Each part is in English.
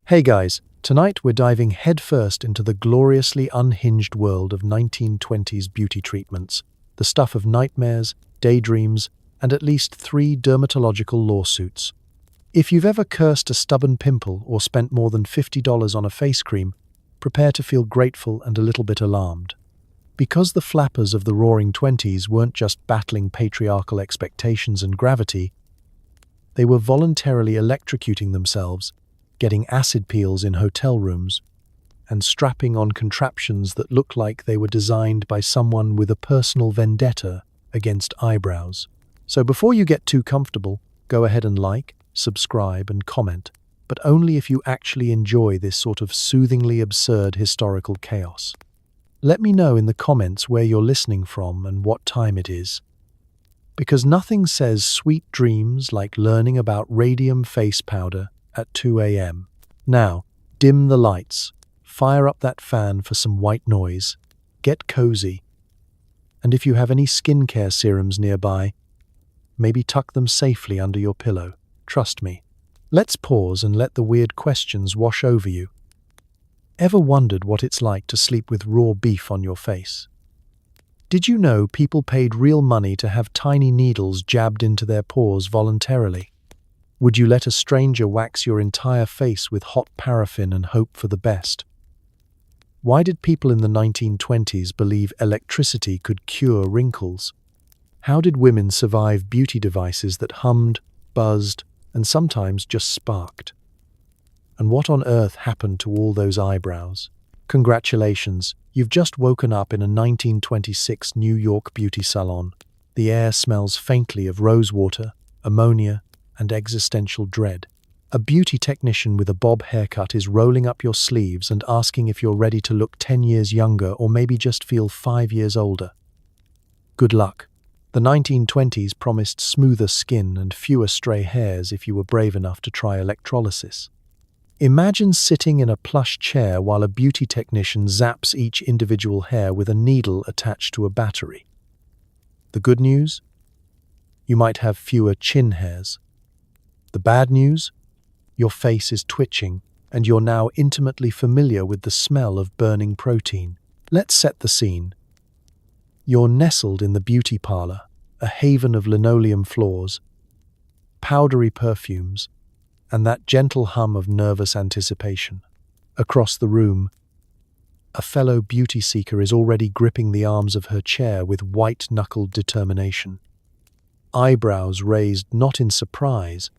Hey guys, tonight we're diving headfirst into the gloriously unhinged world of 1920s beauty treatments, the stuff of nightmares, daydreams, and at least 3 dermatological lawsuits. If you've ever cursed a stubborn pimple or spent more than $50 on a face cream, prepare to feel grateful and a little bit alarmed. Because the flappers of the Roaring Twenties weren't just battling patriarchal expectations and gravity, they were voluntarily electrocuting themselves, getting acid peels in hotel rooms, and strapping on contraptions that looked like they were designed by someone with a personal vendetta against eyebrows. So before you get too comfortable, go ahead and like, subscribe, and comment, but only if you actually enjoy this sort of soothingly absurd historical chaos. Let me know in the comments where you're listening from and what time it is. Because nothing says sweet dreams like learning about radium face powder at 2 a.m. Now, dim the lights, fire up that fan for some white noise, get cozy, and if you have any skincare serums nearby, maybe tuck them safely under your pillow. Trust me. Let's pause and let the weird questions wash over you. Ever wondered what it's like to sleep with raw beef on your face? Did you know people paid real money to have tiny needles jabbed into their pores voluntarily? Would you let a stranger wax your entire face with hot paraffin and hope for the best? Why did people in the 1920s believe electricity could cure wrinkles? How did women survive beauty devices that hummed, buzzed, and sometimes just sparked? And what on earth happened to all those eyebrows? Congratulations, you've just woken up in a 1926 New York beauty salon. The air smells faintly of rosewater, ammonia, and existential dread. A beauty technician with a bob haircut is rolling up your sleeves and asking if you're ready to look 10 years younger or maybe just feel 5 years older. Good luck. The 1920s promised smoother skin and fewer stray hairs if you were brave enough to try electrolysis. Imagine sitting in a plush chair while a beauty technician zaps each individual hair with a needle attached to a battery. The good news? You might have fewer chin hairs. The bad news? Your face is twitching, and you're now intimately familiar with the smell of burning protein. Let's set the scene. You're nestled in the beauty parlor, a haven of linoleum floors, powdery perfumes, and that gentle hum of nervous anticipation. Across the room, a fellow beauty seeker is already gripping the arms of her chair with white-knuckled determination. Eyebrows raised not in surprise,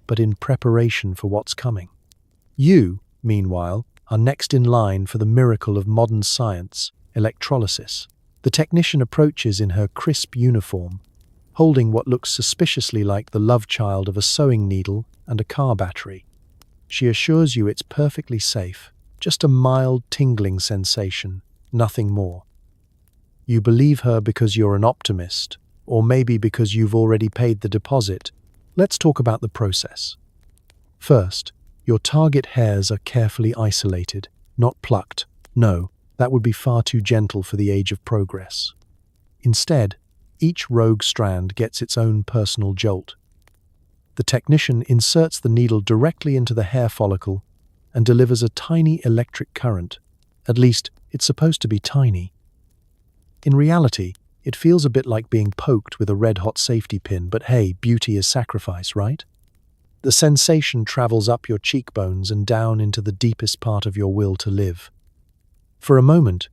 but in preparation for what's coming. You, meanwhile, are next in line for the miracle of modern science, electrolysis. The technician approaches in her crisp uniform, holding what looks suspiciously like the love child of a sewing needle and a car battery. She assures you it's perfectly safe, just a mild tingling sensation, nothing more. You believe her because you're an optimist, or maybe because you've already paid the deposit. Let's talk about the process. First, your target hairs are carefully isolated, not plucked. No, that would be far too gentle for the age of progress. Instead, each rogue strand gets its own personal jolt. The technician inserts the needle directly into the hair follicle and delivers a tiny electric current. At least, it's supposed to be tiny. In reality, it feels a bit like being poked with a red-hot safety pin, but hey, beauty is sacrifice, right? The sensation travels up your cheekbones and down into the deepest part of your will to live. For a moment,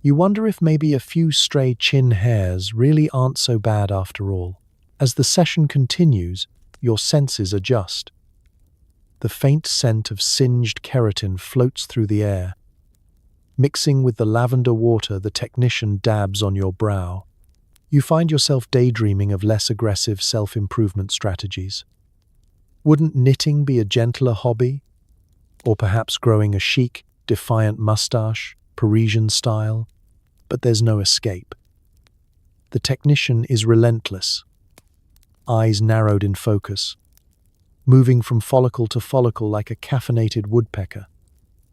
you wonder if maybe a few stray chin hairs really aren't so bad after all. As the session continues, your senses adjust. The faint scent of singed keratin floats through the air. Mixing with the lavender water the technician dabs on your brow, you find yourself daydreaming of less aggressive self-improvement strategies. Wouldn't knitting be a gentler hobby? Or perhaps growing a chic, defiant mustache, Parisian style? But there's no escape. The technician is relentless, eyes narrowed in focus, moving from follicle to follicle like a caffeinated woodpecker.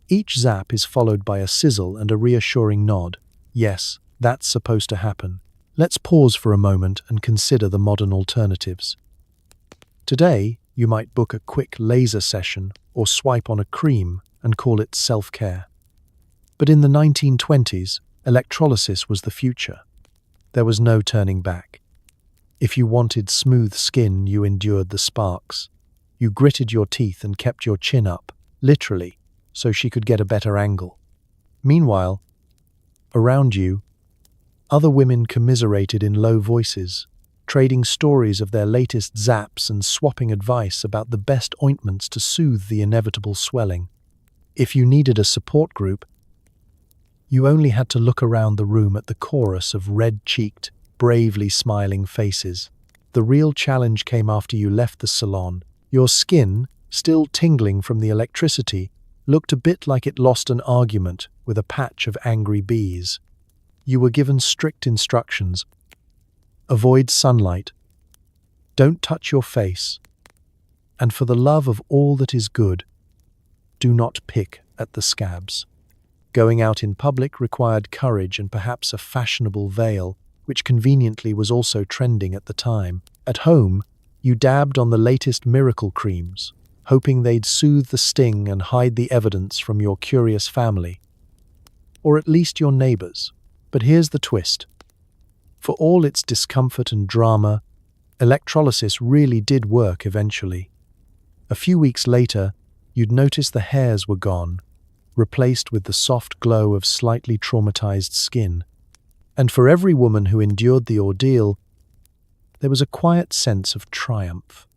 Each zap is followed by a sizzle and a reassuring nod. Yes, that's supposed to happen. Let's pause for a moment and consider the modern alternatives. Today, You might book a quick laser session or swipe on a cream and call it self-care. But in the 1920s, electrolysis was the future. There was no turning back. If you wanted smooth skin, you endured the sparks. You gritted your teeth and kept your chin up, literally, so she could get a better angle. Meanwhile, around you, other women commiserated in low voices, trading stories of their latest zaps and swapping advice about the best ointments to soothe the inevitable swelling. If you needed a support group, you only had to look around the room at the chorus of red-cheeked, bravely smiling faces. The real challenge came after you left the salon. Your skin, still tingling from the electricity, looked a bit like it lost an argument with a patch of angry bees. You were given strict instructions. Avoid sunlight. Don't touch your face. And for the love of all that is good, do not pick at the scabs. Going out in public required courage and perhaps a fashionable veil, which conveniently was also trending at the time. At home, you dabbed on the latest miracle creams, hoping they'd soothe the sting and hide the evidence from your curious family. Or at least your neighbors. But here's the twist. For all its discomfort and drama, electrolysis really did work eventually. A few weeks later, you'd notice the hairs were gone, replaced with the soft glow of slightly traumatized skin. And for every woman who endured the ordeal, there was a quiet sense of triumph.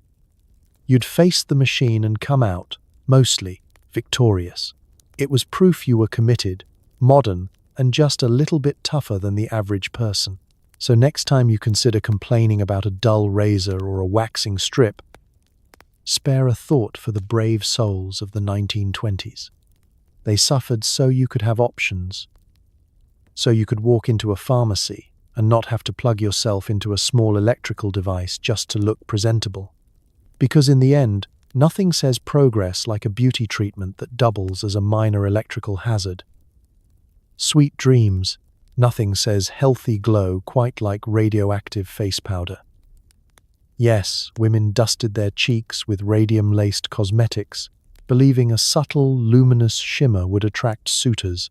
You'd faced the machine and come out, mostly, victorious. It was proof you were committed, modern, and just a little bit tougher than the average person. So next time you consider complaining about a dull razor or a waxing strip, spare a thought for the brave souls of the 1920s. They suffered so you could have options, so you could walk into a pharmacy and not have to plug yourself into a small electrical device just to look presentable. Because in the end, nothing says progress like a beauty treatment that doubles as a minor electrical hazard. Sweet dreams, nothing says healthy glow quite like radioactive face powder. Yes, women dusted their cheeks with radium-laced cosmetics, believing a subtle, luminous shimmer would attract suitors.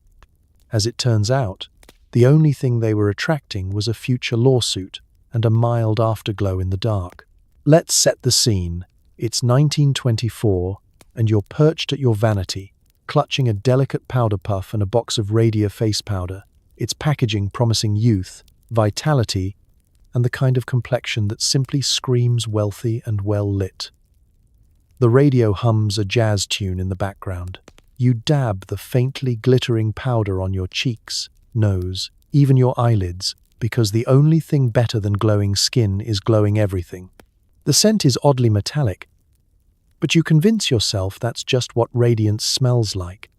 As it turns out, the only thing they were attracting was a future lawsuit and a mild afterglow in the dark. Let's set the scene. It's 1924, and you're perched at your vanity, clutching a delicate powder puff and a box of Radia face powder, its packaging promising youth, vitality, and the kind of complexion that simply screams wealthy and well-lit. The radio hums a jazz tune in the background. You dab the faintly glittering powder on your cheeks, nose, even your eyelids, because the only thing better than glowing skin is glowing everything. The scent is oddly metallic, but you convince yourself that's just what radiance smells like.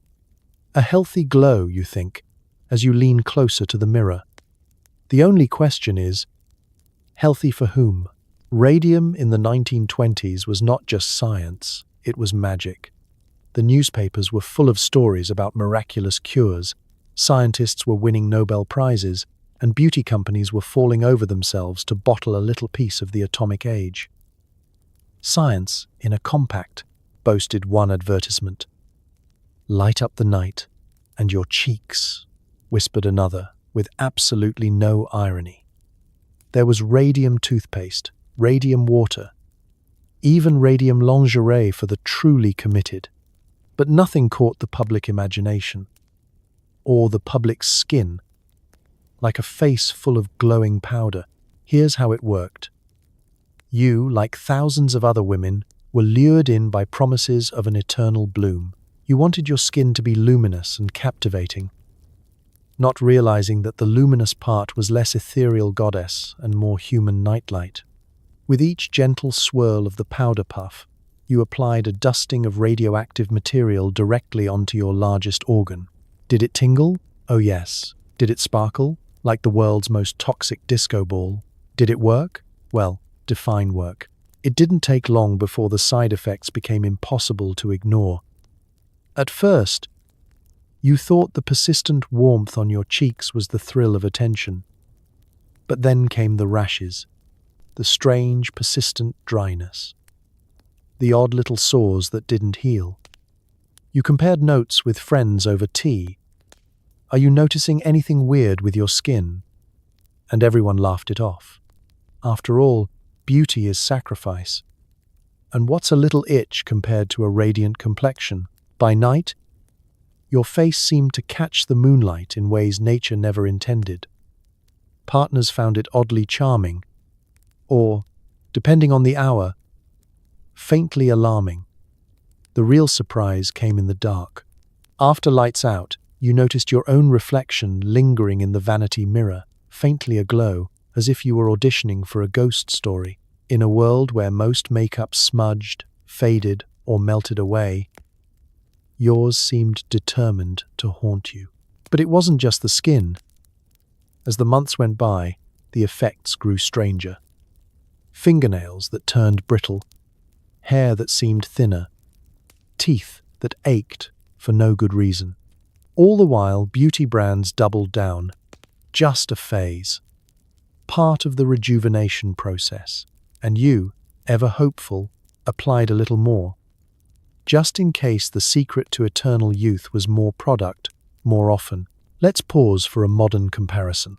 A healthy glow, you think, as you lean closer to the mirror. The only question is, healthy for whom? Radium in the 1920s was not just science, it was magic. The newspapers were full of stories about miraculous cures, scientists were winning Nobel Prizes, and beauty companies were falling over themselves to bottle a little piece of the atomic age. Science in a compact, boasted one advertisement. Light up the night, and your cheeks, whispered another, with absolutely no irony. There was radium toothpaste, radium water, even radium lingerie for the truly committed. But nothing caught the public imagination, or the public's skin, like a face full of glowing powder. Here's how it worked. You, like thousands of other women, were lured in by promises of an eternal bloom. You wanted your skin to be luminous and captivating, not realizing that the luminous part was less ethereal goddess and more human nightlight. With each gentle swirl of the powder puff, you applied a dusting of radioactive material directly onto your largest organ. Did it tingle? Oh yes. Did it sparkle? Like the world's most toxic disco ball. Did it work? Well, define work. It didn't take long before the side effects became impossible to ignore. At first, you thought the persistent warmth on your cheeks was the thrill of attention. But then came the rashes, the strange, persistent dryness. the odd little sores that didn't heal. You compared notes with friends over tea. Are you noticing anything weird with your skin? And everyone laughed it off. After all, beauty is sacrifice. And what's a little itch compared to a radiant complexion? By night, your face seemed to catch the moonlight in ways nature never intended. Partners found it oddly charming, or, depending on the hour, faintly alarming. The real surprise came in the dark. After lights out, you noticed your own reflection lingering in the vanity mirror, faintly aglow, as if you were auditioning for a ghost story. In a world where most makeup smudged, faded, or melted away, yours seemed determined to haunt you. But it wasn't just the skin. As the months went by, the effects grew stranger. Fingernails that turned brittle, hair that seemed thinner, teeth that ached for no good reason. All the while, beauty brands doubled down. Just a phase. Part of the rejuvenation process. And you, ever hopeful, applied a little more. Just in case the secret to eternal youth was more product, more often. Let's pause for a modern comparison.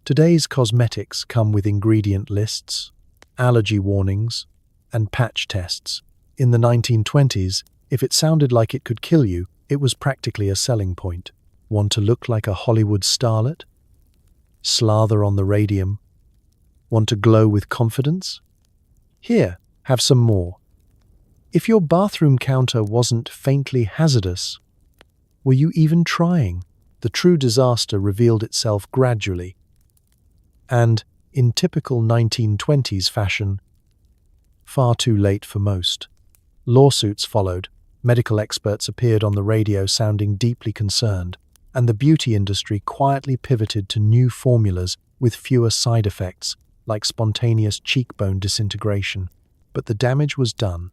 Today's cosmetics come with ingredient lists, allergy warnings, and patch tests. In the 1920s, if it sounded like it could kill you, it was practically a selling point. Want to look like a Hollywood starlet? Slather on the radium? Want to glow with confidence? Here, have some more. If your bathroom counter wasn't faintly hazardous, were you even trying? The true disaster revealed itself gradually. And, in typical 1920s fashion, far too late for most. Lawsuits followed, medical experts appeared on the radio sounding deeply concerned, and the beauty industry quietly pivoted to new formulas with fewer side effects, like spontaneous cheekbone disintegration. But the damage was done.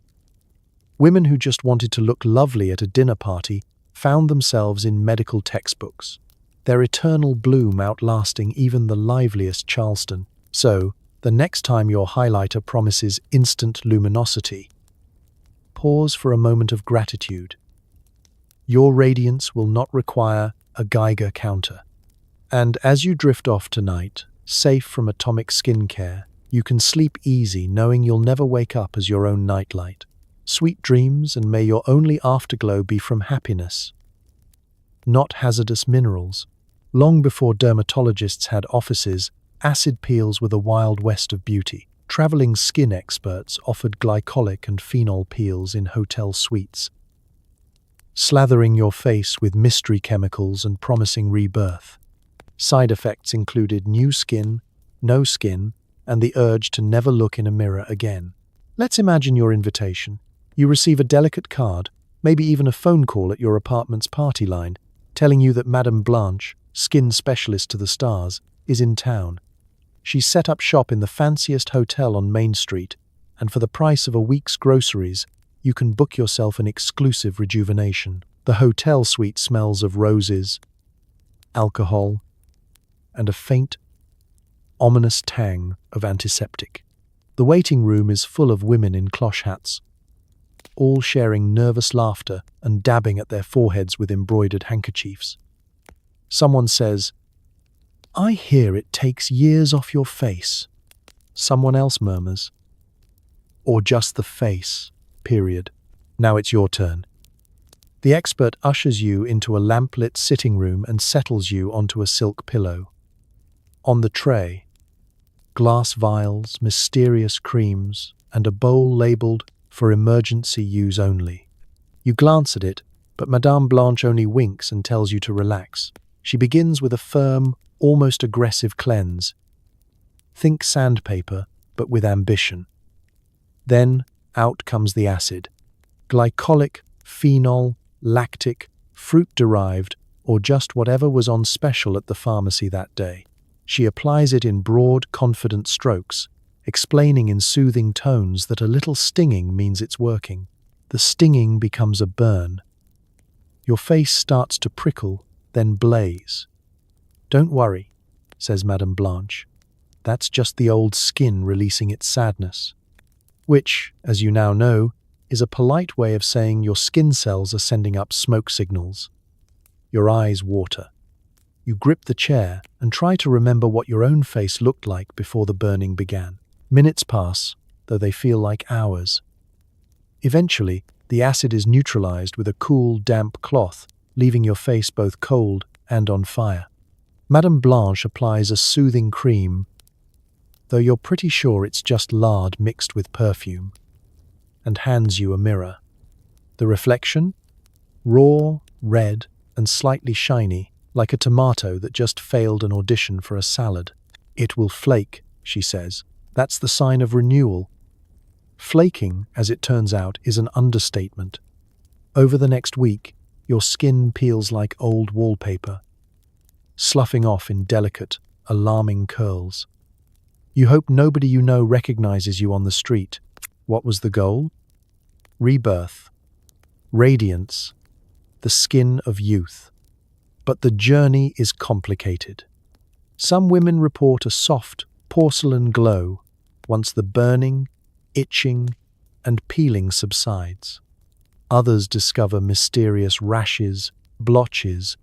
Women who just wanted to look lovely at a dinner party found themselves in medical textbooks, their eternal bloom outlasting even the liveliest Charleston. So, the next time your highlighter promises instant luminosity, pause for a moment of gratitude. Your radiance will not require a Geiger counter. And as you drift off tonight, safe from atomic skincare, you can sleep easy knowing you'll never wake up as your own nightlight. Sweet dreams, and may your only afterglow be from happiness, not hazardous minerals. Long before dermatologists had offices, acid peels were the wild west of beauty. Traveling skin experts offered glycolic and phenol peels in hotel suites, slathering your face with mystery chemicals and promising rebirth. Side effects included new skin, no skin, and the urge to never look in a mirror again. Let's imagine your invitation. You receive a delicate card, maybe even a phone call at your apartment's party line, telling you that Madame Blanche, skin specialist to the stars, is in town. She's set up shop in the fanciest hotel on Main Street, and for the price of a week's groceries, you can book yourself an exclusive rejuvenation. The hotel suite smells of roses, alcohol, and a faint, ominous tang of antiseptic. The waiting room is full of women in cloche hats, all sharing nervous laughter and dabbing at their foreheads with embroidered handkerchiefs. Someone says, "I hear it takes years off your face." Someone else murmurs, "Or just the face, period. Now it's your turn." The expert ushers you into a lamplit sitting room and settles you onto a silk pillow. On the tray, glass vials, mysterious creams, and a bowl labeled "for emergency use only." You glance at it, but Madame Blanche only winks and tells you to relax. She begins with a firm, almost aggressive cleanse. Think sandpaper, but with ambition. Then, out comes the acid. Glycolic, phenol, lactic, fruit-derived, or just whatever was on special at the pharmacy that day. She applies it in broad, confident strokes, explaining in soothing tones that a little stinging means it's working. The stinging becomes a burn. Your face starts to prickle, then blaze. "Don't worry," says Madame Blanche. "That's just the old skin releasing its sadness." which, as you now know, is a polite way of saying your skin cells are sending up smoke signals. Your eyes water. You grip the chair and try to remember what your own face looked like before the burning began. Minutes pass, though they feel like hours. Eventually, the acid is neutralized with a cool, damp cloth, leaving your face both cold and on fire. Madame Blanche applies a soothing cream, though you're pretty sure it's just lard mixed with perfume, and hands you a mirror. The reflection? Raw, red, and slightly shiny, like a tomato that just failed an audition for a salad. "It will flake," she says. "That's the sign of renewal." Flaking, as it turns out, is an understatement. Over the next week, your skin peels like old wallpaper, sloughing off in delicate, alarming curls. You hope nobody you know recognizes you on the street. What was the goal? Rebirth, radiance, the skin of youth. But the journey is complicated. Some women report a soft, porcelain glow once the burning, itching, and peeling subsides. Others discover mysterious rashes, blotches,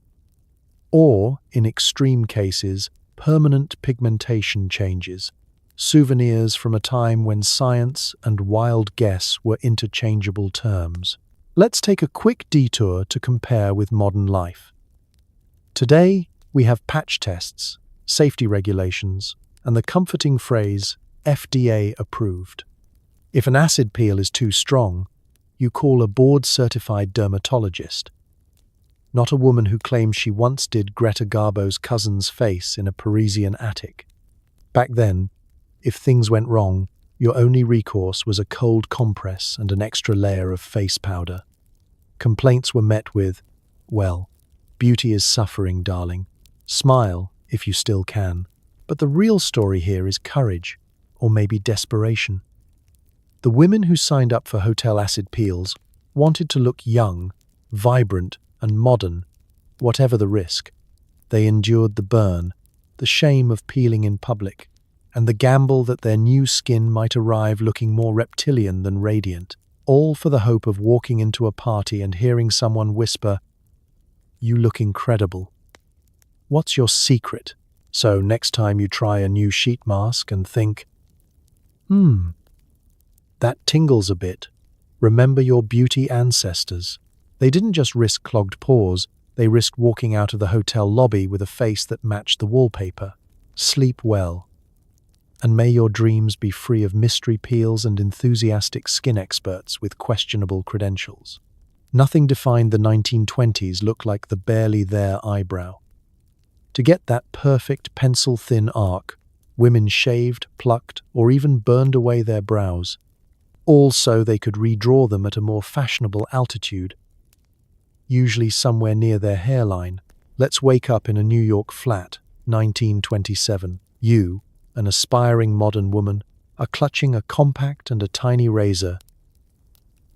or, in extreme cases, permanent pigmentation changes, souvenirs from a time when science and wild guess were interchangeable terms. Let's take a quick detour to compare with modern life. Today, we have patch tests, safety regulations, and the comforting phrase, FDA approved. If an acid peel is too strong, you call a board-certified dermatologist, not a woman who claims she once did Greta Garbo's cousin's face in a Parisian attic. Back then, if things went wrong, your only recourse was a cold compress and an extra layer of face powder. Complaints were met with, "Well, beauty is suffering, darling. Smile, if you still can." But the real story here is courage, or maybe desperation. The women who signed up for hotel acid peels wanted to look young, vibrant, and modern, whatever the risk. They endured the burn, the shame of peeling in public, and the gamble that their new skin might arrive looking more reptilian than radiant, all for the hope of walking into a party and hearing someone whisper, "You look incredible." What's your secret? So next time you try a new sheet mask and think, that tingles a bit, remember your beauty ancestors. They didn't just risk clogged pores, they risked walking out of the hotel lobby with a face that matched the wallpaper. Sleep well. And may your dreams be free of mystery peels and enthusiastic skin experts with questionable credentials. Nothing defined the 1920s look like the barely there eyebrow. To get that perfect pencil-thin arc, women shaved, plucked, or even burned away their brows, all so they could redraw them at a more fashionable altitude, usually somewhere near their hairline. Let's wake up in a New York flat, 1927. You, an aspiring modern woman, are clutching a compact and a tiny razor,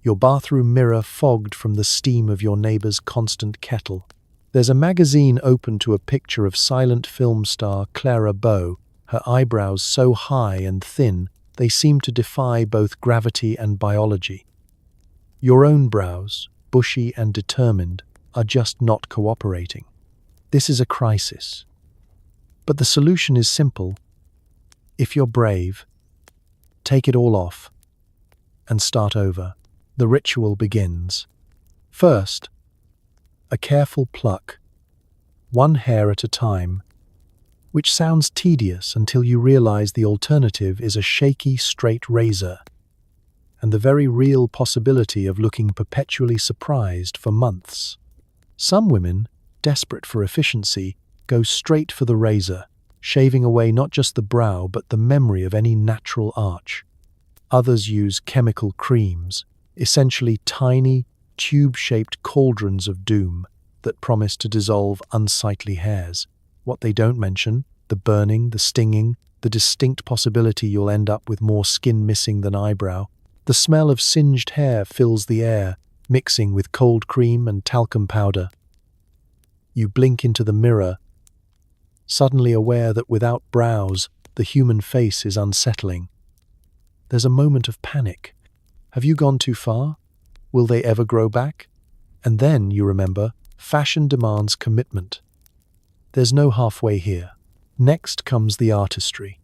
your bathroom mirror fogged from the steam of your neighbor's constant kettle. There's a magazine open to a picture of silent film star Clara Bow, her eyebrows so high and thin they seem to defy both gravity and biology. Your own brows, bushy and determined, are just not cooperating. This is a crisis. But the solution is simple. If you're brave, take it all off and start over. The ritual begins. First, a careful pluck, one hair at a time, which sounds tedious until you realize the alternative is a shaky, straight razor, and the very real possibility of looking perpetually surprised for months. Some women, desperate for efficiency, go straight for the razor, shaving away not just the brow but the memory of any natural arch. Others use chemical creams, essentially tiny, tube-shaped cauldrons of doom that promise to dissolve unsightly hairs. What they don't mention, the burning, the stinging, the distinct possibility you'll end up with more skin missing than eyebrow. The smell of singed hair fills the air, mixing with cold cream and talcum powder. You blink into the mirror, suddenly aware that without brows, the human face is unsettling. there's a moment of panic. Have you gone too far? Will they ever grow back? And then, you remember, fashion demands commitment. There's no halfway here. Next comes the artistry.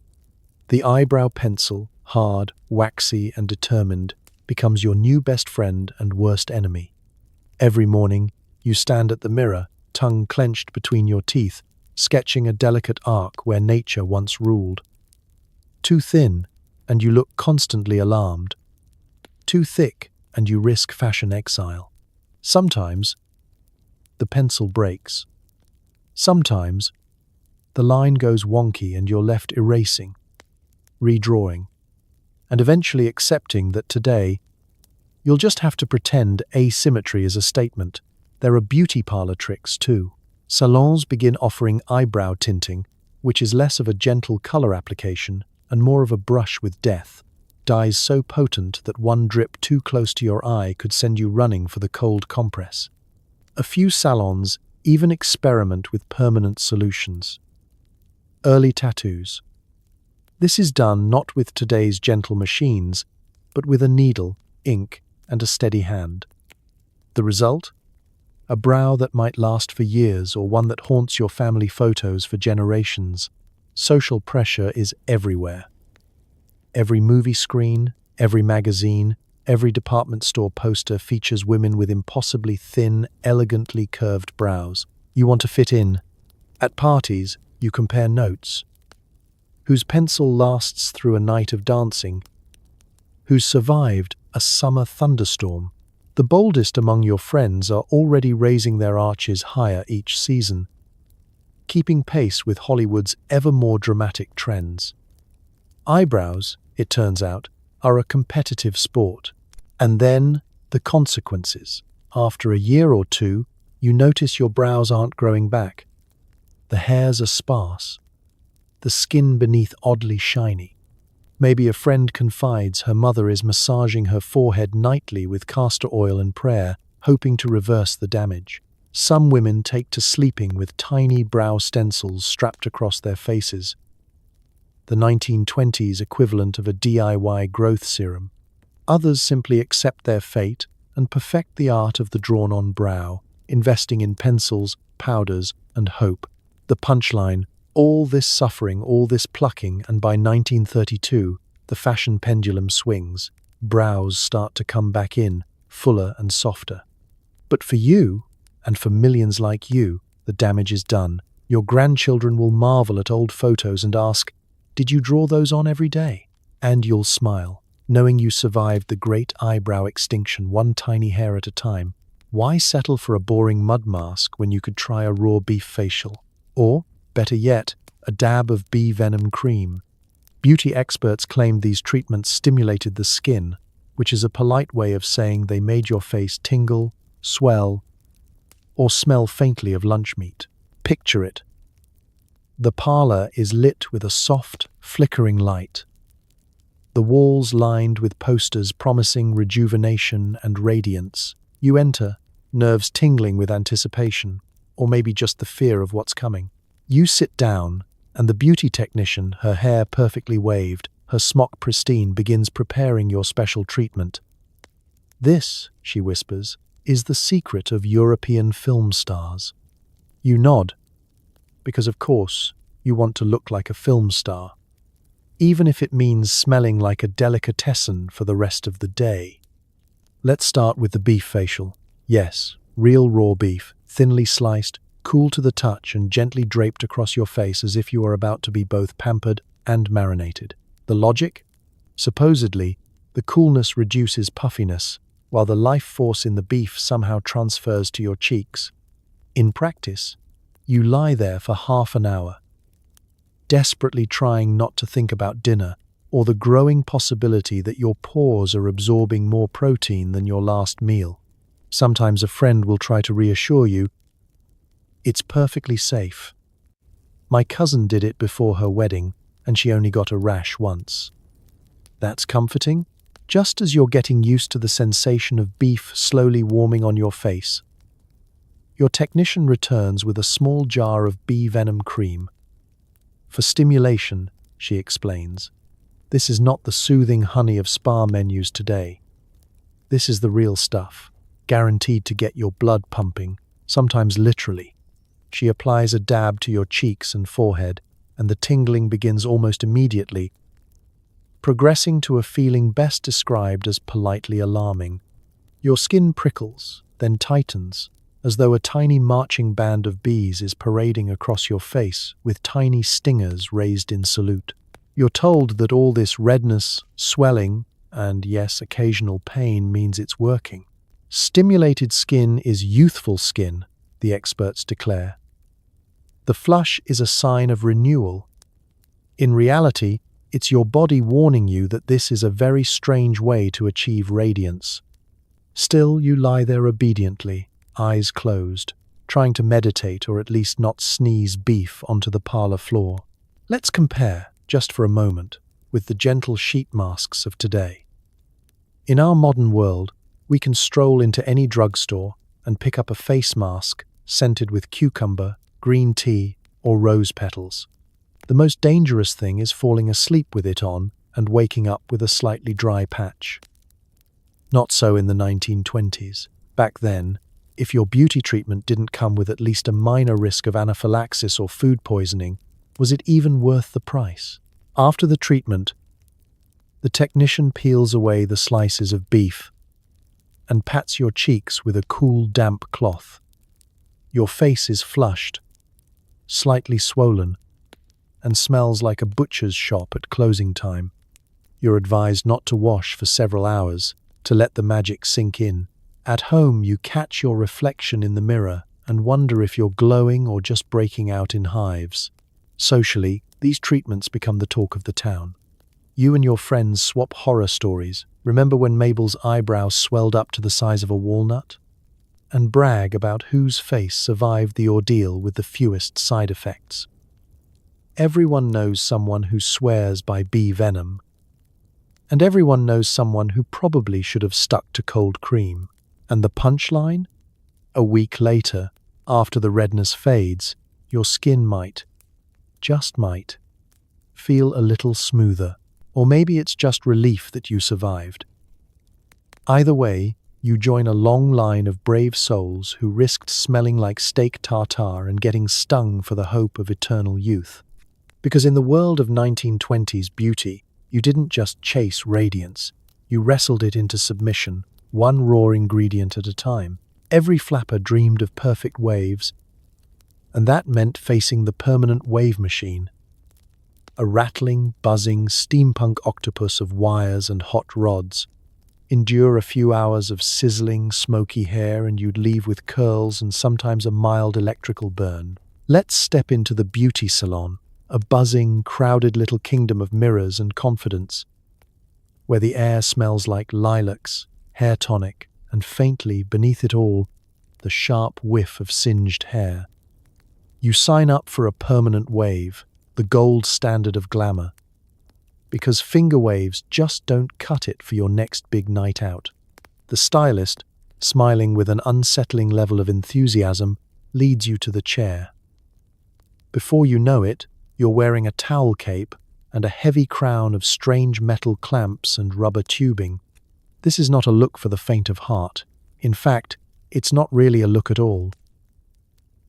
The eyebrow pencil, hard, waxy, and determined, becomes your new best friend and worst enemy. Every morning, you stand at the mirror, tongue clenched between your teeth, sketching a delicate arc where nature once ruled. Too thin, and you look constantly alarmed. Too thick, and you risk fashion exile. Sometimes, the pencil breaks. Sometimes, the line goes wonky and you're left erasing, redrawing, and eventually accepting that today, you'll just have to pretend asymmetry is a statement. There are beauty parlor tricks too. Salons begin offering eyebrow tinting, which is less of a gentle color application and more of a brush with death. Dyes so potent that one drip too close to your eye could send you running for the cold compress. A few salons even experiment with permanent solutions. Early tattoos. This is done not with today's gentle machines, but with a needle, ink, and a steady hand. The result? A brow that might last for years or one that haunts your family photos for generations. Social pressure is everywhere. Every movie screen, every magazine, every department store poster features women with impossibly thin, elegantly curved brows. You want to fit in. At parties, you compare notes. Whose pencil lasts through a night of dancing? Who's survived a summer thunderstorm? The boldest among your friends are already raising their arches higher each season, keeping pace with Hollywood's ever more dramatic trends. Eyebrows, it turns out, are a competitive sport. And then, the consequences. After a year or two, you notice your brows aren't growing back. The hairs are sparse. The skin beneath oddly shiny. Maybe a friend confides her mother is massaging her forehead nightly with castor oil and prayer, hoping to reverse the damage. Some women take to sleeping with tiny brow stencils strapped across their faces, the 1920s equivalent of a DIY growth serum. Others simply accept their fate and perfect the art of the drawn-on brow, investing in pencils, powders, and hope. The punchline: all this suffering, all this plucking, and by 1932, the fashion pendulum swings. Brows start to come back in, fuller and softer. But for you, and for millions like you, the damage is done. Your grandchildren will marvel at old photos and ask, "Did you draw those on every day?" And you'll smile, knowing you survived the great eyebrow extinction one tiny hair at a time. Why settle for a boring mud mask when you could try a raw beef facial? Or, better yet, a dab of bee venom cream. Beauty experts claimed these treatments stimulated the skin, which is a polite way of saying they made your face tingle, swell, or smell faintly of lunch meat. Picture it. The parlor is lit with a soft, flickering light. The walls lined with posters promising rejuvenation and radiance. You enter, nerves tingling with anticipation, or maybe just the fear of what's coming. You sit down, and the beauty technician, her hair perfectly waved, her smock pristine, begins preparing your special treatment. "This," she whispers, "is the secret of European film stars." You nod, because of course, you want to look like a film star, even if it means smelling like a delicatessen for the rest of the day. Let's start with the beef facial. Yes, real raw beef, thinly sliced, cool to the touch and gently draped across your face as if you are about to be both pampered and marinated. The logic? Supposedly, the coolness reduces puffiness, while the life force in the beef somehow transfers to your cheeks. In practice, you lie there for half an hour, desperately trying not to think about dinner or the growing possibility that your pores are absorbing more protein than your last meal. Sometimes a friend will try to reassure you, "It's perfectly safe. My cousin did it before her wedding, and she only got a rash once." That's comforting, just as you're getting used to the sensation of beef slowly warming on your face. Your technician returns with a small jar of bee venom cream. "For stimulation," she explains. This is not the soothing honey of spa menus today. This is the real stuff, guaranteed to get your blood pumping, sometimes literally. She applies a dab to your cheeks and forehead, and the tingling begins almost immediately, progressing to a feeling best described as politely alarming. Your skin prickles, then tightens, as though a tiny marching band of bees is parading across your face with tiny stingers raised in salute. You're told that all this redness, swelling, and yes, occasional pain means it's working. Stimulated skin is youthful skin, the experts declare. The flush is a sign of renewal. In reality, it's your body warning you that this is a very strange way to achieve radiance. Still, you lie there obediently, eyes closed, trying to meditate or at least not sneeze beef onto the parlor floor. Let's compare, just for a moment, with the gentle sheet masks of today. In our modern world, we can stroll into any drugstore and pick up a face mask scented with cucumber, green tea, or rose petals. The most dangerous thing is falling asleep with it on and waking up with a slightly dry patch. Not so in the 1920s. Back then, if your beauty treatment didn't come with at least a minor risk of anaphylaxis or food poisoning, was it even worth the price? After the treatment, the technician peels away the slices of beef and pats your cheeks with a cool, damp cloth. Your face is flushed, slightly swollen, and smells like a butcher's shop at closing time. You're advised not to wash for several hours, to let the magic sink in. At home, you catch your reflection in the mirror and wonder if you're glowing or just breaking out in hives. Socially, these treatments become the talk of the town. You and your friends swap horror stories. Remember when Mabel's eyebrow swelled up to the size of a walnut? And brag about whose face survived the ordeal with the fewest side effects. Everyone knows someone who swears by bee venom. And everyone knows someone who probably should have stuck to cold cream. And the punchline? A week later, after the redness fades, your skin might, just might, feel a little smoother. Or maybe it's just relief that you survived. Either way, you join a long line of brave souls who risked smelling like steak tartare and getting stung for the hope of eternal youth. Because in the world of 1920s beauty, you didn't just chase radiance, you wrestled it into submission, one raw ingredient at a time. Every flapper dreamed of perfect waves, and that meant facing the permanent wave machine. A rattling, buzzing, steampunk octopus of wires and hot rods. Endure a few hours of sizzling, smoky hair and you'd leave with curls and sometimes a mild electrical burn. Let's step into the beauty salon, a buzzing, crowded little kingdom of mirrors and confidence, where the air smells like lilacs, hair tonic, and faintly, beneath it all, the sharp whiff of singed hair. You sign up for a permanent wave, the gold standard of glamour, because finger waves just don't cut it for your next big night out. The stylist, smiling with an unsettling level of enthusiasm, leads you to the chair. Before you know it, you're wearing a towel cape and a heavy crown of strange metal clamps and rubber tubing. This is not a look for the faint of heart. In fact, it's not really a look at all.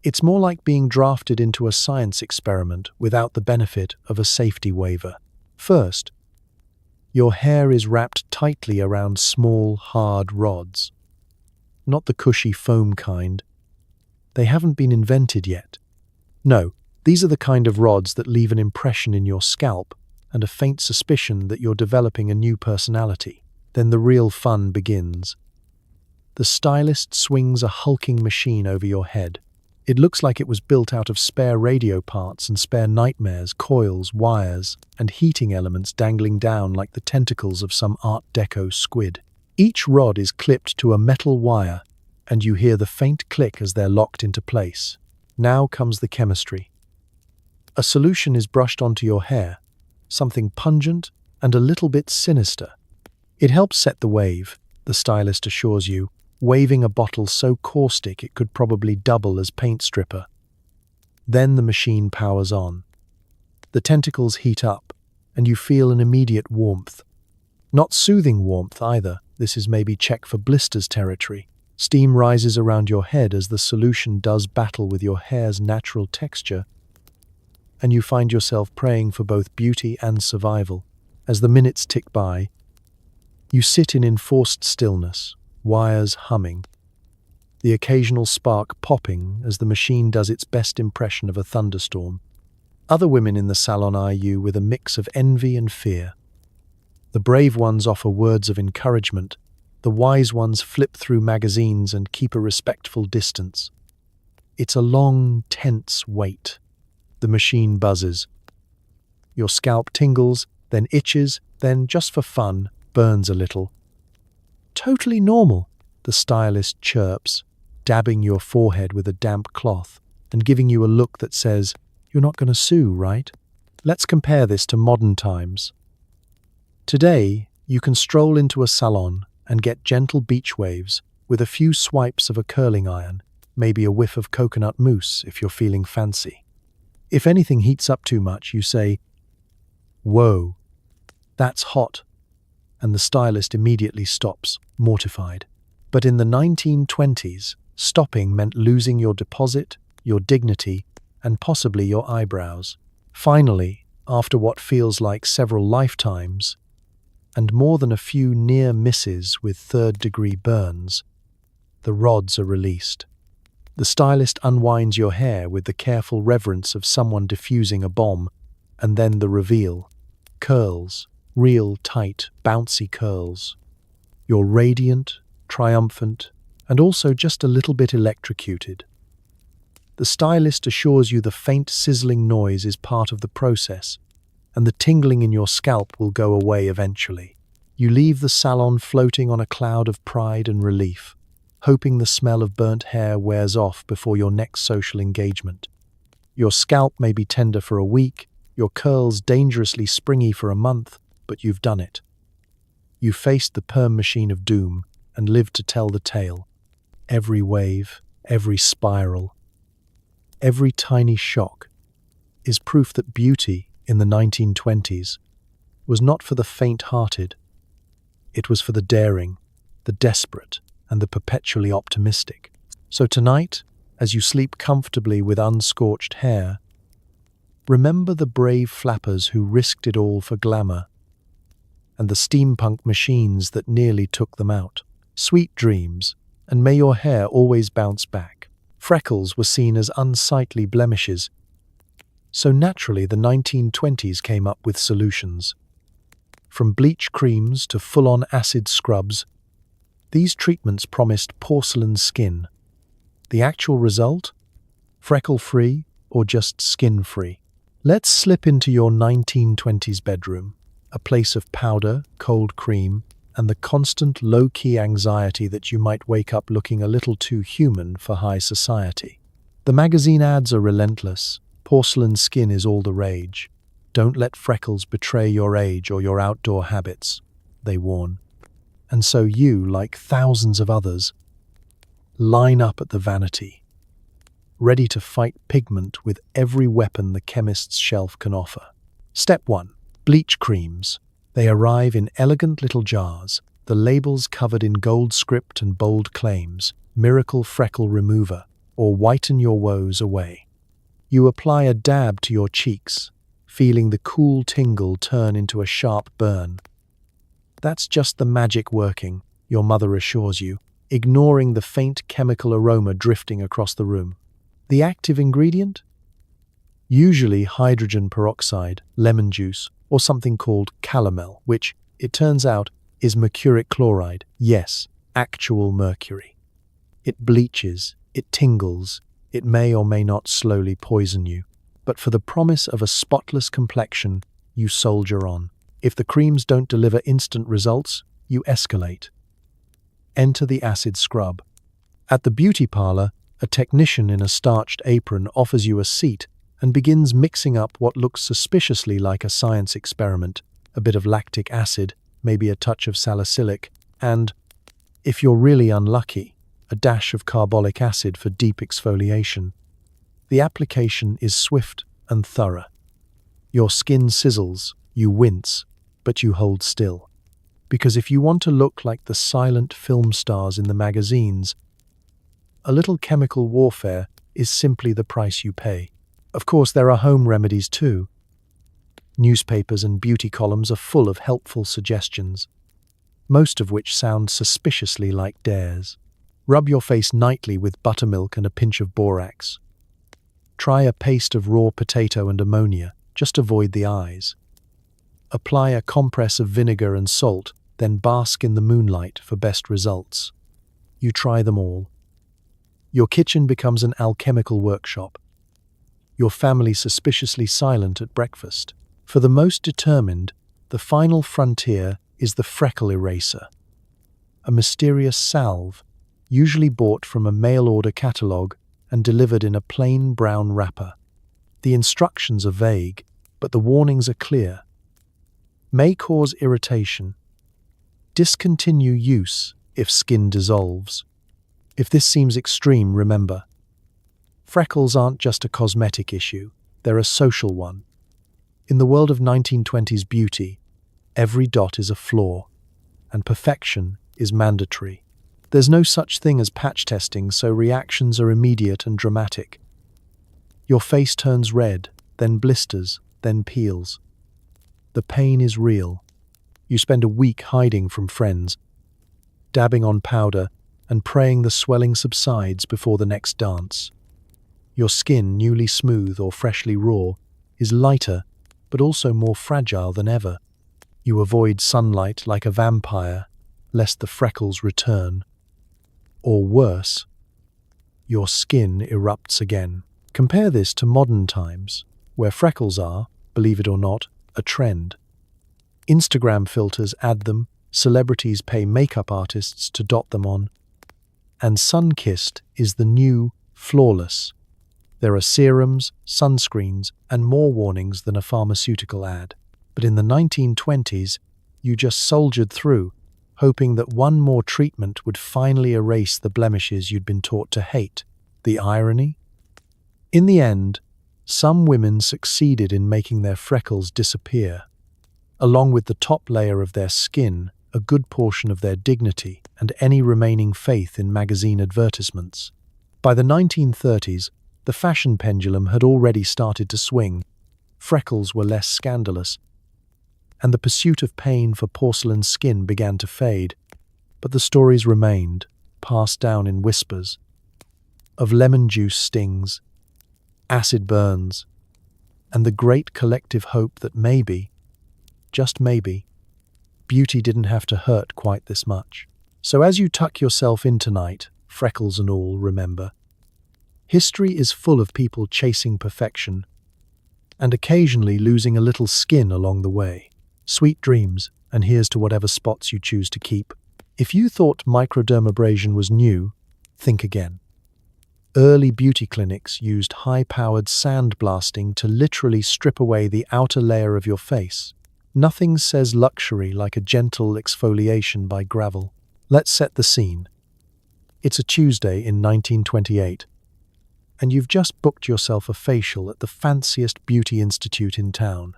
It's more like being drafted into a science experiment without the benefit of a safety waiver. First, your hair is wrapped tightly around small, hard rods. Not the cushy foam kind. They haven't been invented yet. No, these are the kind of rods that leave an impression in your scalp and a faint suspicion that you're developing a new personality. Then the real fun begins. The stylist swings a hulking machine over your head. It looks like it was built out of spare radio parts and spare nightmares, coils, wires, and heating elements dangling down like the tentacles of some Art Deco squid. Each rod is clipped to a metal wire, and you hear the faint click as they're locked into place. Now comes the chemistry. A solution is brushed onto your hair, something pungent and a little bit sinister. It helps set the wave, the stylist assures you, waving a bottle so caustic it could probably double as paint stripper. Then the machine powers on. The tentacles heat up, and you feel an immediate warmth. Not soothing warmth either. This is maybe check for blisters territory. Steam rises around your head as the solution does battle with your hair's natural texture, and you find yourself praying for both beauty and survival. As the minutes tick by, you sit in enforced stillness, wires humming, the occasional spark popping as the machine does its best impression of a thunderstorm. Other women in the salon eye you with a mix of envy and fear. The brave ones offer words of encouragement. The wise ones flip through magazines and keep a respectful distance. It's a long, tense wait. The machine buzzes. Your scalp tingles, then itches, then, just for fun, burns a little. Totally normal, the stylist chirps, dabbing your forehead with a damp cloth and giving you a look that says, "You're not going to sue, right?" Let's compare this to modern times. Today, you can stroll into a salon and get gentle beach waves with a few swipes of a curling iron, maybe a whiff of coconut mousse if you're feeling fancy. If anything heats up too much, you say, "Whoa, that's hot," and the stylist immediately stops, mortified. But in the 1920s, stopping meant losing your deposit, your dignity, and possibly your eyebrows. Finally, after what feels like several lifetimes, and more than a few near misses with third-degree burns, the rods are released. The stylist unwinds your hair with the careful reverence of someone diffusing a bomb, and then the reveal. Curls, real tight, bouncy curls. You're radiant, triumphant, and also just a little bit electrocuted. The stylist assures you the faint sizzling noise is part of the process, and the tingling in your scalp will go away eventually. You leave the salon floating on a cloud of pride and relief, hoping the smell of burnt hair wears off before your next social engagement. Your scalp may be tender for a week, your curls dangerously springy for a month, but you've done it. You faced the perm machine of doom and lived to tell the tale. Every wave, every spiral, every tiny shock is proof that beauty in the 1920s was not for the faint-hearted. It was for the daring, the desperate, and the perpetually optimistic. So tonight, as you sleep comfortably with unscorched hair, remember the brave flappers who risked it all for glamour, and the steampunk machines that nearly took them out. Sweet dreams, and may your hair always bounce back. Freckles were seen as unsightly blemishes, so naturally the 1920s came up with solutions. From bleach creams to full-on acid scrubs, these treatments promised porcelain skin. The actual result? Freckle-free or just skin-free? Let's slip into your 1920s bedroom, a place of powder, cold cream, and the constant low-key anxiety that you might wake up looking a little too human for high society. The magazine ads are relentless. Porcelain skin is all the rage. Don't let freckles betray your age or your outdoor habits, they warn. And so you, like thousands of others, line up at the vanity, ready to fight pigment with every weapon the chemist's shelf can offer. Step 1. Bleach creams. They arrive in elegant little jars, the labels covered in gold script and bold claims, "Miracle Freckle Remover," or "Whiten your woes away." You apply a dab to your cheeks, feeling the cool tingle turn into a sharp burn. That's just the magic working, your mother assures you, ignoring the faint chemical aroma drifting across the room. The active ingredient? Usually hydrogen peroxide, lemon juice, or something called calomel, which, it turns out, is mercuric chloride. Yes, actual mercury. It bleaches, it tingles, it may or may not slowly poison you. But for the promise of a spotless complexion, you soldier on. If the creams don't deliver instant results, you escalate. Enter the acid scrub. At the beauty parlor, a technician in a starched apron offers you a seat and begins mixing up what looks suspiciously like a science experiment, a bit of lactic acid, maybe a touch of salicylic, and, if you're really unlucky, a dash of carbolic acid for deep exfoliation. The application is swift and thorough. Your skin sizzles, You wince, but you hold still. Because if you want to look like the silent film stars in the magazines, a little chemical warfare is simply the price you pay. Of course, there are home remedies too. Newspapers and beauty columns are full of helpful suggestions, most of which sound suspiciously like dares. Rub your face nightly with buttermilk and a pinch of borax. Try a paste of raw potato and ammonia, just avoid the eyes. Apply a compress of vinegar and salt, then bask in the moonlight for best results. You try them all. Your kitchen becomes an alchemical workshop. Your family suspiciously silent at breakfast. For the most determined, the final frontier is the Freckle eraser, a mysterious salve, usually bought from a mail-order catalogue and delivered in a plain brown wrapper. The instructions are vague, but the warnings are clear. May cause irritation. Discontinue use if skin dissolves. If this seems extreme, remember, freckles aren't just a cosmetic issue, they're a social one. In the world of 1920s beauty, every dot is a flaw, and perfection is mandatory. There's no such thing as patch testing, so reactions are immediate and dramatic. Your face turns red, then blisters, then peels. The pain is real. You spend a week hiding from friends, dabbing on powder, and praying the swelling subsides before the next dance. Your skin, newly smooth or freshly raw, is lighter, but also more fragile than ever. You avoid sunlight like a vampire, lest the freckles return. Or worse, your skin erupts again. Compare this to modern times, where freckles are, believe it or not, a trend. Instagram filters add them, celebrities pay makeup artists to dot them on, and sun-kissed is the new flawless. There are serums, sunscreens, and more warnings than a pharmaceutical ad. But in the 1920s, you just soldiered through, hoping that one more treatment would finally erase the blemishes you'd been taught to hate. The irony? In the end, some women succeeded in making their freckles disappear, along with the top layer of their skin, a good portion of their dignity, and any remaining faith in magazine advertisements. By the 1930s, the fashion pendulum had already started to swing. Freckles were less scandalous, and the pursuit of pain for porcelain skin began to fade. But the stories remained, passed down in whispers, of lemon juice stings, acid burns, and the great collective hope that maybe, just maybe, beauty didn't have to hurt quite this much. So as you tuck yourself in tonight, freckles and all, remember, history is full of people chasing perfection and occasionally losing a little skin along the way. Sweet dreams, and here's to whatever spots you choose to keep. If you thought microdermabrasion was new, think again. Early beauty clinics used high-powered sandblasting to literally strip away the outer layer of your face. Nothing says luxury like a gentle exfoliation by gravel. Let's set the scene. It's a Tuesday in 1928, and you've just booked yourself a facial at the fanciest beauty institute in town.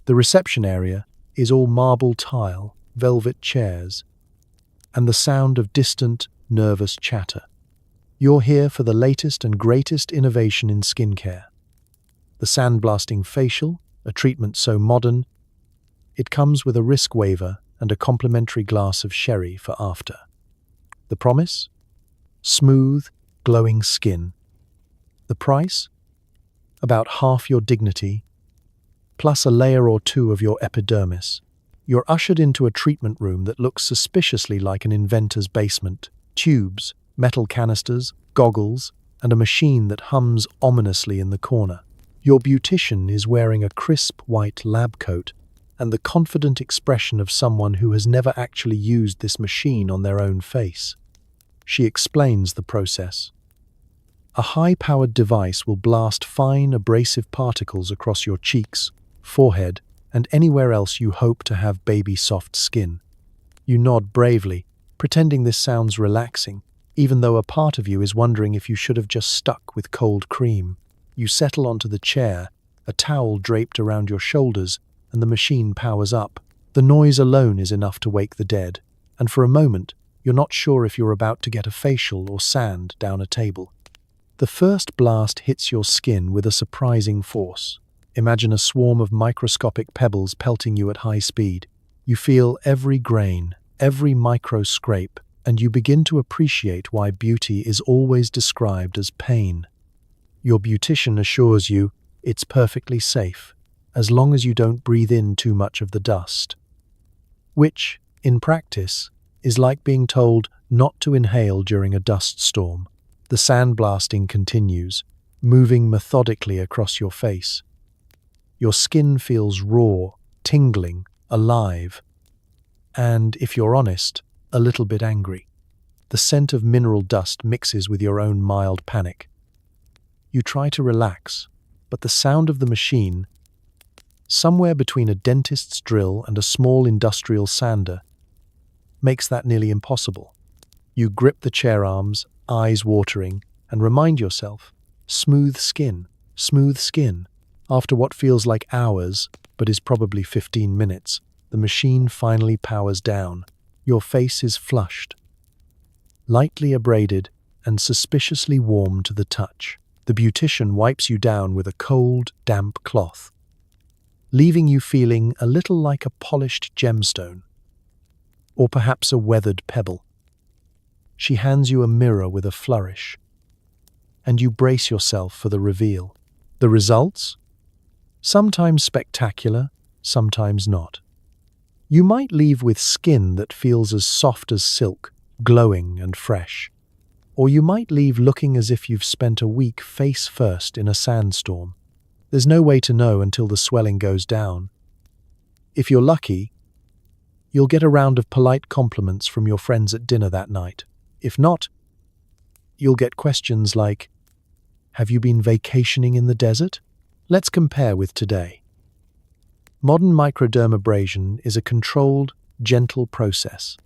The reception area is all marble tile, velvet chairs, and the sound of distant, nervous chatter. You're here for the latest and greatest innovation in skincare. The sandblasting facial, a treatment so modern, it comes with a risk waiver and a complimentary glass of sherry for after. The promise? Smooth, glowing skin. The price? About half your dignity, plus a layer or two of your epidermis. You're ushered into a treatment room that looks suspiciously like an inventor's basement. Tubes, metal canisters, goggles, and a machine that hums ominously in the corner. Your beautician is wearing a crisp white lab coat and the confident expression of someone who has never actually used this machine on their own face. She explains the process. A high-powered device will blast fine, abrasive particles across your cheeks, forehead, and anywhere else you hope to have baby-soft skin. You nod bravely, pretending this sounds relaxing, even though a part of you is wondering if you should have just stuck with cold cream. You settle onto the chair, a towel draped around your shoulders, and the machine powers up. The noise alone is enough to wake the dead, and for a moment, you're not sure if you're about to get a facial or sand down a table. The first blast hits your skin with a surprising force. Imagine a swarm of microscopic pebbles pelting you at high speed. You feel every grain, every micro scrape, and you begin to appreciate why beauty is always described as pain. Your beautician assures you it's perfectly safe, as long as you don't breathe in too much of the dust. Which, in practice, is like being told not to inhale during a dust storm. The sandblasting continues, moving methodically across your face. Your skin feels raw, tingling, alive, and, if you're honest, a little bit angry. The scent of mineral dust mixes with your own mild panic. You try to relax, but the sound of the machine, somewhere between a dentist's drill and a small industrial sander, makes that nearly impossible. You grip the chair arms, eyes watering, and remind yourself, smooth skin, smooth skin. After what feels like hours, but is probably 15 minutes, the machine finally powers down. Your face is flushed, lightly abraded, and suspiciously warm to the touch. The beautician wipes you down with a cold, damp cloth, leaving you feeling a little like a polished gemstone, or perhaps a weathered pebble. She hands you a mirror with a flourish, and you brace yourself for the reveal. The results? Sometimes spectacular, sometimes not. You might leave with skin that feels as soft as silk, glowing and fresh. Or you might leave looking as if you've spent a week face first in a sandstorm. There's no way to know until the swelling goes down. If you're lucky, you'll get a round of polite compliments from your friends at dinner that night. If not, you'll get questions like, "Have you been vacationing in the desert?" Let's compare with today. Modern microdermabrasion is a controlled, gentle process,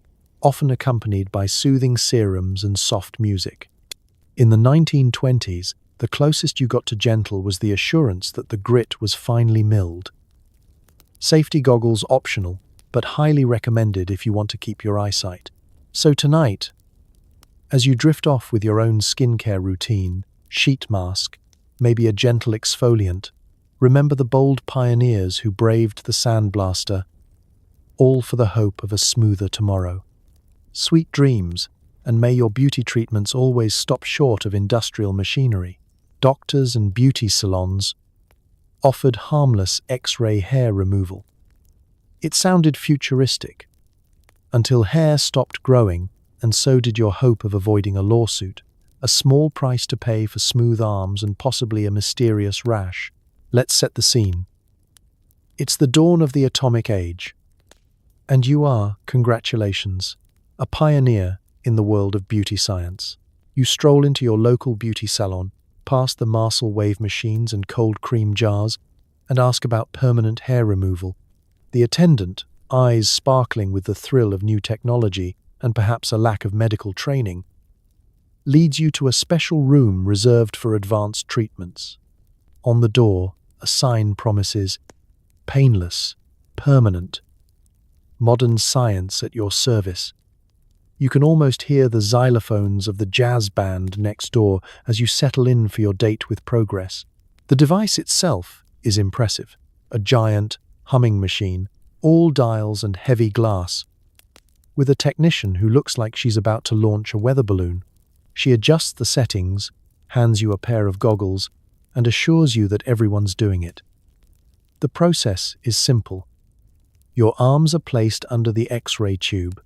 often accompanied by soothing serums and soft music. In the 1920s, the closest you got to gentle was the assurance that the grit was finely milled. Safety goggles optional, but highly recommended if you want to keep your eyesight. So tonight, as you drift off with your own skincare routine, sheet mask, maybe a gentle exfoliant, remember the bold pioneers who braved the sandblaster, all for the hope of a smoother tomorrow. Sweet dreams, and may your beauty treatments always stop short of industrial machinery. Doctors and beauty salons offered harmless X-ray hair removal. It sounded futuristic, until hair stopped growing, and so did your hope of avoiding a lawsuit. A small price to pay for smooth arms and possibly a mysterious rash. Let's set the scene. It's the dawn of the atomic age, and you are, congratulations, a pioneer in the world of beauty science. You stroll into your local beauty salon, past the Marcel wave machines and cold cream jars, and ask about permanent hair removal. The attendant, eyes sparkling with the thrill of new technology and perhaps a lack of medical training, leads you to a special room reserved for advanced treatments. On the door, a sign promises painless, permanent, modern science at your service. You can almost hear the xylophones of the jazz band next door as you settle in for your date with progress. The device itself is impressive. A giant, humming machine, all dials and heavy glass, with a technician who looks like she's about to launch a weather balloon. She adjusts the settings, hands you a pair of goggles, and assures you that everyone's doing it. The process is simple. Your arms are placed under the X-ray tube,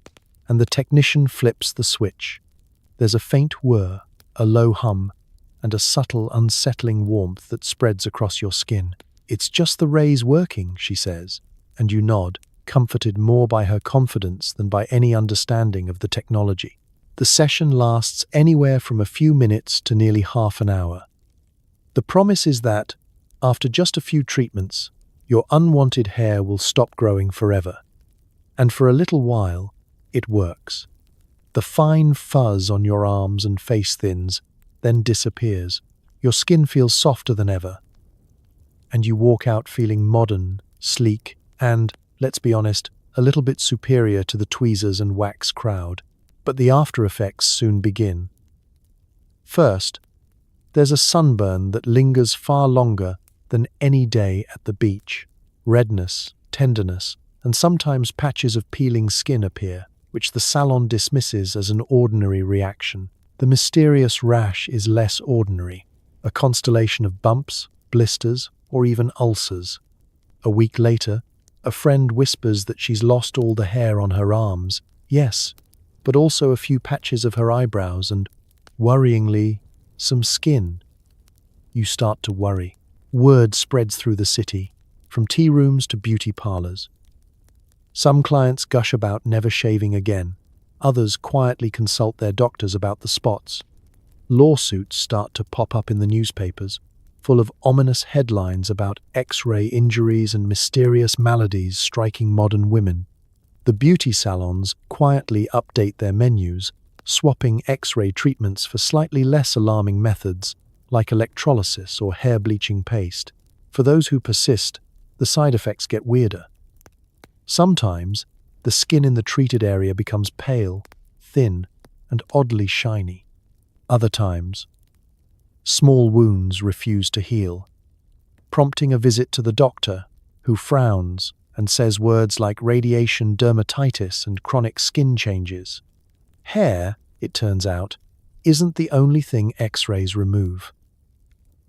and the technician flips the switch. There's a faint whir, a low hum, and a subtle, unsettling warmth that spreads across your skin. "It's just the rays working," she says, and you nod, comforted more by her confidence than by any understanding of the technology. The session lasts anywhere from a few minutes to nearly half an hour. The promise is that, after just a few treatments, your unwanted hair will stop growing forever. And for a little while, it works. The fine fuzz on your arms and face thins, then disappears. Your skin feels softer than ever, and you walk out feeling modern, sleek, and, let's be honest, a little bit superior to the tweezers and wax crowd. But the after effects soon begin. First, there's a sunburn that lingers far longer than any day at the beach. Redness, tenderness, and sometimes patches of peeling skin appear, which the salon dismisses as an ordinary reaction. The mysterious rash is less ordinary, a constellation of bumps, blisters, or even ulcers. A week later, a friend whispers that she's lost all the hair on her arms. Yes, but also a few patches of her eyebrows and, worryingly, some skin. You start to worry. Word spreads through the city, from tea rooms to beauty parlors. Some clients gush about never shaving again. Others quietly consult their doctors about the spots. Lawsuits start to pop up in the newspapers, full of ominous headlines about X-ray injuries and mysterious maladies striking modern women. The beauty salons quietly update their menus, swapping X-ray treatments for slightly less alarming methods, like electrolysis or hair bleaching paste. For those who persist, the side effects get weirder. Sometimes, the skin in the treated area becomes pale, thin, and oddly shiny. Other times, small wounds refuse to heal, prompting a visit to the doctor, who frowns and says words like radiation dermatitis and chronic skin changes. Hair, it turns out, isn't the only thing X-rays remove.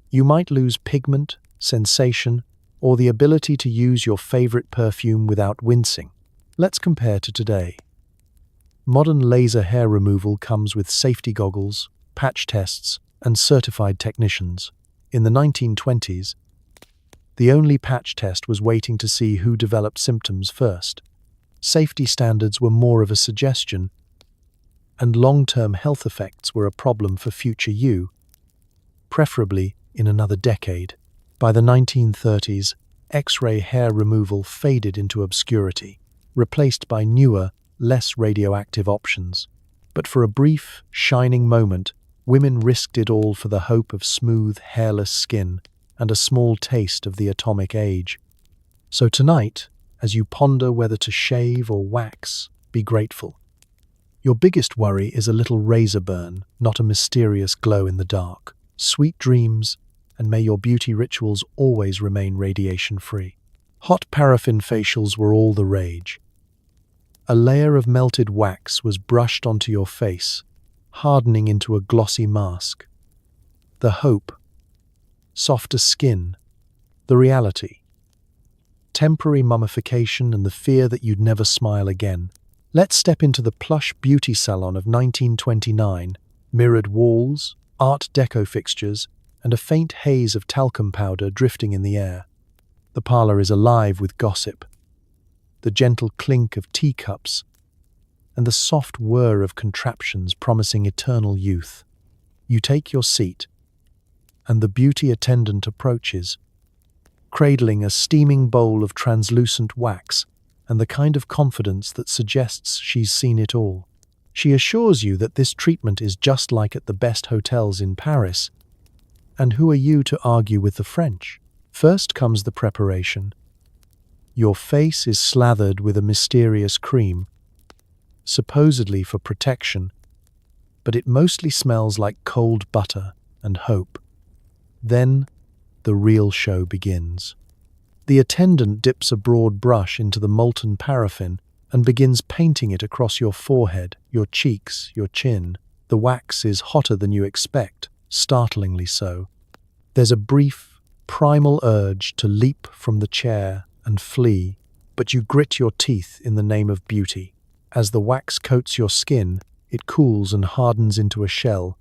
You might lose pigment, sensation, or the ability to use your favorite perfume without wincing. Let's compare to today. Modern laser hair removal comes with safety goggles, patch tests, and certified technicians. In the 1920s, the only patch test was waiting to see who developed symptoms first. Safety standards were more of a suggestion, and long-term health effects were a problem for future you, preferably in another decade. By the 1930s, X-ray hair removal faded into obscurity, replaced by newer, less radioactive options. But for a brief, shining moment, women risked it all for the hope of smooth, hairless skin and a small taste of the atomic age. So tonight, as you ponder whether to shave or wax, be grateful. Your biggest worry is a little razor burn, not a mysterious glow in the dark. Sweet dreams, and may your beauty rituals always remain radiation-free. Hot paraffin facials were all the rage. A layer of melted wax was brushed onto your face, hardening into a glossy mask. The hope, softer skin, the reality. Temporary mummification and the fear that you'd never smile again. Let's step into the plush beauty salon of 1929, mirrored walls, Art Deco fixtures, and a faint haze of talcum powder drifting in the air. The parlor is alive with gossip. The gentle clink of teacups, and the soft whir of contraptions promising eternal youth. You take your seat, and the beauty attendant approaches, cradling a steaming bowl of translucent wax and the kind of confidence that suggests she's seen it all. She assures you that this treatment is just like at the best hotels in Paris. And who are you to argue with the French? First comes the preparation. Your face is slathered with a mysterious cream, supposedly for protection, but it mostly smells like cold butter and hope. Then, the real show begins. The attendant dips a broad brush into the molten paraffin and begins painting it across your forehead, your cheeks, your chin. The wax is hotter than you expect, startlingly so. There's a brief, primal urge to leap from the chair and flee, but you grit your teeth in the name of beauty. As the wax coats your skin, it cools and hardens into a shell,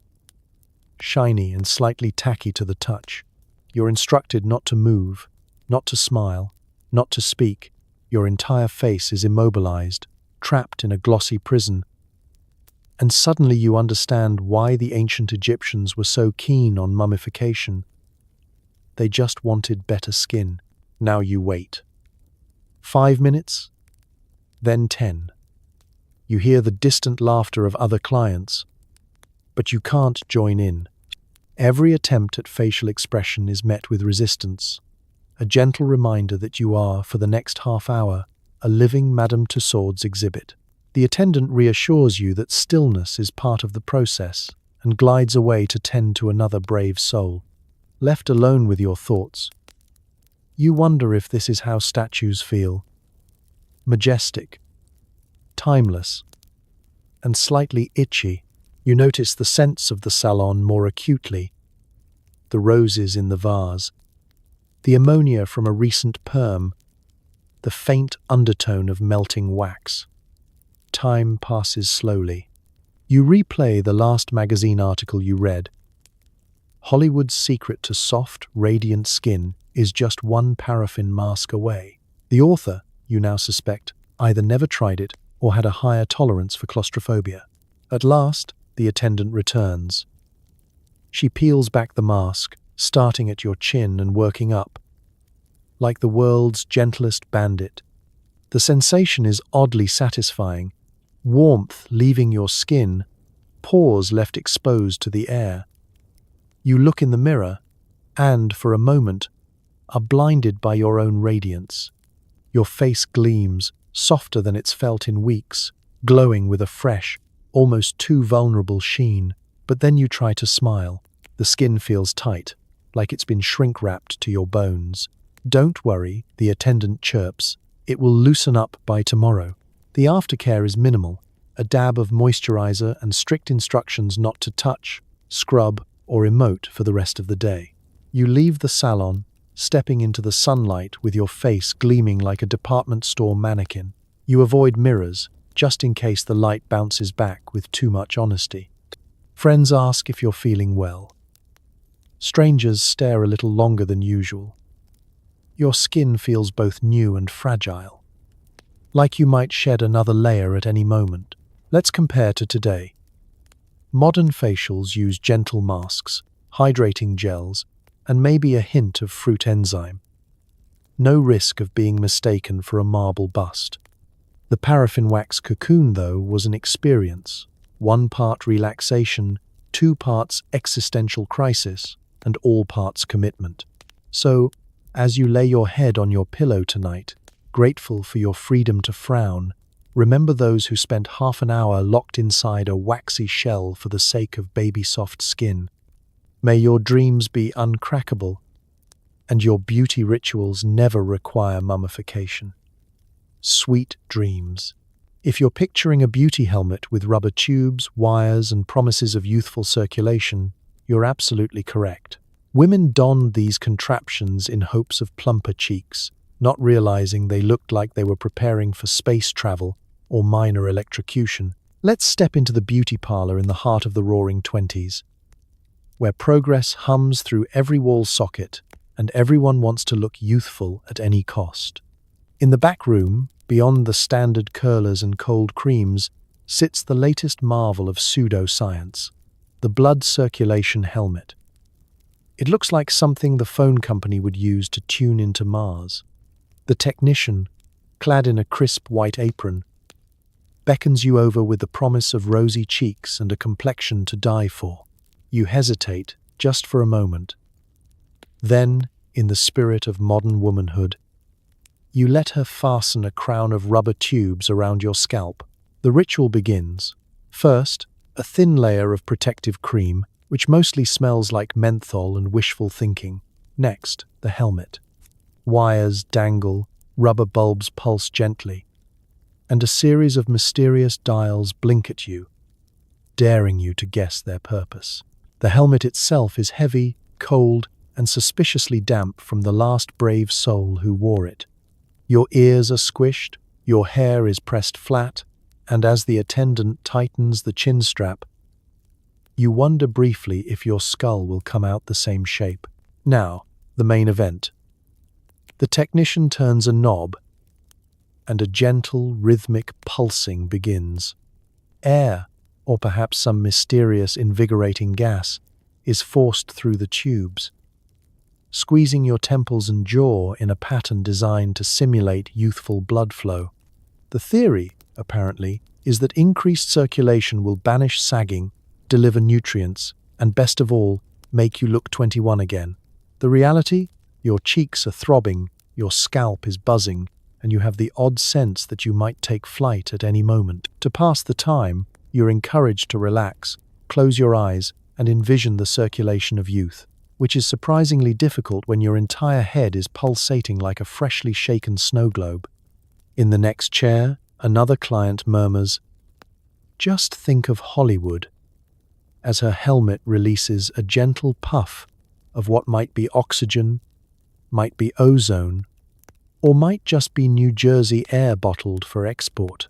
shiny and slightly tacky to the touch. You're instructed not to move, not to smile, not to speak. Your entire face is immobilized, trapped in a glossy prison. And suddenly you understand why the ancient Egyptians were so keen on mummification. They just wanted better skin. Now you wait. 5 minutes, then 10. You hear the distant laughter of other clients, but you can't join in. Every attempt at facial expression is met with resistance. a gentle reminder that you are, for the next half hour, a living Madame Tussauds exhibit. The attendant reassures you that stillness is part of the process and glides away to tend to another brave soul. Left alone with your thoughts, you wonder if this is how statues feel. Majestic, timeless, and slightly itchy. You notice the scents of the salon more acutely. The roses in the vase, the ammonia from a recent perm, the faint undertone of melting wax. Time passes slowly. You replay the last magazine article you read. Hollywood's secret to soft, radiant skin is just one paraffin mask away. The author, you now suspect, either never tried it or had a higher tolerance for claustrophobia. At last, the attendant returns. She peels back the mask, starting at your chin and working up. Like the world's gentlest bandit. The sensation is oddly satisfying. Warmth leaving your skin, pores left exposed to the air. You look in the mirror and, for a moment, are blinded by your own radiance. Your face gleams, softer than it's felt in weeks, glowing with a fresh, almost too vulnerable sheen. But then you try to smile. The skin feels tight, like it's been shrink-wrapped to your bones. Don't worry, the attendant chirps. It will loosen up by tomorrow. The aftercare is minimal, a dab of moisturizer and strict instructions not to touch, scrub, or emote for the rest of the day. You leave the salon, stepping into the sunlight with your face gleaming like a department store mannequin. You avoid mirrors, just in case the light bounces back with too much honesty. Friends ask if you're feeling well. Strangers stare a little longer than usual. Your skin feels both new and fragile, like you might shed another layer at any moment. Let's compare to today. Modern facials use gentle masks, hydrating gels, and maybe a hint of fruit enzyme. No risk of being mistaken for a marble bust. The paraffin wax cocoon, though, was an experience. 1 part relaxation, 2 parts existential crisis, and all parts commitment. So, as you lay your head on your pillow tonight, grateful for your freedom to frown, remember those who spent half an hour locked inside a waxy shell for the sake of baby-soft skin. May your dreams be uncrackable, and your beauty rituals never require mummification. Sweet dreams. If you're picturing a beauty helmet with rubber tubes, wires, and promises of youthful circulation, you're absolutely correct. Women donned these contraptions in hopes of plumper cheeks, not realizing they looked like they were preparing for space travel or minor electrocution. Let's step into the beauty parlor in the heart of the Roaring Twenties, where progress hums through every wall socket and everyone wants to look youthful at any cost. In the back room, beyond the standard curlers and cold creams, sits the latest marvel of pseudoscience, the blood circulation helmet. It looks like something the phone company would use to tune into Mars. The technician, clad in a crisp white apron, beckons you over with the promise of rosy cheeks and a complexion to die for. You hesitate, just for a moment. Then, in the spirit of modern womanhood, you let her fasten a crown of rubber tubes around your scalp. The ritual begins. First, a thin layer of protective cream, which mostly smells like menthol and wishful thinking. Next, the helmet. Wires dangle, rubber bulbs pulse gently, and a series of mysterious dials blink at you, daring you to guess their purpose. The helmet itself is heavy, cold, and suspiciously damp from the last brave soul who wore it. Your ears are squished, your hair is pressed flat, and as the attendant tightens the chin strap, you wonder briefly if your skull will come out the same shape. Now, the main event. The technician turns a knob, and a gentle, rhythmic pulsing begins. Air, or perhaps some mysterious, invigorating gas, is forced through the tubes, squeezing your temples and jaw in a pattern designed to simulate youthful blood flow. The theory, apparently, is that increased circulation will banish sagging, deliver nutrients, and best of all, make you look 21 again. The reality? Your cheeks are throbbing, your scalp is buzzing, and you have the odd sense that you might take flight at any moment. To pass the time, you're encouraged to relax, close your eyes, and envision the circulation of youth, which is surprisingly difficult when your entire head is pulsating like a freshly shaken snow globe. In the next chair, another client murmurs, "Just think of Hollywood," as her helmet releases a gentle puff of what might be oxygen, might be ozone, or might just be New Jersey air bottled for export.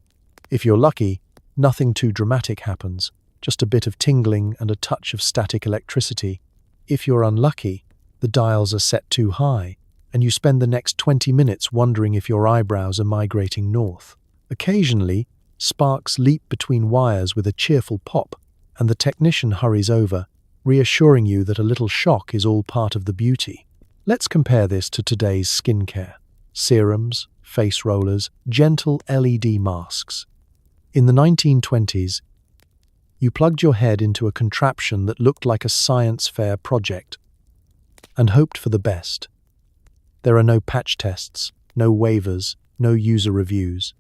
If you're lucky, nothing too dramatic happens, just a bit of tingling and a touch of static electricity. If you're unlucky, the dials are set too high, and you spend the next 20 minutes wondering if your eyebrows are migrating north. Occasionally, sparks leap between wires with a cheerful pop, and the technician hurries over, reassuring you that a little shock is all part of the beauty. Let's compare this to today's skincare. Serums, face rollers, gentle LED masks. In the 1920s, you plugged your head into a contraption that looked like a science fair project and hoped for the best. There are no patch tests, no waivers, no user reviews.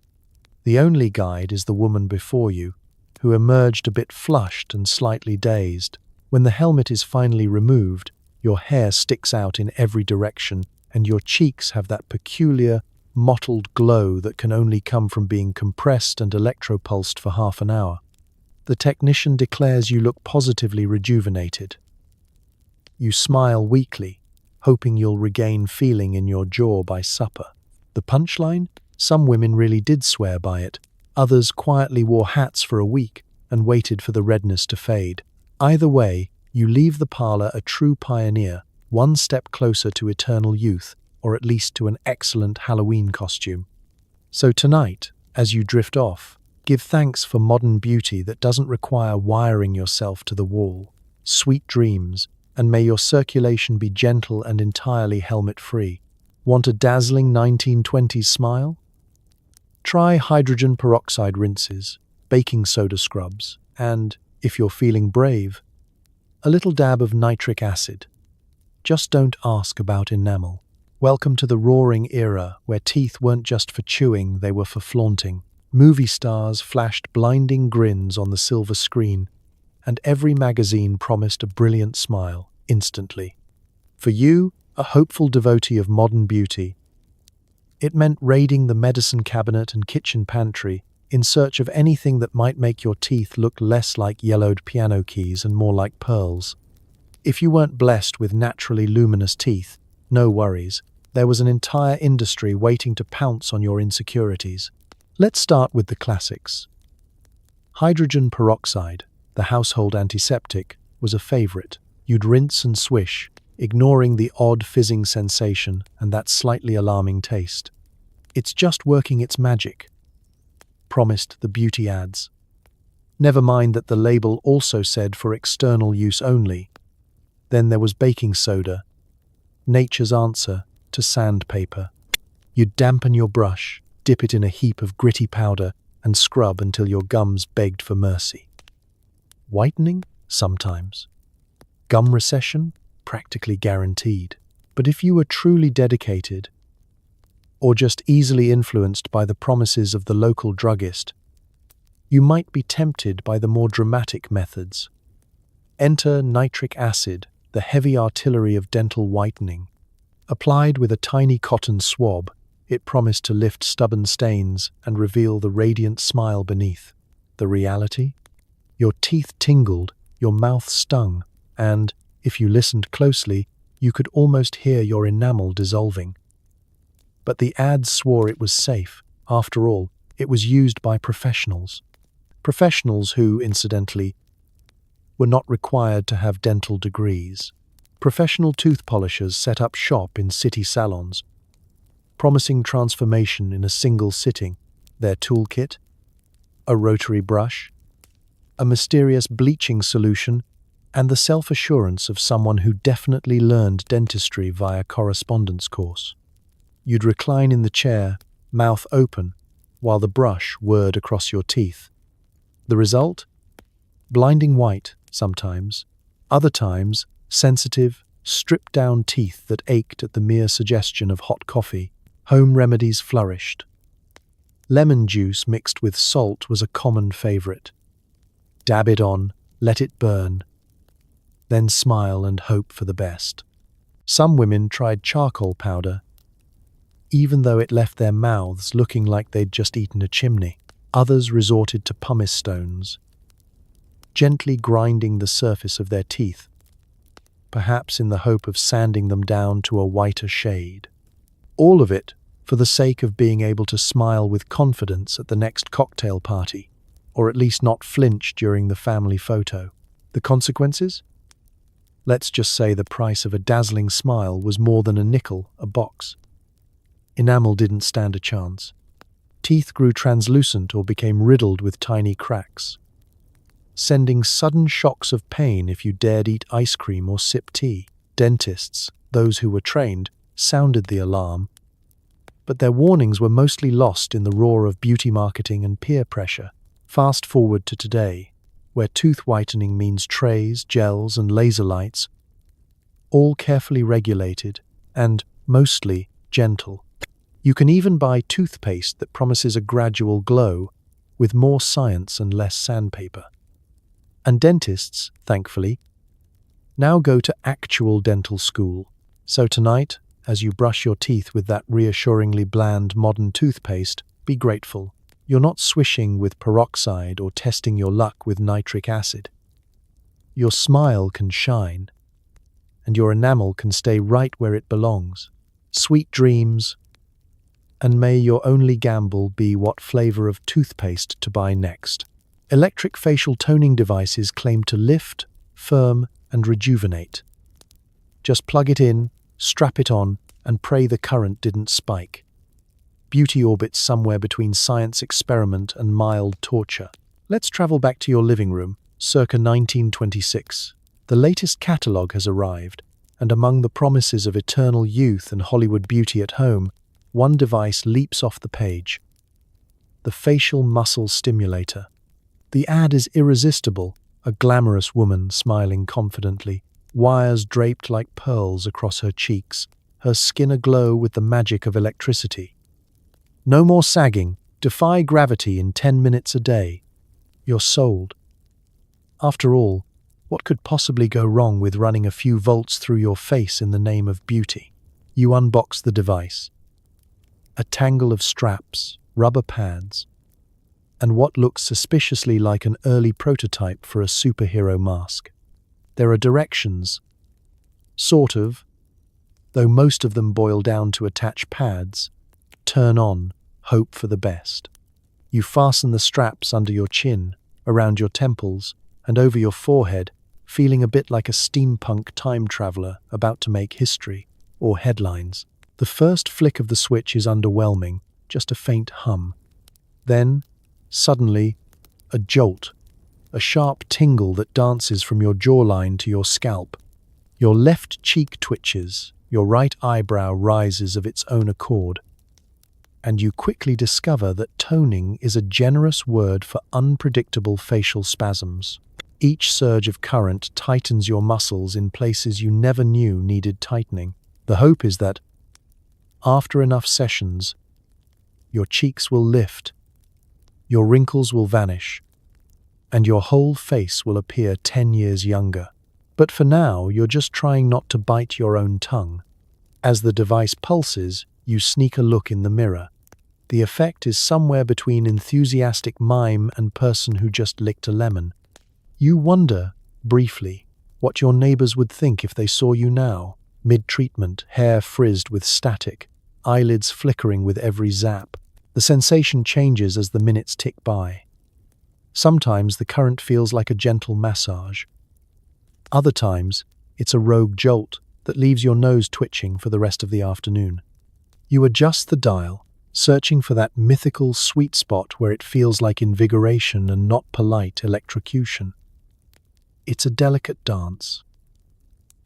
The only guide is the woman before you, who emerged a bit flushed and slightly dazed. When the helmet is finally removed, your hair sticks out in every direction, and your cheeks have that peculiar, mottled glow that can only come from being compressed and electropulsed for half an hour. The technician declares you look positively rejuvenated. You smile weakly, hoping you'll regain feeling in your jaw by supper. The punchline? Some women really did swear by it. Others quietly wore hats for a week and waited for the redness to fade. Either way, you leave the parlor a true pioneer, one step closer to eternal youth, or at least to an excellent Halloween costume. So tonight, as you drift off, give thanks for modern beauty that doesn't require wiring yourself to the wall. Sweet dreams, and may your circulation be gentle and entirely helmet-free. Want a dazzling 1920s smile? Try hydrogen peroxide rinses, baking soda scrubs, and, if you're feeling brave, a little dab of nitric acid. Just don't ask about enamel. Welcome to the roaring era where teeth weren't just for chewing, they were for flaunting. Movie stars flashed blinding grins on the silver screen, and every magazine promised a brilliant smile instantly. For you, a hopeful devotee of modern beauty, it meant raiding the medicine cabinet and kitchen pantry in search of anything that might make your teeth look less like yellowed piano keys and more like pearls. If you weren't blessed with naturally luminous teeth, no worries. There was an entire industry waiting to pounce on your insecurities. Let's start with the classics. Hydrogen peroxide, the household antiseptic, was a favorite. You'd rinse and swish, ignoring the odd fizzing sensation and that slightly alarming taste. It's just working its magic, promised the beauty ads. Never mind that the label also said for external use only. Then there was baking soda, nature's answer to sandpaper. You'd dampen your brush, dip it in a heap of gritty powder, and scrub until your gums begged for mercy. Whitening? Sometimes. Gum recession? Practically guaranteed. But if you were truly dedicated, or just easily influenced by the promises of the local druggist, you might be tempted by the more dramatic methods. Enter nitric acid, the heavy artillery of dental whitening. Applied with a tiny cotton swab, it promised to lift stubborn stains and reveal the radiant smile beneath. The reality? Your teeth tingled, your mouth stung, and, if you listened closely, you could almost hear your enamel dissolving. But the ads swore it was safe. After all, it was used by professionals. Professionals who, incidentally, were not required to have dental degrees. Professional tooth polishers set up shop in city salons, promising transformation in a single sitting. Their toolkit? A rotary brush, a mysterious bleaching solution, and the self-assurance of someone who definitely learned dentistry via correspondence course. You'd recline in the chair, mouth open, while the brush whirred across your teeth. The result? Blinding white, sometimes. Other times, sensitive, stripped down teeth that ached at the mere suggestion of hot coffee. Home remedies flourished. Lemon juice mixed with salt was a common favorite. Dab it on, let it burn, then smile and hope for the best. Some women tried charcoal powder, even though it left their mouths looking like they'd just eaten a chimney. Others resorted to pumice stones, gently grinding the surface of their teeth, perhaps in the hope of sanding them down to a whiter shade. All of it for the sake of being able to smile with confidence at the next cocktail party, or at least not flinch during the family photo. The consequences? Let's just say the price of a dazzling smile was more than a nickel a box. Enamel didn't stand a chance. Teeth grew translucent or became riddled with tiny cracks, sending sudden shocks of pain if you dared eat ice cream or sip tea. Dentists, those who were trained, sounded the alarm, but their warnings were mostly lost in the roar of beauty marketing and peer pressure. Fast forward to today, where tooth whitening means trays, gels, and laser lights, all carefully regulated and, mostly, gentle. You can even buy toothpaste that promises a gradual glow, with more science and less sandpaper. And dentists, thankfully, now go to actual dental school. So tonight, as you brush your teeth with that reassuringly bland modern toothpaste, be grateful. You're not swishing with peroxide or testing your luck with nitric acid. Your smile can shine, and your enamel can stay right where it belongs. Sweet dreams, and may your only gamble be what flavor of toothpaste to buy next. Electric facial toning devices claim to lift, firm, and rejuvenate. Just plug it in, strap it on, and pray the current didn't spike. Beauty orbits somewhere between science experiment and mild torture. Let's travel back to your living room, circa 1926. The latest catalogue has arrived, and among the promises of eternal youth and Hollywood beauty at home, one device leaps off the page: the facial muscle stimulator. The ad is irresistible, a glamorous woman smiling confidently, wires draped like pearls across her cheeks, her skin aglow with the magic of electricity. No more sagging, defy gravity in 10 minutes a day. You're sold. After all, what could possibly go wrong with running a few volts through your face in the name of beauty? You unbox the device. A tangle of straps, rubber pads, and what looks suspiciously like an early prototype for a superhero mask. There are directions, sort of, though most of them boil down to attach pads, turn on, hope for the best. You fasten the straps under your chin, around your temples, and over your forehead, feeling a bit like a steampunk time traveler about to make history or headlines. The first flick of the switch is underwhelming, just a faint hum. Then, suddenly, a jolt, a sharp tingle that dances from your jawline to your scalp. Your left cheek twitches, your right eyebrow rises of its own accord, and you quickly discover that toning is a generous word for unpredictable facial spasms. Each surge of current tightens your muscles in places you never knew needed tightening. The hope is that, after enough sessions, your cheeks will lift, your wrinkles will vanish, and your whole face will appear 10 years younger. But for now, you're just trying not to bite your own tongue. As the device pulses, you sneak a look in the mirror. The effect is somewhere between enthusiastic mime and person who just licked a lemon. You wonder, briefly, what your neighbors would think if they saw you now. Mid-treatment, hair frizzed with static, eyelids flickering with every zap. The sensation changes as the minutes tick by. Sometimes the current feels like a gentle massage. Other times, it's a rogue jolt that leaves your nose twitching for the rest of the afternoon. You adjust the dial, searching for that mythical sweet spot where it feels like invigoration and not polite electrocution. It's a delicate dance,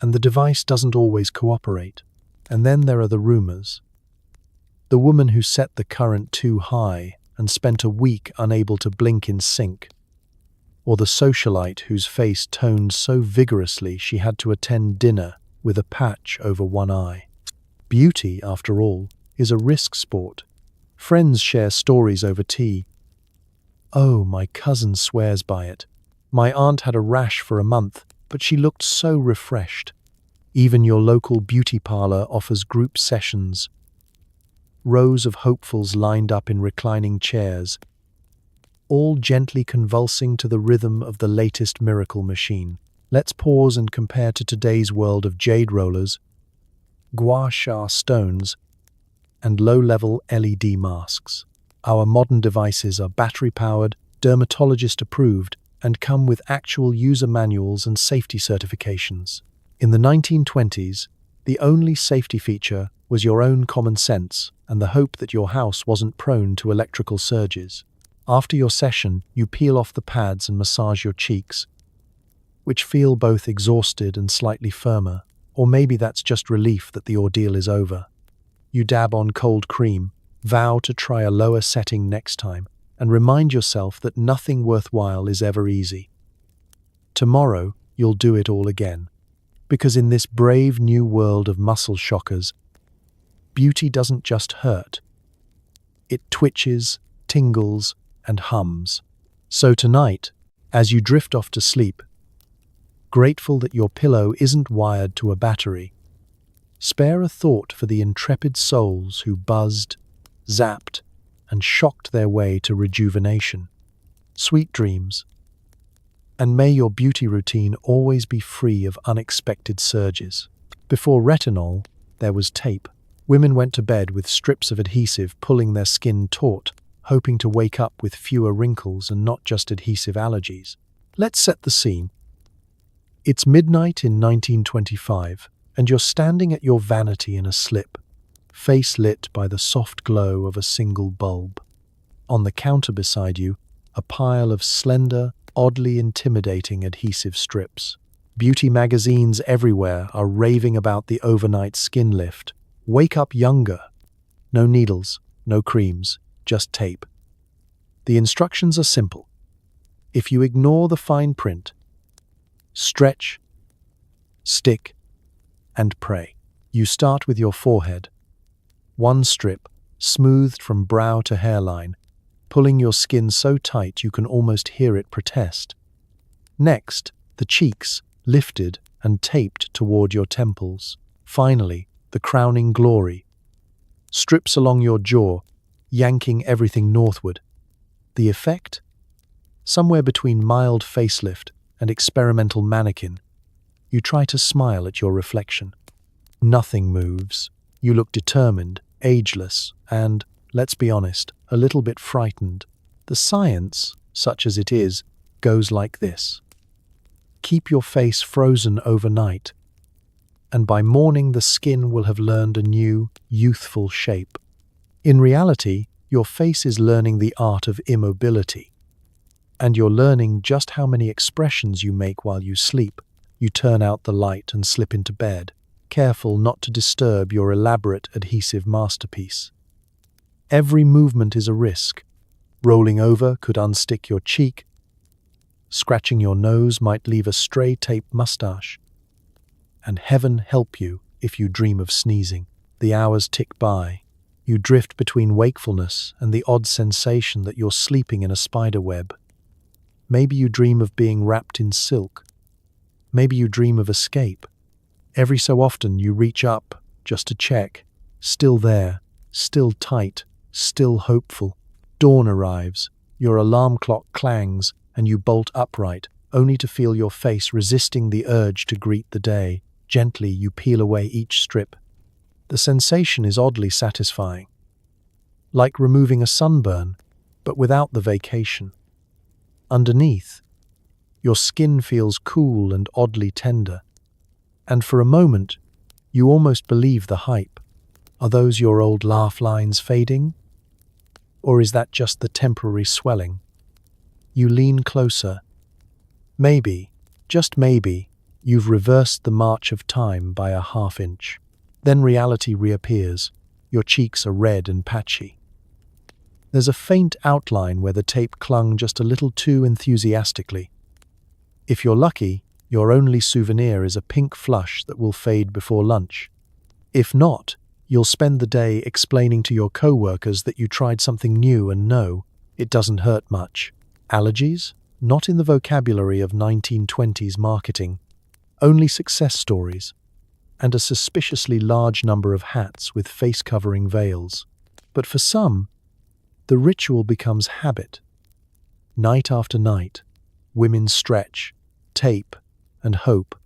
and the device doesn't always cooperate. And then there are the rumors. The woman who set the current too high and spent a week unable to blink in sync, or the socialite whose face toned so vigorously she had to attend dinner with a patch over one eye. Beauty, after all, is a risk sport. Friends share stories over tea. "Oh, my cousin swears by it. My aunt had a rash for a month, but she looked so refreshed." Even your local beauty parlor offers group sessions. Rows of hopefuls lined up in reclining chairs, all gently convulsing to the rhythm of the latest miracle machine. Let's pause and compare to today's world of jade rollers, gua sha stones, and low-level LED masks. Our modern devices are battery-powered, dermatologist-approved, and come with actual user manuals and safety certifications. In the 1920s, the only safety feature was your own common sense and the hope that your house wasn't prone to electrical surges. After your session, you peel off the pads and massage your cheeks, which feel both exhausted and slightly firmer, or maybe that's just relief that the ordeal is over. You dab on cold cream, vow to try a lower setting next time, and remind yourself that nothing worthwhile is ever easy. Tomorrow, you'll do it all again. Because in this brave new world of muscle shockers, beauty doesn't just hurt. It twitches, tingles, and hums. So tonight, as you drift off to sleep, grateful that your pillow isn't wired to a battery, spare a thought for the intrepid souls who buzzed, zapped, and shocked their way to rejuvenation. Sweet dreams. And may your beauty routine always be free of unexpected surges. Before retinol, there was tape. Women went to bed with strips of adhesive pulling their skin taut, hoping to wake up with fewer wrinkles and not just adhesive allergies. Let's set the scene. It's midnight in 1925, and you're standing at your vanity in a slip, face lit by the soft glow of a single bulb. On the counter beside you, a pile of slender, oddly intimidating adhesive strips. Beauty magazines everywhere are raving about the overnight skin lift. Wake up younger. No needles, no creams, just tape. The instructions are simple. If you ignore the fine print, stretch, stick, and pray. You start with your forehead. One strip, smoothed from brow to hairline, pulling your skin so tight you can almost hear it protest. Next, the cheeks, lifted and taped toward your temples. Finally, the crowning glory. Strips along your jaw, yanking everything northward. The effect? Somewhere between mild facelift and experimental mannequin. You try to smile at your reflection. Nothing moves. You look determined, ageless, and, let's be honest, a little bit frightened. The science, such as it is, goes like this. Keep your face frozen overnight, and by morning the skin will have learned a new, youthful shape. In reality, your face is learning the art of immobility. And you're learning just how many expressions you make while you sleep. You turn out the light and slip into bed, careful not to disturb your elaborate adhesive masterpiece. Every movement is a risk. Rolling over could unstick your cheek. Scratching your nose might leave a stray tape mustache. And heaven help you if you dream of sneezing. The hours tick by. You drift between wakefulness and the odd sensation that you're sleeping in a spider web. Maybe you dream of being wrapped in silk. Maybe you dream of escape. Every so often you reach up just to check. Still there, still tight, still hopeful. Dawn arrives, your alarm clock clangs, and you bolt upright, only to feel your face resisting the urge to greet the day. Gently you peel away each strip. The sensation is oddly satisfying. Like removing a sunburn, but without the vacation. Underneath, your skin feels cool and oddly tender. And for a moment, you almost believe the hype. Are those your old laugh lines fading? Or is that just the temporary swelling? You lean closer. Maybe, just maybe, you've reversed the march of time by a half-inch. Then reality reappears. Your cheeks are red and patchy. There's a faint outline where the tape clung just a little too enthusiastically. If you're lucky, Your only souvenir is a pink flush that will fade before lunch. If not, you'll spend the day explaining to your co-workers that you tried something new and no, it doesn't hurt much. Allergies? Not in the vocabulary of 1920s marketing. Only success stories. And a suspiciously large number of hats with face-covering veils. But for some, the ritual becomes habit. Night after night, women stretch, tape, and hope,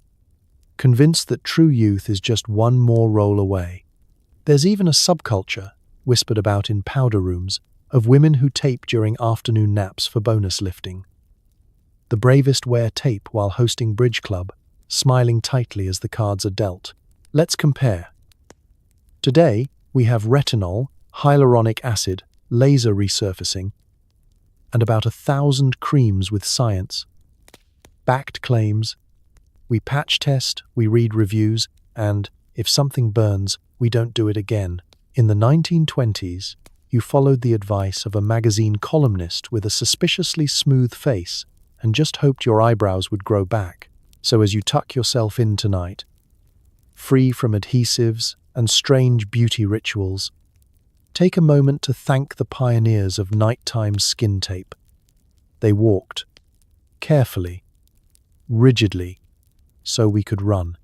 convinced that true youth is just one more roll away. There's even a subculture, whispered about in powder rooms, of women who tape during afternoon naps for bonus lifting. The bravest wear tape while hosting bridge club, smiling tightly as the cards are dealt. Let's compare. Today, we have retinol, hyaluronic acid, laser resurfacing, and about 1,000 creams with science. Backed claims. We patch test, we read reviews, and, if something burns, we don't do it again. In the 1920s, you followed the advice of a magazine columnist with a suspiciously smooth face and just hoped your eyebrows would grow back. So as you tuck yourself in tonight, free from adhesives and strange beauty rituals, take a moment to thank the pioneers of nighttime skin tape. They walked, carefully, rigidly, so we could run.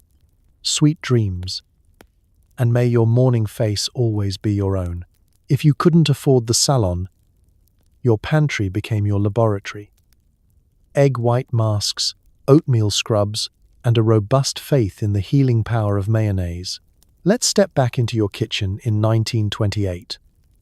Sweet dreams, and may your morning face always be your own. If you couldn't afford the salon, your pantry became your laboratory. Egg white masks, oatmeal scrubs, and a robust faith in the healing power of mayonnaise. Let's step back into your kitchen in 1928,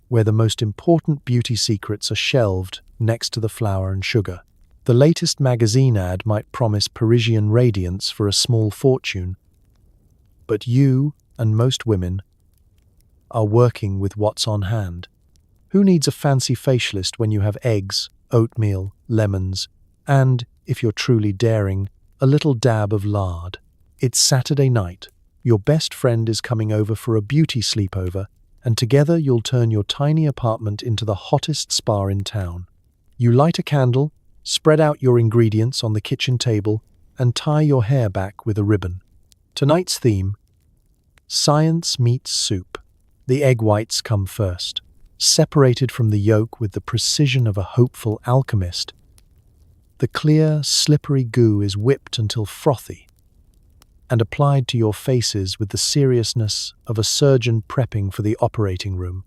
where the most important beauty secrets are shelved next to the flour and sugar. The latest magazine ad might promise Parisian radiance for a small fortune, but you, and most women, are working with what's on hand. Who needs a fancy facialist when you have eggs, oatmeal, lemons, and, if you're truly daring, a little dab of lard? It's Saturday night. Your best friend is coming over for a beauty sleepover, and together you'll turn your tiny apartment into the hottest spa in town. You light a candle, spread out your ingredients on the kitchen table, and tie your hair back with a ribbon. Tonight's theme: science meets soup. The egg whites come first. Separated from the yolk with the precision of a hopeful alchemist, the clear, slippery goo is whipped until frothy and applied to your faces with the seriousness of a surgeon prepping for the operating room.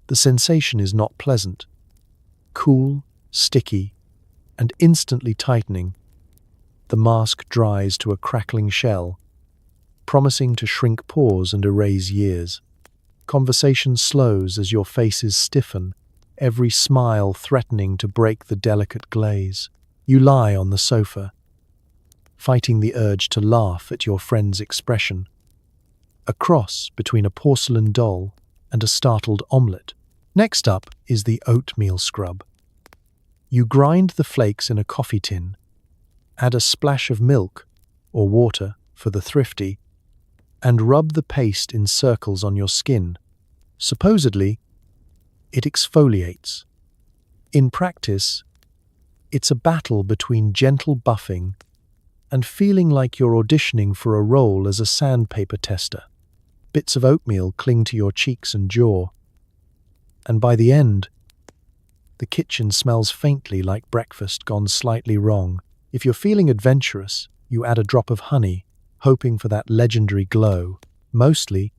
The sensation is not pleasant. Cool, sticky, and instantly tightening, the mask dries to a crackling shell, promising to shrink pores and erase years. Conversation slows as your faces stiffen, every smile threatening to break the delicate glaze. You lie on the sofa, fighting the urge to laugh at your friend's expression. A cross between a porcelain doll and a startled omelette. Next up is the oatmeal scrub. You grind the flakes in a coffee tin, add a splash of milk, or water for the thrifty, and rub the paste in circles on your skin. Supposedly, it exfoliates. In practice, it's a battle between gentle buffing and feeling like you're auditioning for a role as a sandpaper tester. Bits of oatmeal cling to your cheeks and jaw, and by the end, the kitchen smells faintly like breakfast gone slightly wrong. If you're feeling adventurous, you add a drop of honey, hoping for that legendary glow. Mostly,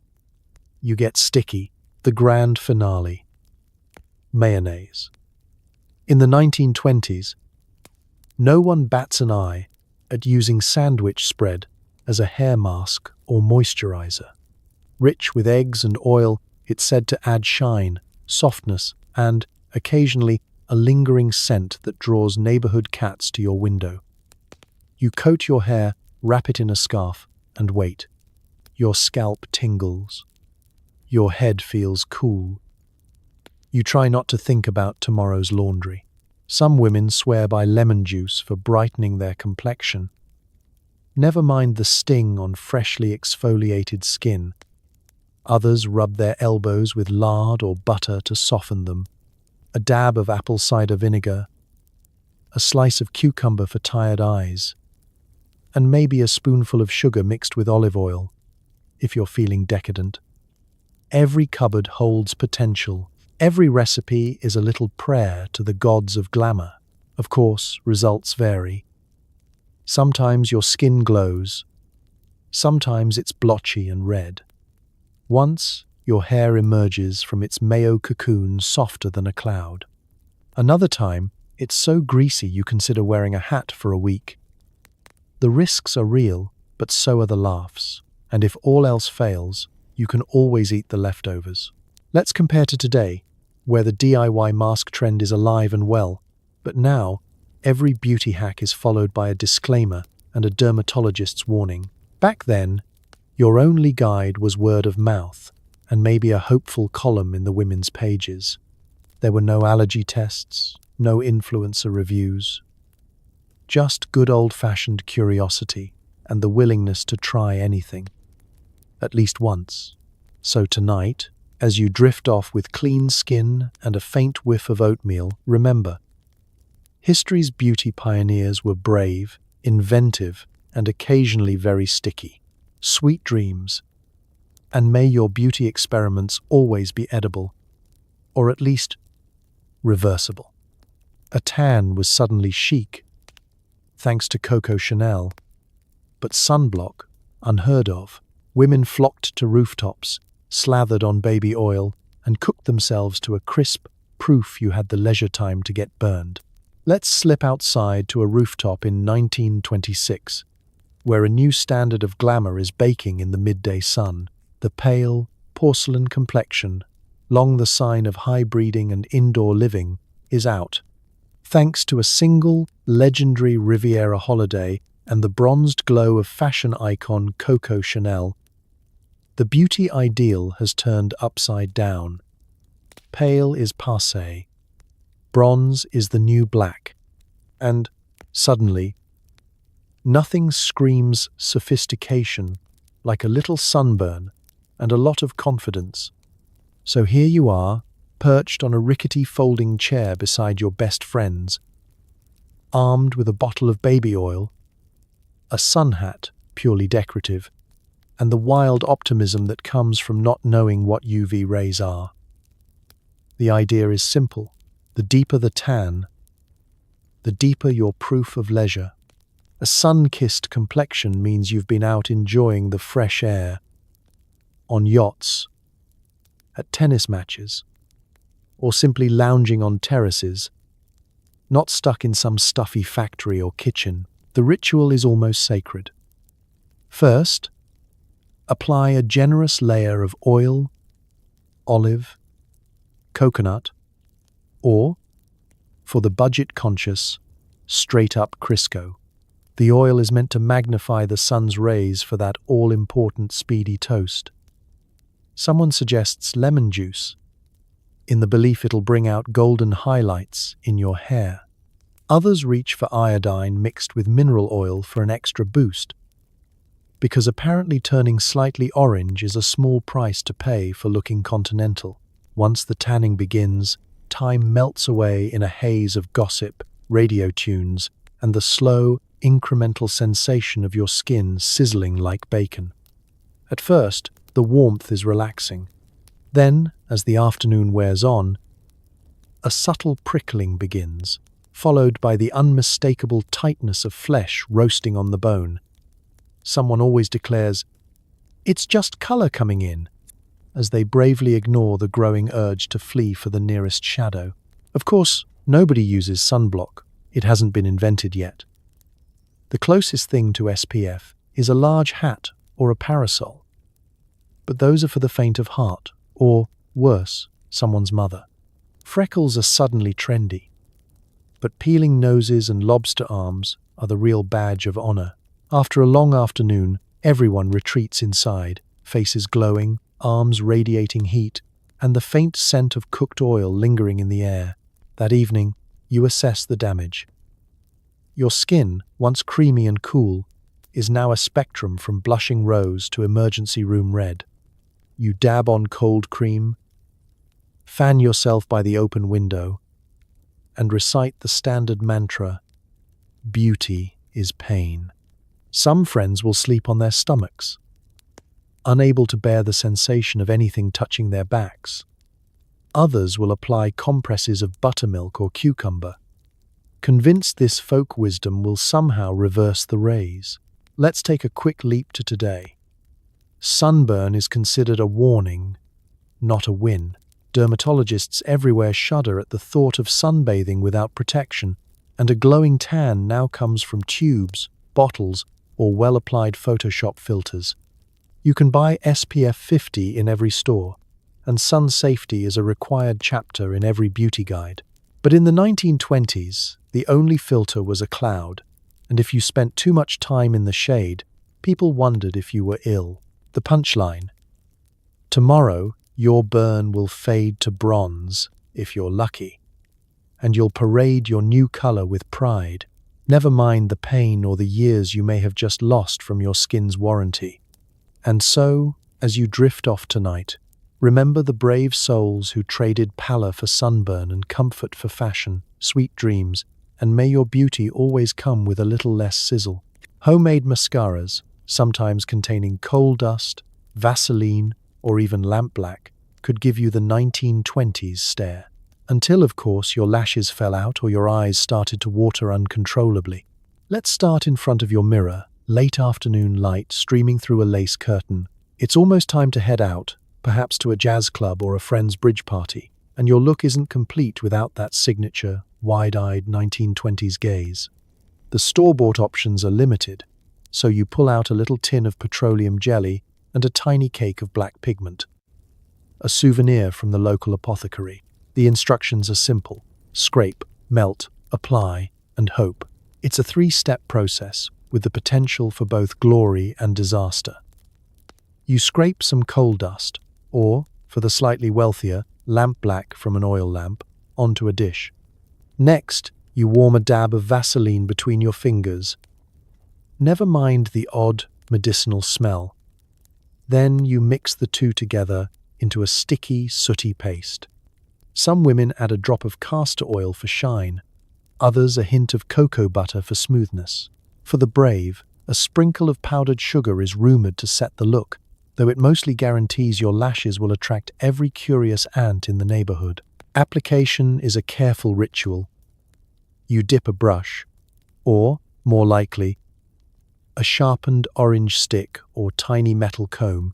you get sticky. The grand finale: mayonnaise. In the 1920s, no one bats an eye at using sandwich spread as a hair mask or moisturizer. Rich with eggs and oil, it's said to add shine, softness, and, occasionally, a lingering scent that draws neighborhood cats to your window. You coat your hair, wrap it in a scarf, and wait. Your scalp tingles. Your head feels cool. You try not to think about tomorrow's laundry. Some women swear by lemon juice for brightening their complexion. Never mind the sting on freshly exfoliated skin. Others rub their elbows with lard or butter to soften them. A dab of apple cider vinegar. A slice of cucumber for tired eyes. and maybe a spoonful of sugar mixed with olive oil, if you're feeling decadent. Every cupboard holds potential. Every recipe is a little prayer to the gods of glamour. Of course, results vary. Sometimes your skin glows. Sometimes it's blotchy and red. Once, your hair emerges from its mayo cocoon softer than a cloud. Another time, it's so greasy you consider wearing a hat for a week. The risks are real, but so are the laughs. And if all else fails, you can always eat the leftovers. Let's compare to today, where the DIY mask trend is alive and well. But now, every beauty hack is followed by a disclaimer and a dermatologist's warning. Back then, your only guide was word of mouth and maybe a hopeful column in the women's pages. There were no allergy tests, no influencer reviews. Just good old-fashioned curiosity and the willingness to try anything. At least once. So tonight, as you drift off with clean skin and a faint whiff of oatmeal, remember, history's beauty pioneers were brave, inventive, and occasionally very sticky. Sweet dreams, and may your beauty experiments always be edible, or at least reversible. A tan was suddenly chic, thanks to Coco Chanel, but sunblock, unheard of. Women flocked to rooftops, slathered on baby oil, and cooked themselves to a crisp proof you had the leisure time to get burned. Let's slip outside to a rooftop in 1926, where a new standard of glamour is baking in the midday sun. The pale, porcelain complexion, long the sign of high breeding and indoor living, is out. Thanks to a single, legendary Riviera holiday and the bronzed glow of fashion icon Coco Chanel, the beauty ideal has turned upside down. Pale is passé. Bronze is the new black. And, suddenly, nothing screams sophistication like a little sunburn and a lot of confidence. So here you are, perched on a rickety folding chair beside your best friends, armed with a bottle of baby oil, a sun hat, purely decorative, and the wild optimism that comes from not knowing what UV rays are. The idea is simple. The deeper the tan, the deeper your proof of leisure. A sun-kissed complexion means you've been out enjoying the fresh air, on yachts, at tennis matches, or simply lounging on terraces, not stuck in some stuffy factory or kitchen. The ritual is almost sacred. First, apply a generous layer of oil, olive, coconut, or, for the budget-conscious, straight-up Crisco. The oil is meant to magnify the sun's rays for that all-important speedy toast. Someone suggests lemon juice, in the belief it'll bring out golden highlights in your hair. Others reach for iodine mixed with mineral oil for an extra boost, because apparently turning slightly orange is a small price to pay for looking continental. Once the tanning begins, time melts away in a haze of gossip, radio tunes, and the slow, incremental sensation of your skin sizzling like bacon. At first, the warmth is relaxing. Then, as the afternoon wears on, a subtle prickling begins, followed by the unmistakable tightness of flesh roasting on the bone. Someone always declares, "It's just color coming in," as they bravely ignore the growing urge to flee for the nearest shadow. Of course, nobody uses sunblock. It hasn't been invented yet. The closest thing to SPF is a large hat or a parasol. But those are for the faint of heart, or, worse, someone's mother. Freckles are suddenly trendy. But peeling noses and lobster arms are the real badge of honor. After a long afternoon, everyone retreats inside, faces glowing, arms radiating heat, and the faint scent of cooked oil lingering in the air. That evening, you assess the damage. Your skin, once creamy and cool, is now a spectrum from blushing rose to emergency room red. You dab on cold cream, fan yourself by the open window, and recite the standard mantra, "Beauty is pain." Some friends will sleep on their stomachs, unable to bear the sensation of anything touching their backs. Others will apply compresses of buttermilk or cucumber, convinced this folk wisdom will somehow reverse the rays. Let's take a quick leap to today. Sunburn is considered a warning, not a win. Dermatologists everywhere shudder at the thought of sunbathing without protection, and a glowing tan now comes from tubes, bottles, or well-applied Photoshop filters. You can buy SPF 50 in every store, and sun safety is a required chapter in every beauty guide. But in the 1920s, the only filter was a cloud, and if you spent too much time in the shade, people wondered if you were ill. The punchline: tomorrow, your burn will fade to bronze, if you're lucky, and you'll parade your new color with pride. Never mind the pain or the years you may have just lost from your skin's warranty. And so, as you drift off tonight, remember the brave souls who traded pallor for sunburn and comfort for fashion. Sweet dreams, and may your beauty always come with a little less sizzle. Homemade mascaras, sometimes containing coal dust, Vaseline, or even lampblack, could give you the 1920s stare. Until, of course, your lashes fell out or your eyes started to water uncontrollably. Let's start in front of your mirror, late afternoon light streaming through a lace curtain. It's almost time to head out, perhaps to a jazz club or a friend's bridge party, and your look isn't complete without that signature, wide-eyed 1920s gaze. The store-bought options are limited, so you pull out a little tin of petroleum jelly and a tiny cake of black pigment. A souvenir from the local apothecary. The instructions are simple: scrape, melt, apply, and hope. It's a 3-step process with the potential for both glory and disaster. You scrape some coal dust, or, for the slightly wealthier, lampblack from an oil lamp, onto a dish. Next, you warm a dab of Vaseline between your fingers. Never mind the odd, medicinal smell. Then you mix the two together into a sticky, sooty paste. Some women add a drop of castor oil for shine, others a hint of cocoa butter for smoothness. For the brave, a sprinkle of powdered sugar is rumored to set the look, though it mostly guarantees your lashes will attract every curious ant in the neighborhood. Application is a careful ritual. You dip a brush, or, more likely, a sharpened orange stick or tiny metal comb,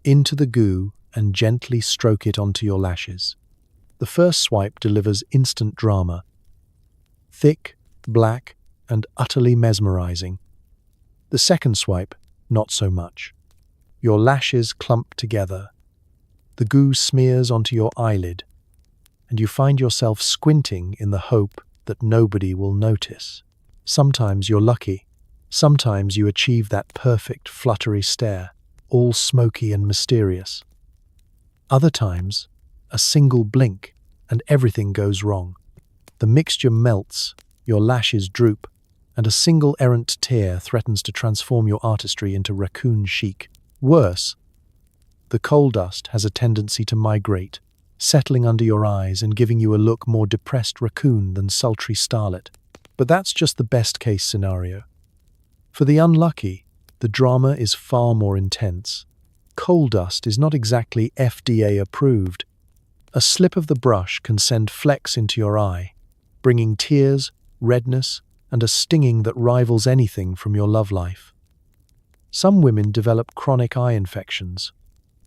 into the goo and gently stroke it onto your lashes. The first swipe delivers instant drama. Thick, black, and utterly mesmerizing. The second swipe, not so much. Your lashes clump together. The goo smears onto your eyelid, and you find yourself squinting in the hope that nobody will notice. Sometimes you're lucky. Sometimes you achieve that perfect, fluttery stare, all smoky and mysterious. Other times, a single blink, and everything goes wrong. The mixture melts, your lashes droop, and a single errant tear threatens to transform your artistry into raccoon chic. Worse, the coal dust has a tendency to migrate, settling under your eyes and giving you a look more depressed raccoon than sultry starlet. But that's just the best-case scenario. For the unlucky, the drama is far more intense. Coal dust is not exactly FDA approved. A slip of the brush can send flecks into your eye, bringing tears, redness, and a stinging that rivals anything from your love life. Some women develop chronic eye infections.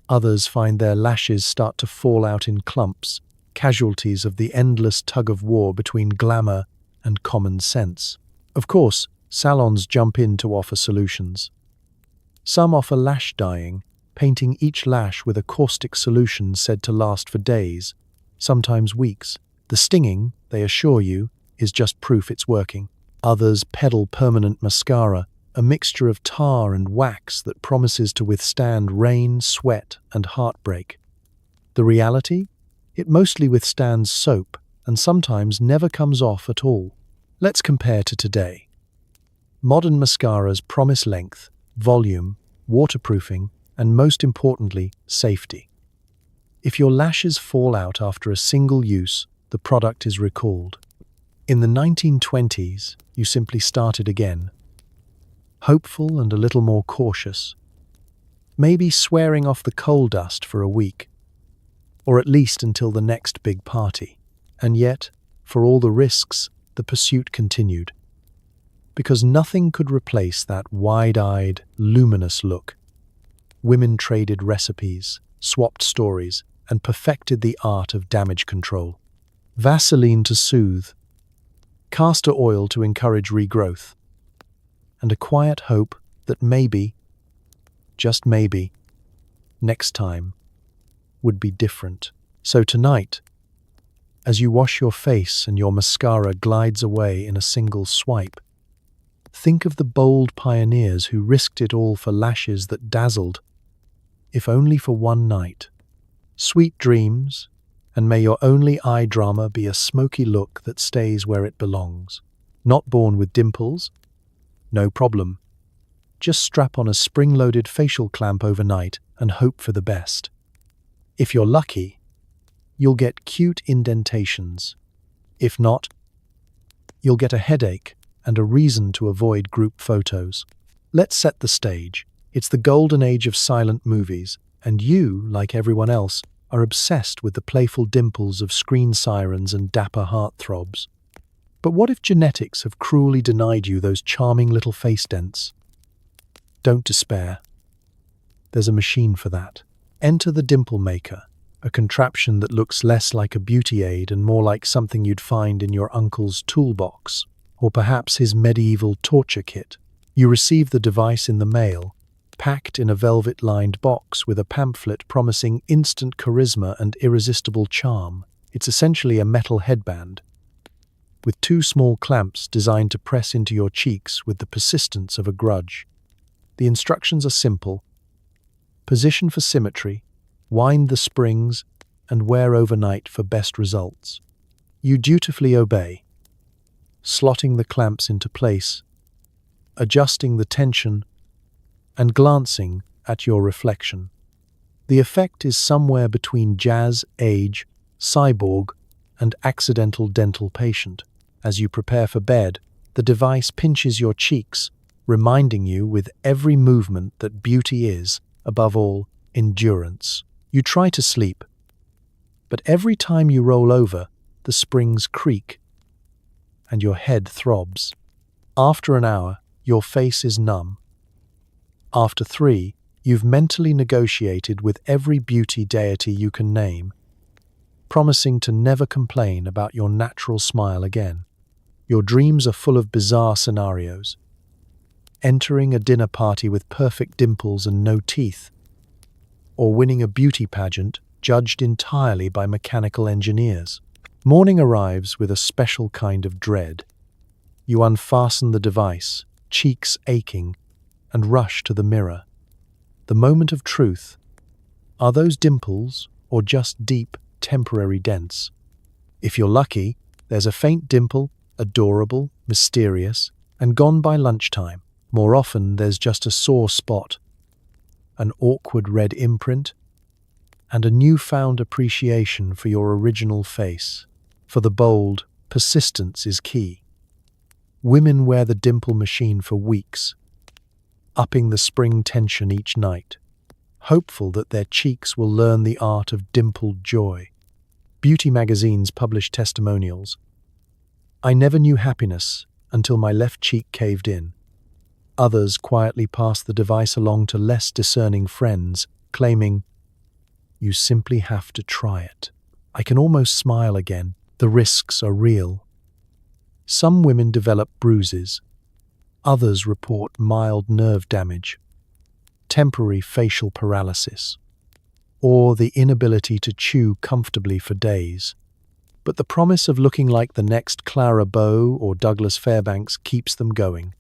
Others find their lashes start to fall out in clumps, casualties of the endless tug-of-war between glamour and common sense. Of course, salons jump in to offer solutions. Some offer lash dyeing, painting each lash with a caustic solution said to last for days, sometimes weeks. The stinging, they assure you, is just proof it's working. Others peddle permanent mascara, a mixture of tar and wax that promises to withstand rain, sweat, and heartbreak. The reality? It mostly withstands soap and sometimes never comes off at all. Let's compare to today. Modern mascaras promise length, volume, waterproofing, and most importantly, safety. If your lashes fall out after a single use, the product is recalled. In the 1920s, you simply started again. hopeful and a little more cautious, maybe swearing off the coal dust for a week, or at least until the next big party. And yet, for all the risks, the pursuit continued, because nothing could replace that wide-eyed, luminous look. Women traded recipes, swapped stories, and perfected the art of damage control. Vaseline to soothe, castor oil to encourage regrowth, and a quiet hope that maybe, just maybe, next time would be different. So tonight, as you wash your face and your mascara glides away in a single swipe, think of the bold pioneers who risked it all for lashes that dazzled, if only for one night. Sweet dreams, and may your only eye drama be a smoky look that stays where it belongs. Not born with dimples? No problem. Just strap on a spring-loaded facial clamp overnight and hope for the best. If you're lucky, you'll get cute indentations. If not, you'll get a headache and a reason to avoid group photos. Let's set the stage. It's the golden age of silent movies, and you, like everyone else, are obsessed with the playful dimples of screen sirens and dapper heartthrobs. But what if genetics have cruelly denied you those charming little face dents? Don't despair. There's a machine for that. Enter the Dimple Maker, a contraption that looks less like a beauty aid and more like something you'd find in your uncle's toolbox, or perhaps his medieval torture kit. You receive the device in the mail, packed in a velvet-lined box with a pamphlet promising instant charisma and irresistible charm. It's essentially a metal headband, with two small clamps designed to press into your cheeks with the persistence of a grudge. The instructions are simple. Position for symmetry, wind the springs, and wear overnight for best results. You dutifully obey, slotting the clamps into place, adjusting the tension, and glancing at your reflection. The effect is somewhere between jazz, age, cyborg, and accidental dental patient. As you prepare for bed, the device pinches your cheeks, reminding you with every movement that beauty is, above all, endurance. You try to sleep, but every time you roll over, the springs creak, and your head throbs. After an hour, your face is numb. After 3, you've mentally negotiated with every beauty deity you can name, promising to never complain about your natural smile again. Your dreams are full of bizarre scenarios. Entering a dinner party with perfect dimples and no teeth, or winning a beauty pageant judged entirely by mechanical engineers. Morning arrives with a special kind of dread. You unfasten the device, cheeks aching, and rush to the mirror. The moment of truth. Are those dimples or just deep, temporary dents? If you're lucky, there's a faint dimple, adorable, mysterious, and gone by lunchtime. More often, there's just a sore spot, an awkward red imprint, and a newfound appreciation for your original face. For the bold, persistence is key. Women wear the dimple machine for weeks, upping the spring tension each night, hopeful that their cheeks will learn the art of dimpled joy. Beauty magazines publish testimonials. I never knew happiness until my left cheek caved in. Others quietly pass the device along to less discerning friends, claiming, "You simply have to try it." I can almost smile again. The risks are real. Some women develop bruises. Others report mild nerve damage, temporary facial paralysis, or the inability to chew comfortably for days. But the promise of looking like the next Clara Bow or Douglas Fairbanks keeps them going.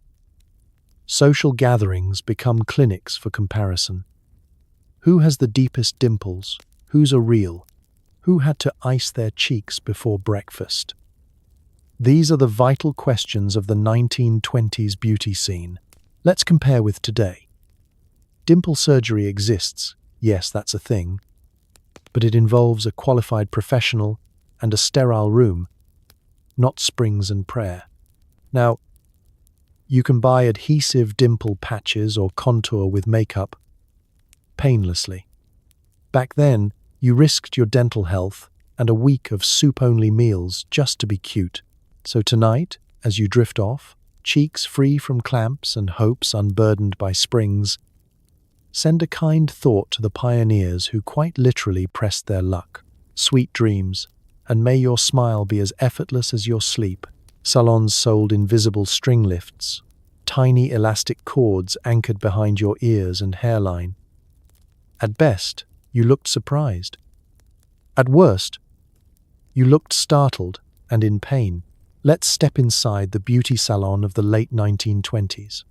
Social gatherings become clinics for comparison. Who has the deepest dimples? Who's a real? Who had to ice their cheeks before breakfast? These are the vital questions of the 1920s beauty scene. Let's compare with today. Dimple surgery exists. Yes, that's a thing. But it involves a qualified professional and a sterile room, not springs and prayer. Now, You can buy adhesive dimple patches or contour with makeup painlessly. Back then, you risked your dental health and a week of soup-only meals just to be cute. So tonight, as you drift off, cheeks free from clamps and hopes unburdened by springs, send a kind thought to the pioneers who quite literally pressed their luck. Sweet dreams, and may your smile be as effortless as your sleep. Salons sold invisible string lifts, tiny elastic cords anchored behind your ears and hairline. At best, you looked surprised. At worst, you looked startled and in pain. Let's step inside the beauty salon of the late 1920s.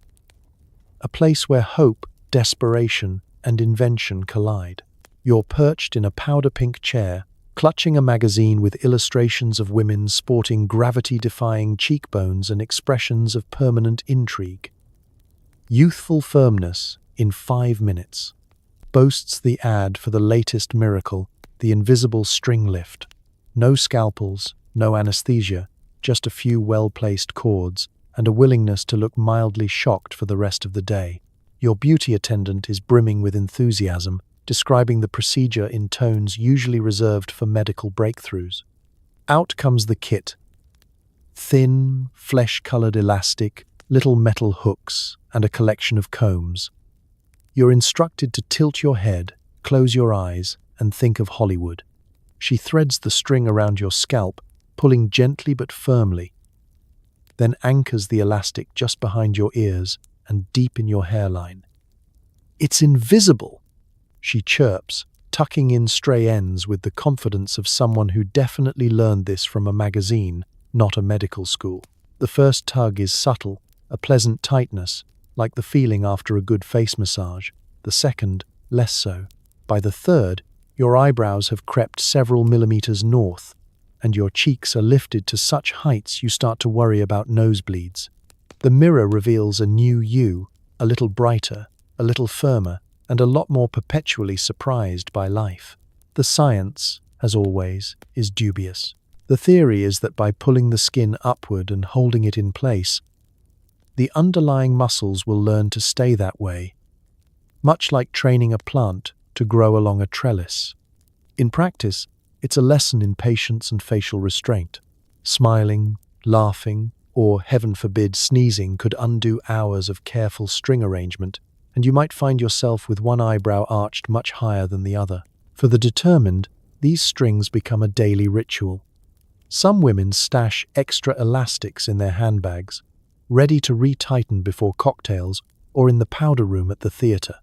A place where hope, desperation, and invention collide. You're perched in a powder-pink chair, clutching a magazine with illustrations of women sporting gravity-defying cheekbones and expressions of permanent intrigue. Youthful firmness in 5 minutes boasts the ad for the latest miracle, the invisible string lift. No scalpels, no anesthesia, just a few well-placed cords and a willingness to look mildly shocked for the rest of the day. Your beauty attendant is brimming with enthusiasm, describing the procedure in tones usually reserved for medical breakthroughs. Out comes the kit. Thin, flesh-colored elastic, little metal hooks, and a collection of combs. You're instructed to tilt your head, close your eyes, and think of Hollywood. She threads the string around your scalp, pulling gently but firmly, then anchors the elastic just behind your ears and deep in your hairline. "It's invisible," she chirps, tucking in stray ends with the confidence of someone who definitely learned this from a magazine, not a medical school. The first tug is subtle, a pleasant tightness, like the feeling after a good face massage. The second, less so. By the third, your eyebrows have crept several millimeters north, and your cheeks are lifted to such heights you start to worry about nosebleeds. The mirror reveals a new you, a little brighter, a little firmer, and a lot more perpetually surprised by life. The science, as always, is dubious. The theory is that by pulling the skin upward and holding it in place, the underlying muscles will learn to stay that way, much like training a plant to grow along a trellis. In practice, it's a lesson in patience and facial restraint. Smiling, laughing, or, heaven forbid, sneezing could undo hours of careful string arrangement, and you might find yourself with one eyebrow arched much higher than the other. For the determined, these strings become a daily ritual. Some women stash extra elastics in their handbags, ready to retighten before cocktails or in the powder room at the theatre.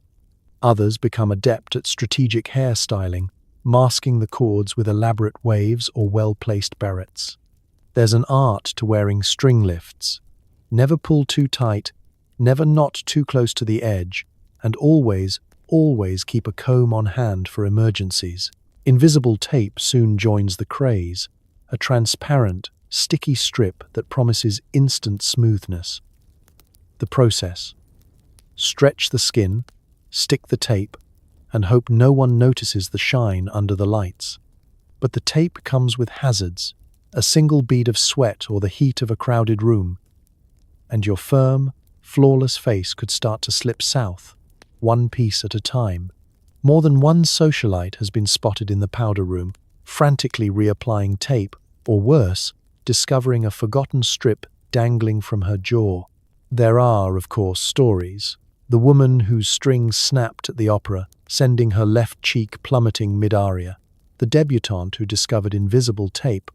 Others become adept at strategic hairstyling, masking the cords with elaborate waves or well-placed barrettes. There's an art to wearing string lifts. Never pull too tight, never knot too close to the edge, and always keep a comb on hand for emergencies. Invisible tape soon joins the craze, a transparent, sticky strip that promises instant smoothness. The process: stretch the skin, stick the tape, and hope no one notices the shine under the lights. But the tape comes with hazards: a single bead of sweat or the heat of a crowded room, and your firm, flawless face could start to slip south, one piece at a time. More than one socialite has been spotted in the powder room, frantically reapplying tape, or worse, discovering a forgotten strip dangling from her jaw. There are, of course, stories. The woman whose string snapped at the opera, sending her left cheek plummeting mid-aria. The debutante who discovered invisible tape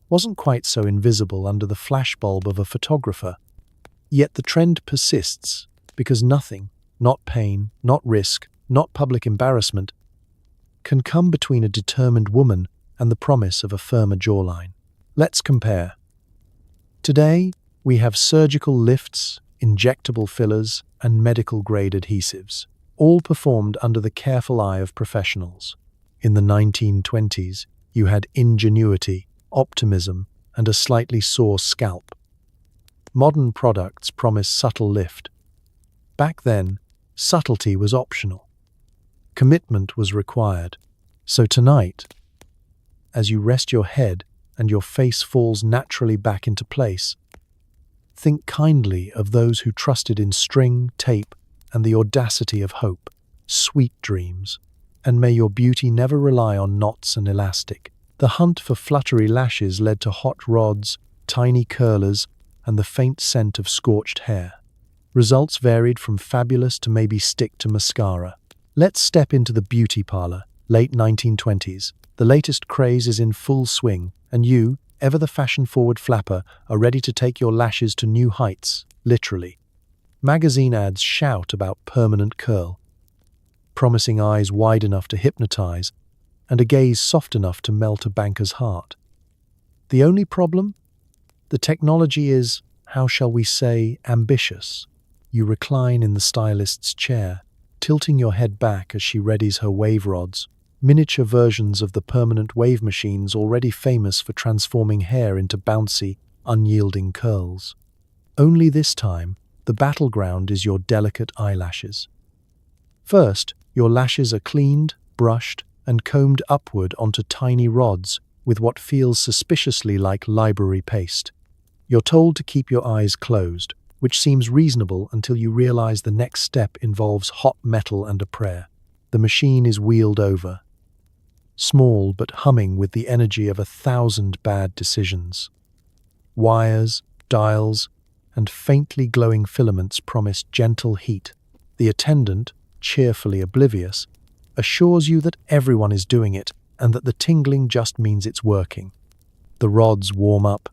wasn't quite so invisible under the flashbulb of a photographer. Yet the trend persists, because nothing, not pain, not risk, not public embarrassment, can come between a determined woman and the promise of a firmer jawline. Let's compare. Today, we have surgical lifts, injectable fillers, and medical-grade adhesives, all performed under the careful eye of professionals. In the 1920s, you had ingenuity, optimism, and a slightly sore scalp. Modern products promise subtle lift. Back then, subtlety was optional. Commitment was required. So tonight, as you rest your head and your face falls naturally back into place, Think kindly of those who trusted in string, tape, and the audacity of hope. Sweet dreams. And may your beauty never rely on knots and elastic. The hunt for fluttery lashes led to hot rods, tiny curlers, and the faint scent of scorched hair. Results varied from fabulous to maybe stick to mascara. Let's step into the beauty parlor, late 1920s. The latest craze is in full swing, and you, ever the fashion-forward flapper, are ready to take your lashes to new heights, literally. Magazine ads shout about permanent curl, promising eyes wide enough to hypnotize, and a gaze soft enough to melt a banker's heart. The only problem? The technology is, how shall we say, ambitious. You recline in the stylist's chair, tilting your head back as she readies her wave rods, miniature versions of the permanent wave machines already famous for transforming hair into bouncy, unyielding curls. Only this time, the battleground is your delicate eyelashes. First, your lashes are cleaned, brushed, and combed upward onto tiny rods with what feels suspiciously like library paste. You're told to keep your eyes closed, which seems reasonable until you realize the next step involves hot metal and a prayer. The machine is wheeled over, small but humming with the energy of 1,000 bad decisions. Wires, dials, and faintly glowing filaments promise gentle heat. The attendant, cheerfully oblivious, assures you that everyone is doing it and that the tingling just means it's working. The rods warm up,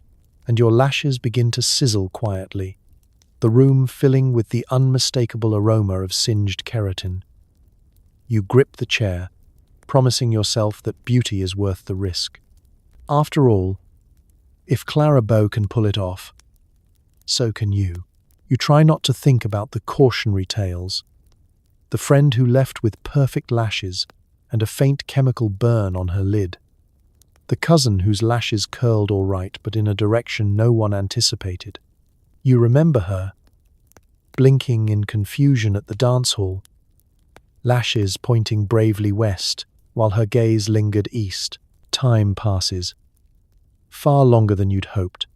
and your lashes begin to sizzle quietly, the room filling with the unmistakable aroma of singed keratin. You grip the chair, promising yourself that beauty is worth the risk. After all, if Clara Bow can pull it off, so can you. You try not to think about the cautionary tales. The friend who left with perfect lashes and a faint chemical burn on her lid. The cousin whose lashes curled all right but in a direction no one anticipated. You remember her, blinking in confusion at the dance hall, lashes pointing bravely west while her gaze lingered east. Time passes, far longer than you'd hoped.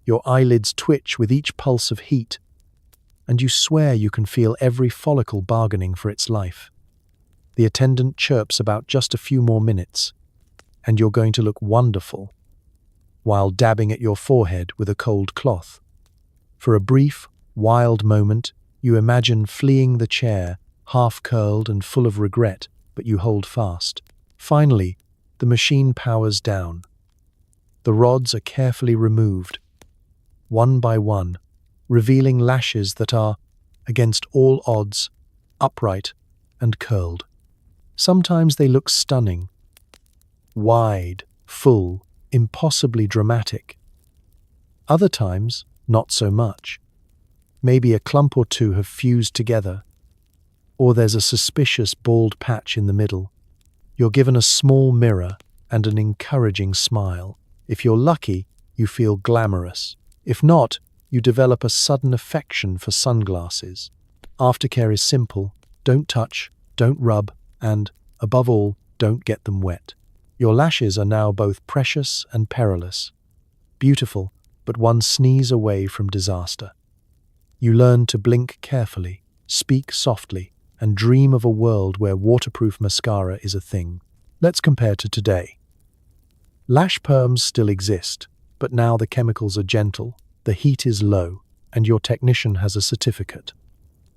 Your eyelids twitch with each pulse of heat, and you swear you can feel every follicle bargaining for its life. The attendant chirps about just a few more minutes, and you're going to look wonderful, while dabbing at your forehead with a cold cloth. For a brief, wild moment, you imagine fleeing the chair, half-curled and full of regret, but you hold fast. Finally, the machine powers down. The rods are carefully removed, one by one, revealing lashes that are, against all odds, upright and curled. Sometimes they look stunning, wide, full, impossibly dramatic. Other times, not so much. Maybe a clump or two have fused together, or there's a suspicious bald patch in the middle. You're given a small mirror and an encouraging smile. If you're lucky, you feel glamorous. If not, you develop a sudden affection for sunglasses. Aftercare is simple. Don't touch, don't rub, and, above all, don't get them wet. Your lashes are now both precious and perilous. Beautiful, but one sneeze away from disaster. You learn to blink carefully, speak softly, and dream of a world where waterproof mascara is a thing. Let's compare to today. Lash perms still exist, but now the chemicals are gentle, the heat is low, and your technician has a certificate.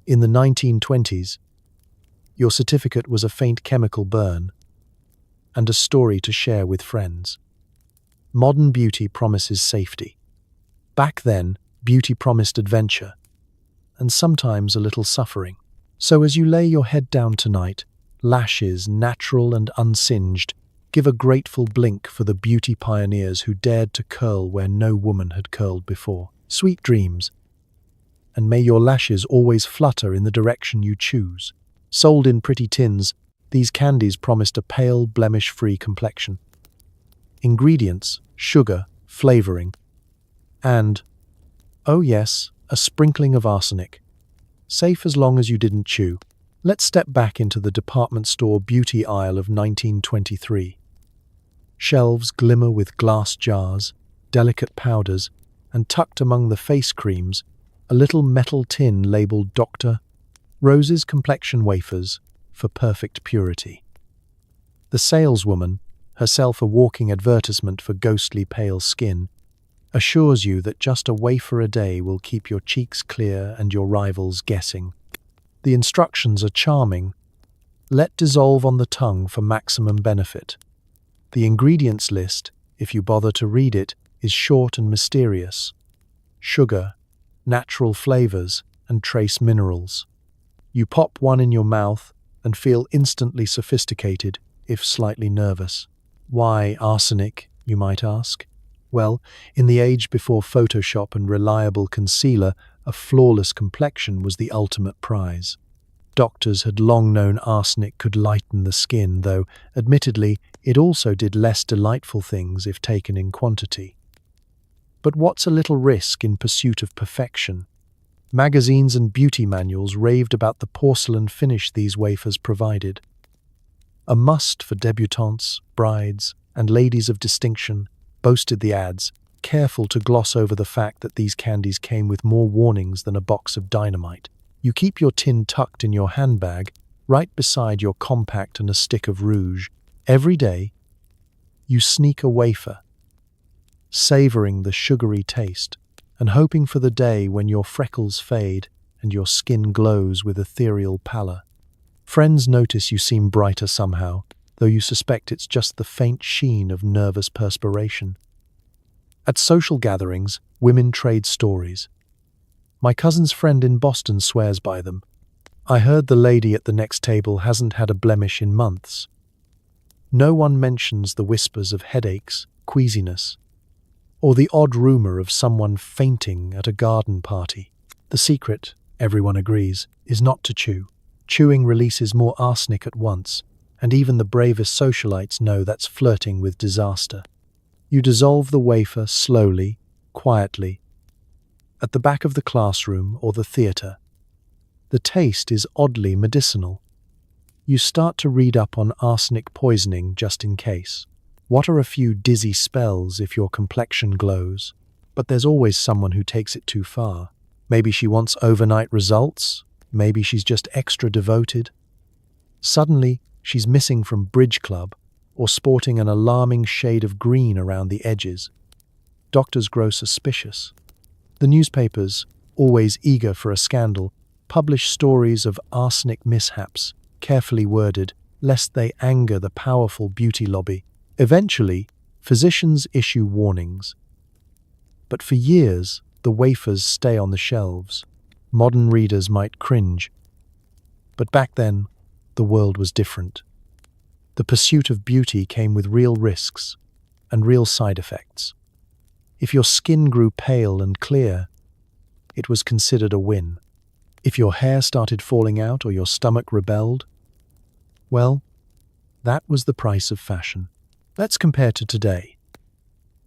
In the 1920s, your certificate was a faint chemical burn and a story to share with friends. Modern beauty promises safety. Back then, beauty promised adventure, and sometimes a little suffering. So as you lay your head down tonight, lashes, natural and unsinged, give a grateful blink for the beauty pioneers who dared to curl where no woman had curled before. Sweet dreams, and may your lashes always flutter in the direction you choose. Sold in pretty tins, these candies promised a pale, blemish-free complexion. Ingredients: sugar, flavoring, and, oh yes, a sprinkling of arsenic. Safe as long as you didn't chew. Let's step back into the department store beauty aisle of 1923. Shelves glimmer with glass jars, delicate powders, and tucked among the face creams, a little metal tin labeled Dr. Rose's Complexion Wafers for perfect purity. The saleswoman, herself a walking advertisement for ghostly pale skin, assures you that just a wafer a day will keep your cheeks clear and your rivals guessing. The instructions are charming. Let dissolve on the tongue for maximum benefit. The ingredients list, if you bother to read it, is short and mysterious. Sugar, natural flavors, and trace minerals. You pop one in your mouth and feel instantly sophisticated, if slightly nervous. Why arsenic, you might ask? Well, in the age before Photoshop and reliable concealer, a flawless complexion was the ultimate prize. Doctors had long known arsenic could lighten the skin, though, admittedly, it also did less delightful things if taken in quantity. But what's a little risk in pursuit of perfection? Magazines and beauty manuals raved about the porcelain finish these wafers provided. A must for debutantes, brides, and ladies of distinction, boasted the ads, careful to gloss over the fact that these candies came with more warnings than a box of dynamite. You keep your tin tucked in your handbag, right beside your compact and a stick of rouge. Every day, you sneak a wafer, savoring the sugary taste, and hoping for the day when your freckles fade and your skin glows with ethereal pallor. Friends notice you seem brighter somehow, though you suspect it's just the faint sheen of nervous perspiration. At social gatherings, women trade stories. My cousin's friend in Boston swears by them. I heard the lady at the next table hasn't had a blemish in months. No one mentions the whispers of headaches, queasiness, or the odd rumor of someone fainting at a garden party. The secret, everyone agrees, is not to chew. Chewing releases more arsenic at once, and even the bravest socialites know that's flirting with disaster. You dissolve the wafer slowly, quietly, at the back of the classroom or the theater. The taste is oddly medicinal. You start to read up on arsenic poisoning just in case. What are a few dizzy spells if your complexion glows? But there's always someone who takes it too far. Maybe she wants overnight results. Maybe she's just extra devoted. Suddenly, she's missing from bridge club or sporting an alarming shade of green around the edges. Doctors grow suspicious. The newspapers, always eager for a scandal, publish stories of arsenic mishaps, carefully worded, lest they anger the powerful beauty lobby. Eventually, physicians issue warnings. But for years, the wafers stay on the shelves. Modern readers might cringe. But back then, the world was different. The pursuit of beauty came with real risks and real side effects. If your skin grew pale and clear, it was considered a win. If your hair started falling out or your stomach rebelled, well, that was the price of fashion. Let's compare to today.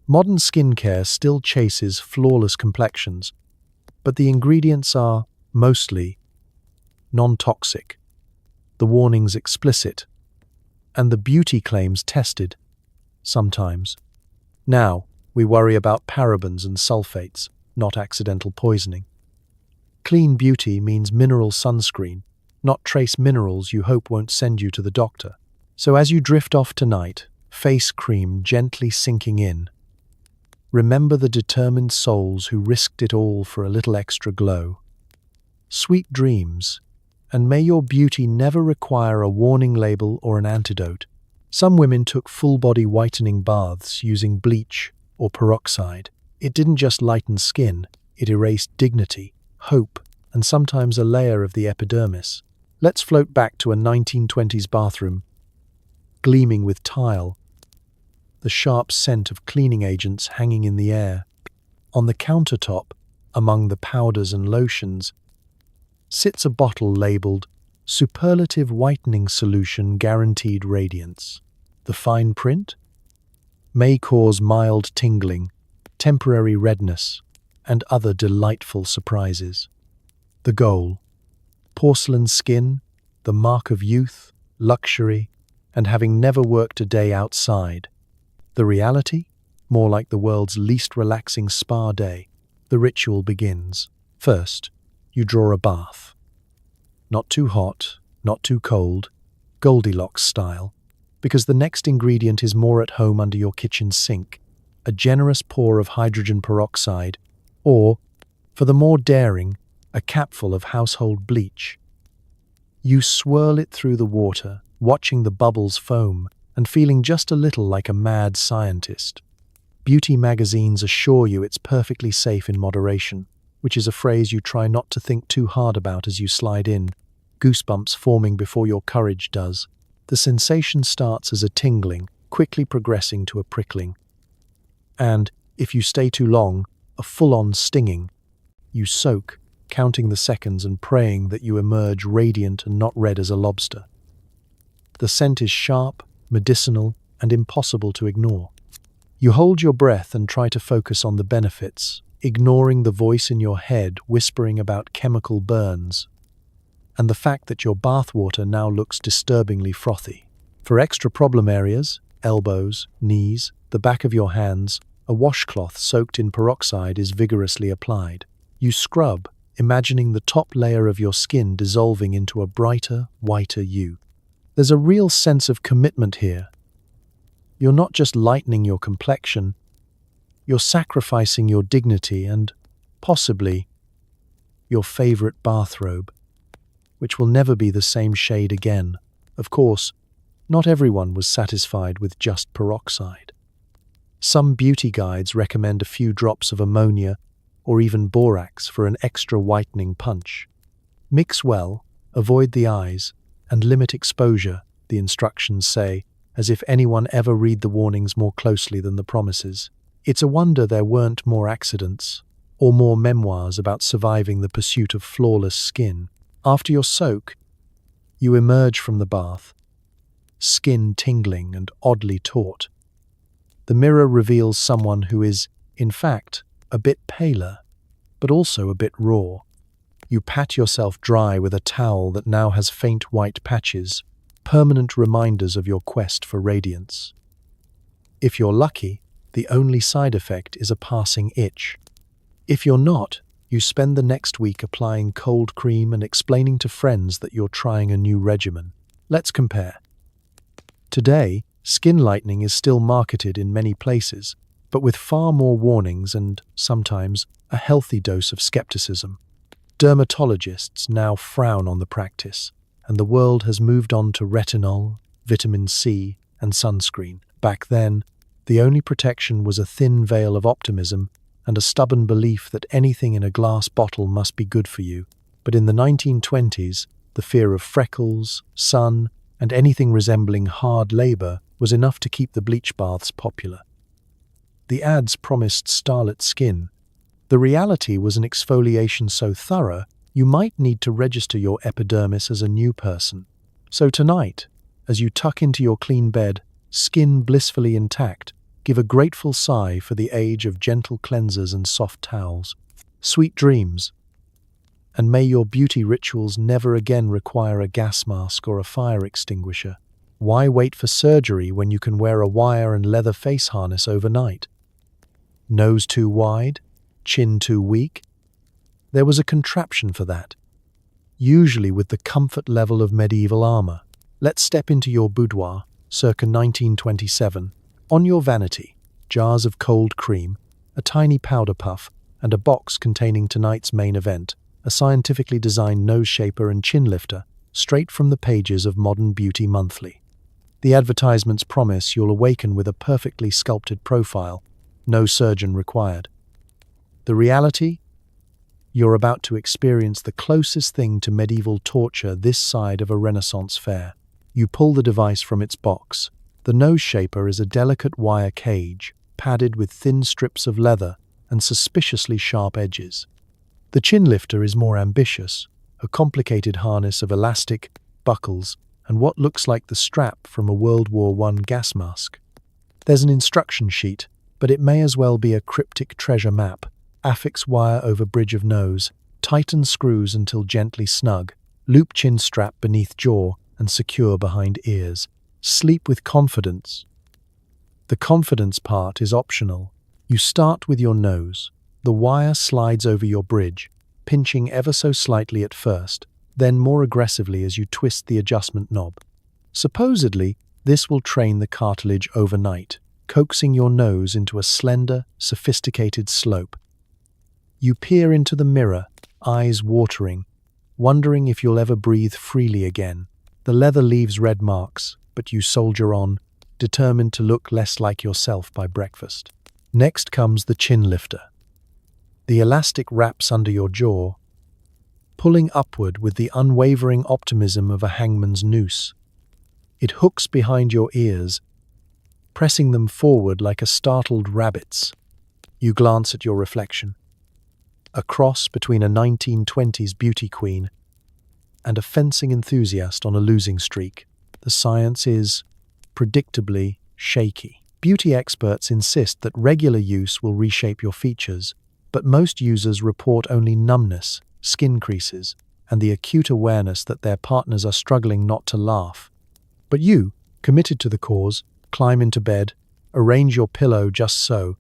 Modern skincare still chases flawless complexions, but the ingredients are, mostly, non-toxic, the warnings explicit, and the beauty claims tested, sometimes. Now, we worry about parabens and sulfates, not accidental poisoning. Clean beauty means mineral sunscreen, not trace minerals you hope won't send you to the doctor. So as you drift off tonight, face cream gently sinking in, remember the determined souls who risked it all for a little extra glow. Sweet dreams, and may your beauty never require a warning label or an antidote. Some women took full-body whitening baths using bleach or peroxide. It didn't just lighten skin, it erased dignity, hope, and sometimes a layer of the epidermis. Let's float back to a 1920s bathroom, gleaming with tile, the sharp scent of cleaning agents hanging in the air. On the countertop, among the powders and lotions, sits a bottle labeled Superlative Whitening Solution Guaranteed Radiance. The fine print may cause mild tingling, temporary redness, and other delightful surprises. The goal: porcelain skin, the mark of youth, luxury, and having never worked a day outside. The reality? More like the world's least relaxing spa day. The ritual begins. First, you draw a bath. Not too hot, not too cold, Goldilocks style, because the next ingredient is more at home under your kitchen sink, a generous pour of hydrogen peroxide, or, for the more daring, a capful of household bleach. You swirl it through the water, watching the bubbles foam and feeling just a little like a mad scientist. Beauty magazines assure you it's perfectly safe in moderation, which is a phrase you try not to think too hard about as you slide in, goosebumps forming before your courage does. The sensation starts as a tingling, quickly progressing to a prickling. And, if you stay too long, a full-on stinging. You soak, counting the seconds and praying that you emerge radiant and not red as a lobster. The scent is sharp, medicinal, and impossible to ignore. You hold your breath and try to focus on the benefits, ignoring the voice in your head whispering about chemical burns, and the fact that your bathwater now looks disturbingly frothy. For extra problem areas, elbows, knees, the back of your hands, a washcloth soaked in peroxide is vigorously applied. You scrub, imagining the top layer of your skin dissolving into a brighter, whiter you. There's a real sense of commitment here. You're not just lightening your complexion, you're sacrificing your dignity and, possibly, your favorite bathrobe, which will never be the same shade again. Of course, not everyone was satisfied with just peroxide. Some beauty guides recommend a few drops of ammonia or even borax for an extra whitening punch. Mix well, avoid the eyes, and limit exposure, the instructions say, as if anyone ever read the warnings more closely than the promises. It's a wonder there weren't more accidents, or more memoirs about surviving the pursuit of flawless skin. After your soak, you emerge from the bath, skin tingling and oddly taut. The mirror reveals someone who is, in fact, a bit paler, but also a bit raw. You pat yourself dry with a towel that now has faint white patches, permanent reminders of your quest for radiance. If you're lucky, the only side effect is a passing itch. If you're not, you spend the next week applying cold cream and explaining to friends that you're trying a new regimen. Let's compare. Today, skin lightening is still marketed in many places, but with far more warnings and, sometimes, a healthy dose of skepticism. Dermatologists now frown on the practice, and the world has moved on to retinol, vitamin C, and sunscreen. Back then, the only protection was a thin veil of optimism and a stubborn belief that anything in a glass bottle must be good for you. But in the 1920s, the fear of freckles, sun, and anything resembling hard labor was enough to keep the bleach baths popular. The ads promised starlit skin. The reality was an exfoliation so thorough, you might need to register your epidermis as a new person. So tonight, as you tuck into your clean bed, skin blissfully intact, give a grateful sigh for the age of gentle cleansers and soft towels. Sweet dreams. And may your beauty rituals never again require a gas mask or a fire extinguisher. Why wait for surgery when you can wear a wire and leather face harness overnight? Nose too wide? Chin too weak? There was a contraption for that, usually with the comfort level of medieval armor. Let's step into your boudoir, circa 1927. On your vanity, jars of cold cream, a tiny powder puff, and a box containing tonight's main event, a scientifically designed nose shaper and chin lifter, straight from the pages of Modern Beauty Monthly. The advertisements promise you'll awaken with a perfectly sculpted profile, no surgeon required. The reality? You're about to experience the closest thing to medieval torture this side of a Renaissance fair. You pull the device from its box. The nose shaper is a delicate wire cage, padded with thin strips of leather and suspiciously sharp edges. The chin lifter is more ambitious, a complicated harness of elastic, buckles, and what looks like the strap from a World War I gas mask. There's an instruction sheet, but it may as well be a cryptic treasure map. Affix wire over bridge of nose, tighten screws until gently snug, loop chin strap beneath jaw and secure behind ears. Sleep with confidence. The confidence part is optional. You start with your nose. The wire slides over your bridge, pinching ever so slightly at first, then more aggressively as you twist the adjustment knob. Supposedly, this will train the cartilage overnight, coaxing your nose into a slender, sophisticated slope. You peer into the mirror, eyes watering, wondering if you'll ever breathe freely again. The leather leaves red marks, but you soldier on, determined to look less like yourself by breakfast. Next comes the chin lifter. The elastic wraps under your jaw, pulling upward with the unwavering optimism of a hangman's noose. It hooks behind your ears, pressing them forward like a startled rabbit's. You glance at your reflection. A cross between a 1920s beauty queen and a fencing enthusiast on a losing streak. The science is, predictably, shaky. Beauty experts insist that regular use will reshape your features, but most users report only numbness, skin creases, and the acute awareness that their partners are struggling not to laugh. But you, committed to the cause, climb into bed, arrange your pillow just so,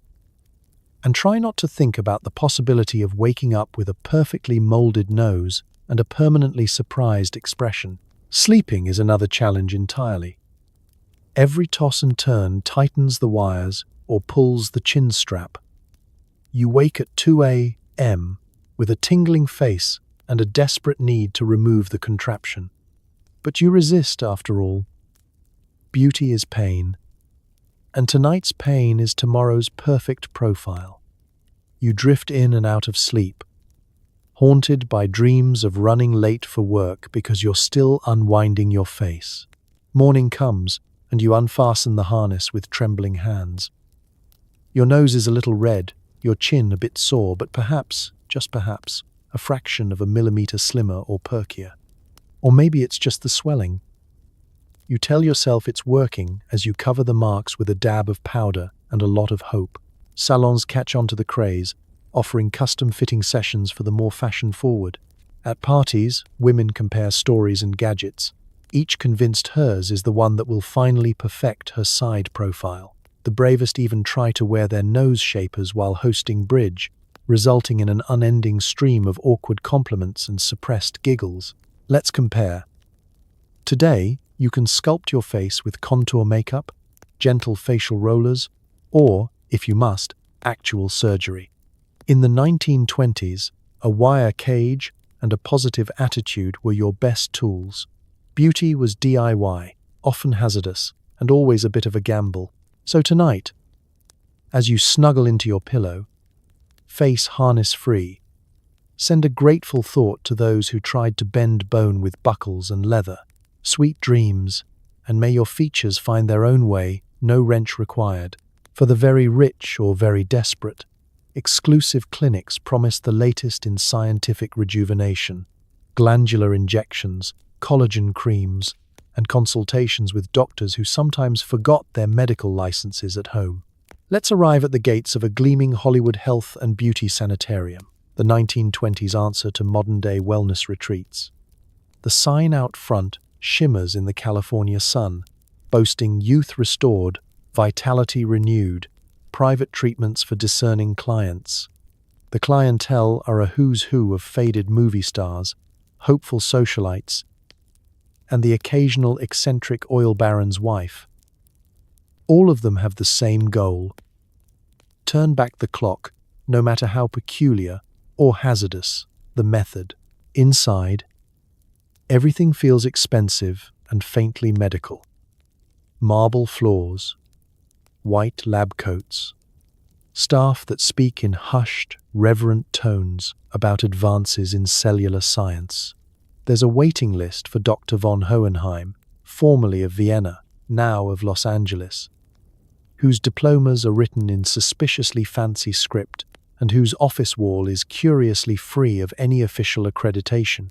and try not to think about the possibility of waking up with a perfectly molded nose and a permanently surprised expression. Sleeping is another challenge entirely. Every toss and turn tightens the wires or pulls the chin strap. You wake at 2 a.m. with a tingling face and a desperate need to remove the contraption. But you resist, after all. Beauty is pain, and tonight's pain is tomorrow's perfect profile. You drift in and out of sleep, haunted by dreams of running late for work because you're still unwinding your face. Morning comes, and you unfasten the harness with trembling hands. Your nose is a little red, your chin a bit sore, but perhaps, just perhaps, a fraction of a millimeter slimmer or perkier. Or maybe it's just the swelling. You tell yourself it's working as you cover the marks with a dab of powder and a lot of hope. Salons catch on to the craze, offering custom-fitting sessions for the more fashion-forward. At parties, women compare stories and gadgets, each convinced hers is the one that will finally perfect her side profile. The bravest even try to wear their nose shapers while hosting bridge, resulting in an unending stream of awkward compliments and suppressed giggles. Let's compare. Today, you can sculpt your face with contour makeup, gentle facial rollers, or, if you must, actual surgery. In the 1920s, a wire cage and a positive attitude were your best tools. Beauty was DIY, often hazardous, and always a bit of a gamble. So tonight, as you snuggle into your pillow, face harness-free, send a grateful thought to those who tried to bend bone with buckles and leather. Sweet dreams, and may your features find their own way, no wrench required. For the very rich or very desperate, exclusive clinics promise the latest in scientific rejuvenation, glandular injections, collagen creams, and consultations with doctors who sometimes forgot their medical licenses at home. Let's arrive at the gates of a gleaming Hollywood health and beauty sanitarium, the 1920s answer to modern-day wellness retreats. The sign out front shimmers in the California sun, boasting youth restored, vitality renewed, private treatments for discerning clients. The clientele are a who's who of faded movie stars, hopeful socialites, and the occasional eccentric oil baron's wife. All of them have the same goal: turn back the clock, no matter how peculiar or hazardous the method. Inside, everything feels expensive and faintly medical. Marble floors, white lab coats, staff that speak in hushed, reverent tones about advances in cellular science. There's a waiting list for Dr. von Hohenheim, formerly of Vienna, now of Los Angeles, whose diplomas are written in suspiciously fancy script and whose office wall is curiously free of any official accreditation.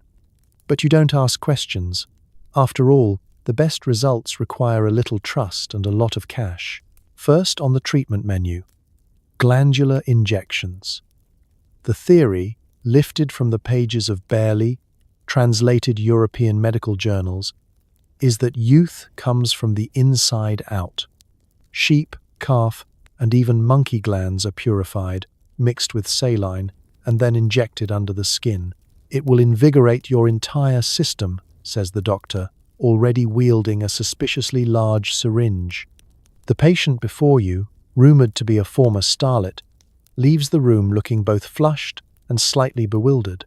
But you don't ask questions. After all, the best results require a little trust and a lot of cash. First on the treatment menu, glandular injections. The theory, lifted from the pages of barely translated European medical journals, is that youth comes from the inside out. Sheep, calf, and even monkey glands are purified, mixed with saline, and then injected under the skin. It will invigorate your entire system, says the doctor, already wielding a suspiciously large syringe. The patient before you, rumored to be a former starlet, leaves the room looking both flushed and slightly bewildered.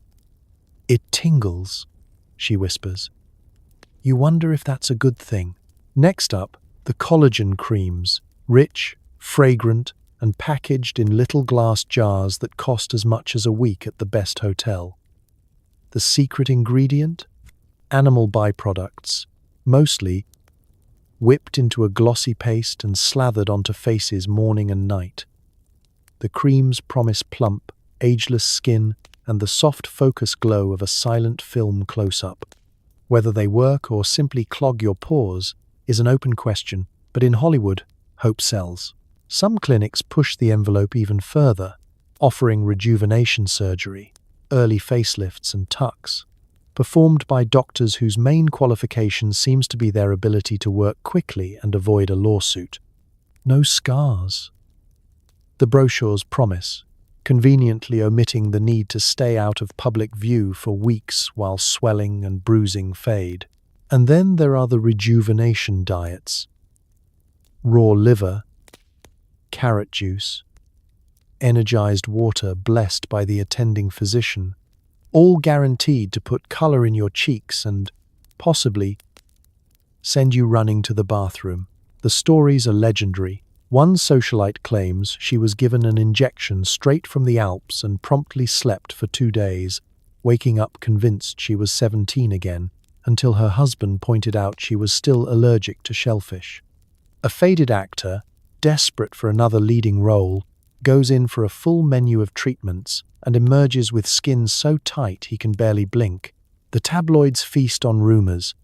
"It tingles," she whispers. You wonder if that's a good thing. Next up, the collagen creams, rich, fragrant, and packaged in little glass jars that cost as much as a week at the best hotel. The secret ingredient? Animal byproducts, mostly whipped into a glossy paste and slathered onto faces morning and night. The creams promise plump, ageless skin and the soft focus glow of a silent film close-up. Whether they work or simply clog your pores is an open question, but in Hollywood, hope sells. Some clinics push the envelope even further, offering rejuvenation surgery, early facelifts and tucks, performed by doctors whose main qualification seems to be their ability to work quickly and avoid a lawsuit. No scars. The brochures promise, conveniently omitting the need to stay out of public view for weeks while swelling and bruising fade. And then there are the rejuvenation diets. Raw liver, carrot juice, energized water blessed by the attending physician, all guaranteed to put color in your cheeks and, possibly, send you running to the bathroom. The stories are legendary. One socialite claims she was given an injection straight from the Alps and promptly slept for 2 days, waking up convinced she was 17 again, until her husband pointed out she was still allergic to shellfish. A faded actor, desperate for another leading role, goes in for a full menu of treatments and emerges with skin so tight he can barely blink. The tabloids feast on rumors.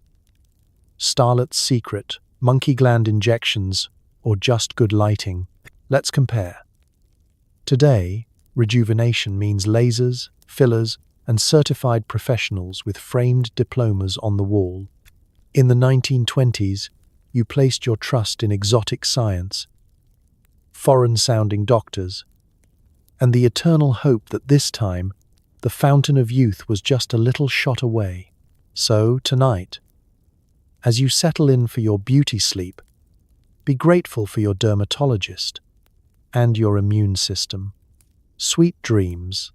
Starlet's secret, monkey gland injections, or just good lighting. Let's compare. Today, rejuvenation means lasers, fillers, and certified professionals with framed diplomas on the wall. In the 1920s, you placed your trust in exotic science, foreign-sounding doctors, and the eternal hope that this time, the fountain of youth was just a little shot away. So, tonight, as you settle in for your beauty sleep, be grateful for your dermatologist and your immune system. Sweet dreams,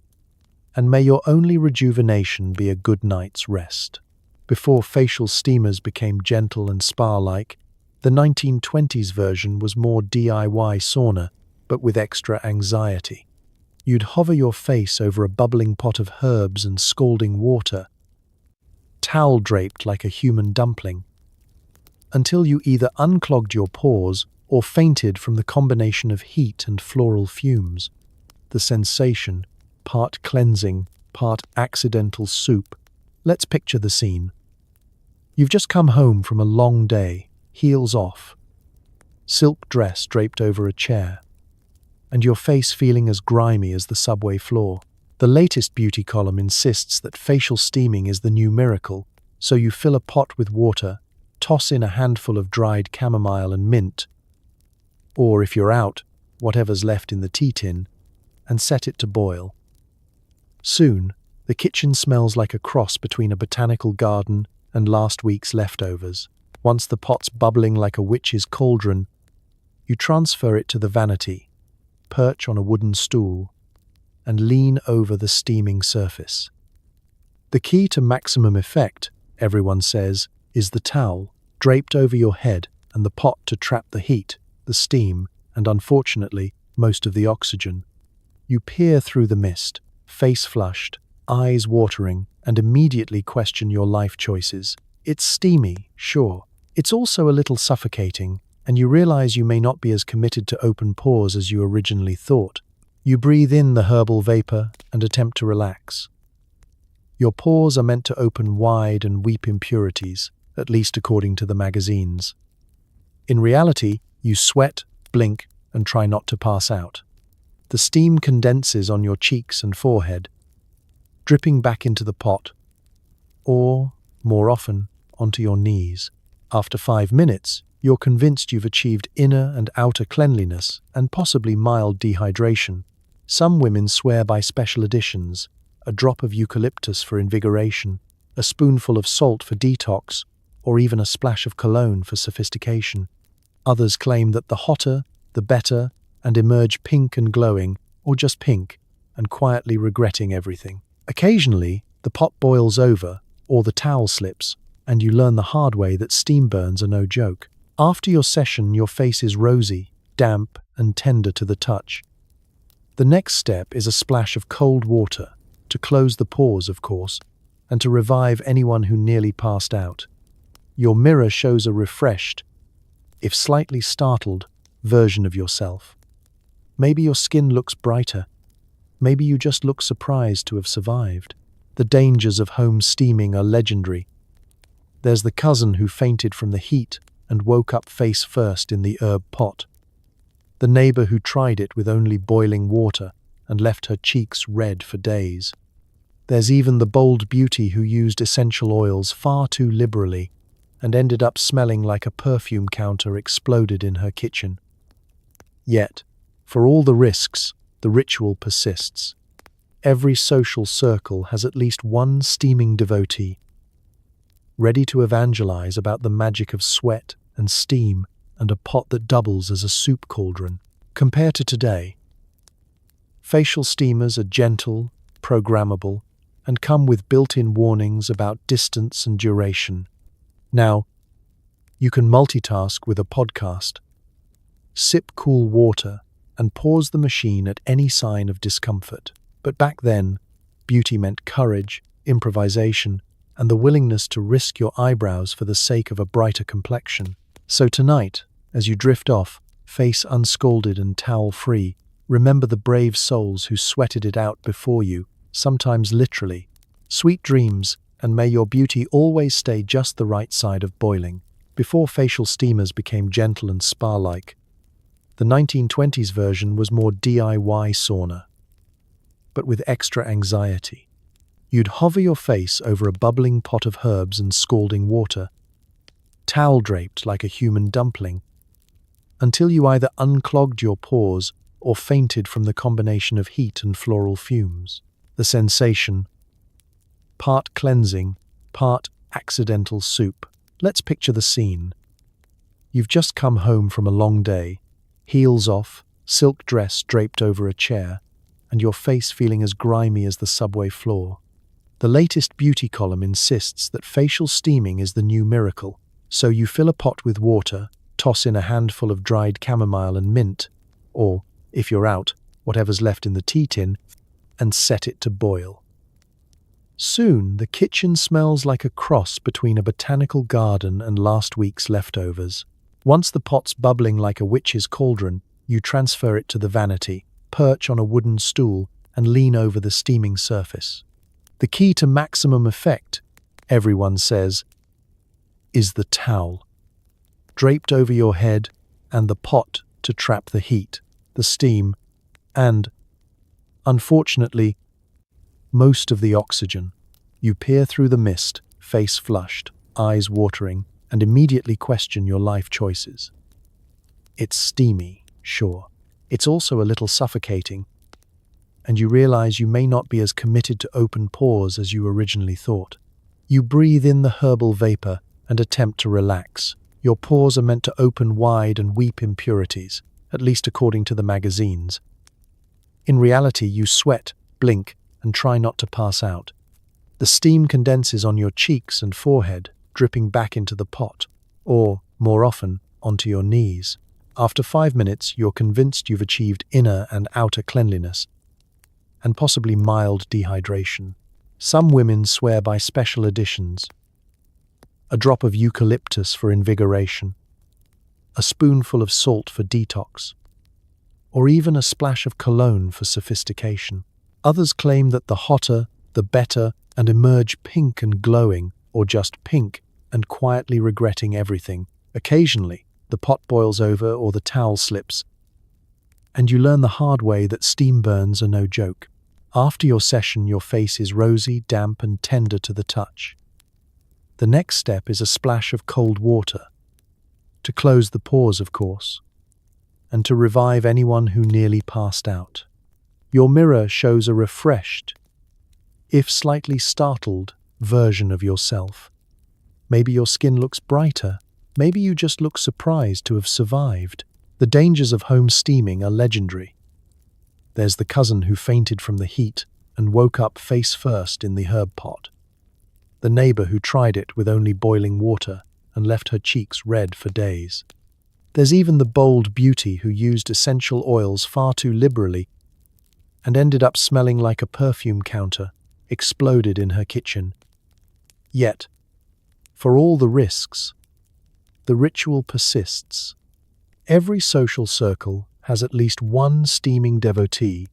and may your only rejuvenation be a good night's rest. Before facial steamers became gentle and spa-like, the 1920s version was more DIY sauna, but with extra anxiety. You'd hover your face over a bubbling pot of herbs and scalding water, towel draped like a human dumpling, until you either unclogged your pores or fainted from the combination of heat and floral fumes. The sensation, part cleansing, part accidental soup. Let's picture the scene. You've just come home from a long day, heels off, silk dress draped over a chair, and your face feeling as grimy as the subway floor. The latest beauty column insists that facial steaming is the new miracle, so you fill a pot with water, toss in a handful of dried chamomile and mint, or if you're out, whatever's left in the tea tin, and set it to boil. Soon, the kitchen smells like a cross between a botanical garden and last week's leftovers. Once the pot's bubbling like a witch's cauldron, you transfer it to the vanity, perch on a wooden stool, and lean over the steaming surface. The key to maximum effect, everyone says, is the towel, draped over your head, and the pot to trap the heat, the steam, and unfortunately, most of the oxygen. You peer through the mist, face flushed, eyes watering, and immediately question your life choices. It's steamy, sure. It's also a little suffocating, and you realize you may not be as committed to open pores as you originally thought. You breathe in the herbal vapor and attempt to relax. Your pores are meant to open wide and weep impurities, at least according to the magazines. In reality, you sweat, blink, and try not to pass out. The steam condenses on your cheeks and forehead, dripping back into the pot, or, more often, onto your knees. After 5 minutes, you're convinced you've achieved inner and outer cleanliness and possibly mild dehydration. Some women swear by special additions: a drop of eucalyptus for invigoration, a spoonful of salt for detox, or even a splash of cologne for sophistication. Others claim that the hotter, the better, and emerge pink and glowing, or just pink, and quietly regretting everything. Occasionally, the pot boils over, or the towel slips, and you learn the hard way that steam burns are no joke. After your session, your face is rosy, damp, and tender to the touch. The next step is a splash of cold water, to close the pores, of course, and to revive anyone who nearly passed out. Your mirror shows a refreshed, if slightly startled, version of yourself. Maybe your skin looks brighter. Maybe you just look surprised to have survived. The dangers of home steaming are legendary. There's the cousin who fainted from the heat and woke up face first in the herb pot. The neighbor who tried it with only boiling water and left her cheeks red for days. There's even the bold beauty who used essential oils far too liberally and ended up smelling like a perfume counter exploded in her kitchen. Yet, for all the risks, the ritual persists. Every social circle has at least one steaming devotee, ready to evangelize about the magic of sweat and steam and a pot that doubles as a soup cauldron. Compare to today. Facial steamers are gentle, programmable, and come with built-in warnings about distance and duration. Now, you can multitask with a podcast, sip cool water, and pause the machine at any sign of discomfort. But back then, beauty meant courage, improvisation, and the willingness to risk your eyebrows for the sake of a brighter complexion. So tonight, as you drift off, face unscalded and towel-free, remember the brave souls who sweated it out before you, sometimes literally. Sweet dreams, and may your beauty always stay just the right side of boiling. Before facial steamers became gentle and spa-like, the 1920s version was more DIY sauna, but with extra anxiety. You'd hover your face over a bubbling pot of herbs and scalding water, towel-draped like a human dumpling, until you either unclogged your pores or fainted from the combination of heat and floral fumes. The sensation, part cleansing, part accidental soup. Let's picture the scene. You've just come home from a long day, heels off, silk dress draped over a chair, and your face feeling as grimy as the subway floor. The latest beauty column insists that facial steaming is the new miracle, so you fill a pot with water, toss in a handful of dried chamomile and mint, or, if you're out, whatever's left in the tea tin, and set it to boil. Soon, the kitchen smells like a cross between a botanical garden and last week's leftovers. Once the pot's bubbling like a witch's cauldron, you transfer it to the vanity, perch on a wooden stool, and lean over the steaming surface. The key to maximum effect, everyone says, is the towel, draped over your head, and the pot to trap the heat, the steam, and, unfortunately, most of the oxygen. You peer through the mist, face flushed, eyes watering, and immediately question your life choices. It's steamy, sure. It's also a little suffocating, and you realize you may not be as committed to open pores as you originally thought. You breathe in the herbal vapor and attempt to relax. Your pores are meant to open wide and weep impurities, at least according to the magazines. In reality, you sweat, blink, and try not to pass out. The steam condenses on your cheeks and forehead, dripping back into the pot, or, more often, onto your knees. After 5 minutes, you're convinced you've achieved inner and outer cleanliness, and possibly mild dehydration. Some women swear by special additions: a drop of eucalyptus for invigoration, a spoonful of salt for detox, or even a splash of cologne for sophistication. Others claim that the hotter, the better, and emerge pink and glowing, or just pink, and quietly regretting everything. Occasionally, the pot boils over or the towel slips, and you learn the hard way that steam burns are no joke. After your session, your face is rosy, damp, and tender to the touch. The next step is a splash of cold water, to close the pores, of course, and to revive anyone who nearly passed out. Your mirror shows a refreshed, if slightly startled, version of yourself. Maybe your skin looks brighter. Maybe you just look surprised to have survived. The dangers of home steaming are legendary. There's the cousin who fainted from the heat and woke up face first in the herb pot. The neighbor who tried it with only boiling water and left her cheeks red for days. There's even the bold beauty who used essential oils far too liberally and ended up smelling like a perfume counter, exploded in her kitchen. Yet, for all the risks, the ritual persists. Every social circle has at least one steaming devotee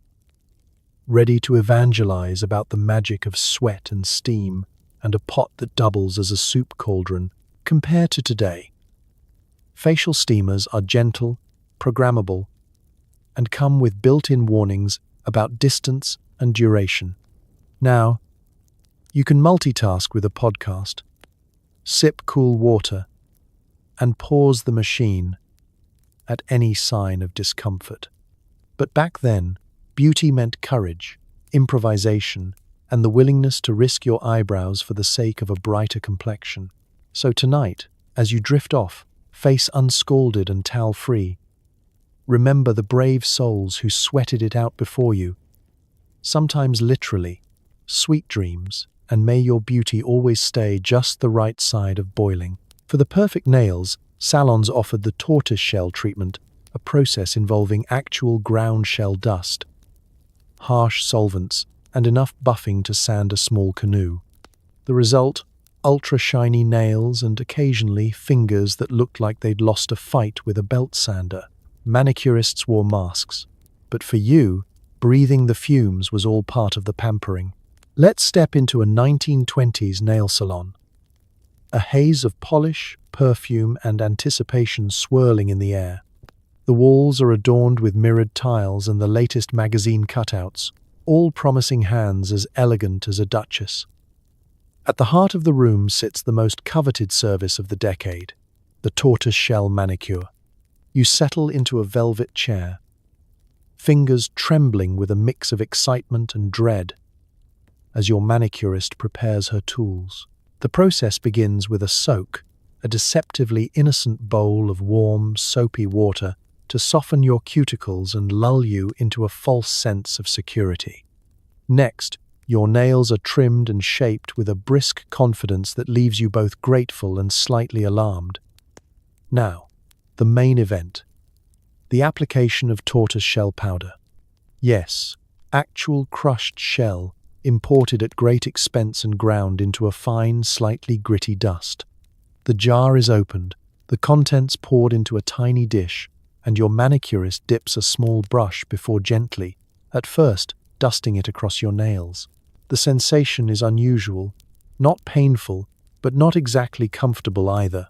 ready to evangelize about the magic of sweat and steam and a pot that doubles as a soup cauldron. Compared to today, facial steamers are gentle, programmable, and come with built-in warnings about distance and duration. Now, you can multitask with a podcast, sip cool water, and pause the machine at any sign of discomfort. But back then, beauty meant courage, improvisation, and the willingness to risk your eyebrows for the sake of a brighter complexion. So tonight, as you drift off, face unscalded and towel-free, remember the brave souls who sweated it out before you. Sometimes literally, sweet dreams, and may your beauty always stay just the right side of boiling. For the perfect nails, salons offered the tortoise shell treatment, a process involving actual ground shell dust, harsh solvents, and enough buffing to sand a small canoe. The result? Ultra-shiny nails and occasionally fingers that looked like they'd lost a fight with a belt sander. Manicurists wore masks, but for you, breathing the fumes was all part of the pampering. Let's step into a 1920s nail salon. A haze of polish, perfume, and anticipation swirling in the air. The walls are adorned with mirrored tiles and the latest magazine cutouts, all promising hands as elegant as a duchess. At the heart of the room sits the most coveted service of the decade, the tortoise shell manicure. You settle into a velvet chair, fingers trembling with a mix of excitement and dread as your manicurist prepares her tools. The process begins with a soak, a deceptively innocent bowl of warm, soapy water to soften your cuticles and lull you into a false sense of security. Next, your nails are trimmed and shaped with a brisk confidence that leaves you both grateful and slightly alarmed. Now, the main event. The application of tortoise shell powder. Yes, actual crushed shell, imported at great expense and ground into a fine, slightly gritty dust. The jar is opened, the contents poured into a tiny dish, and your manicurist dips a small brush before gently, at first, dusting it across your nails. The sensation is unusual, not painful, but not exactly comfortable either.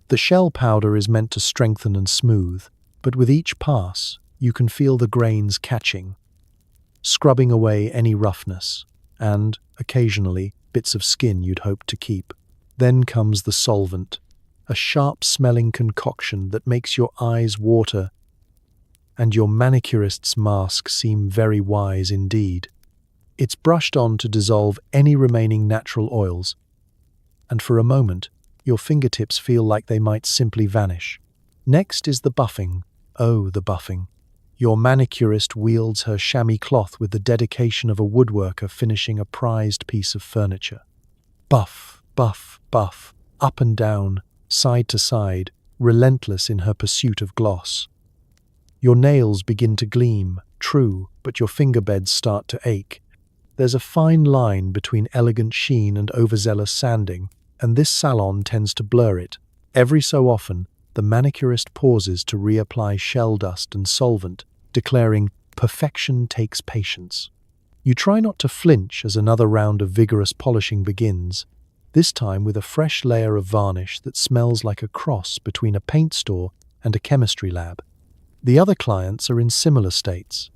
The shell powder is meant to strengthen and smooth, but with each pass, you can feel the grains catching, scrubbing away any roughness, and, occasionally, bits of skin you'd hoped to keep. Then comes the solvent, a sharp-smelling concoction that makes your eyes water, and your manicurist's mask seem very wise indeed. It's brushed on to dissolve any remaining natural oils, and for a moment, your fingertips feel like they might simply vanish. Next is the buffing. Oh, the buffing. Your manicurist wields her chamois cloth with the dedication of a woodworker finishing a prized piece of furniture. Buff, buff, buff, up and down, side to side, relentless in her pursuit of gloss. Your nails begin to gleam, true, but your finger beds start to ache. There's a fine line between elegant sheen and overzealous sanding, and this salon tends to blur it. Every so often, the manicurist pauses to reapply shell dust and solvent, declaring, "Perfection takes patience." You try not to flinch as another round of vigorous polishing begins, this time with a fresh layer of varnish that smells like a cross between a paint store and a chemistry lab. The other clients are in similar states.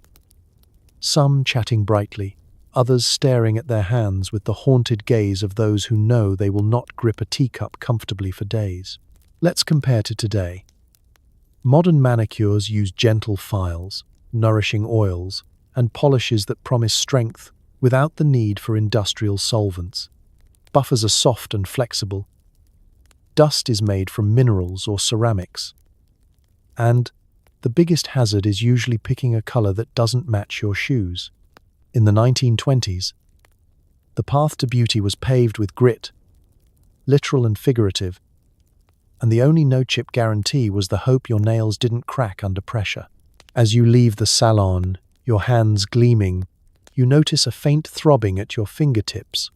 Some chatting brightly, others staring at their hands with the haunted gaze of those who know they will not grip a teacup comfortably for days. Let's compare to today. Modern manicures use gentle files, nourishing oils, and polishes that promise strength without the need for industrial solvents. Buffers are soft and flexible. Dust is made from minerals or ceramics. And the biggest hazard is usually picking a color that doesn't match your shoes. In the 1920s, the path to beauty was paved with grit, literal and figurative, and the only no-chip guarantee was the hope your nails didn't crack under pressure. As you leave the salon, your hands gleaming, you notice a faint throbbing at your fingertips,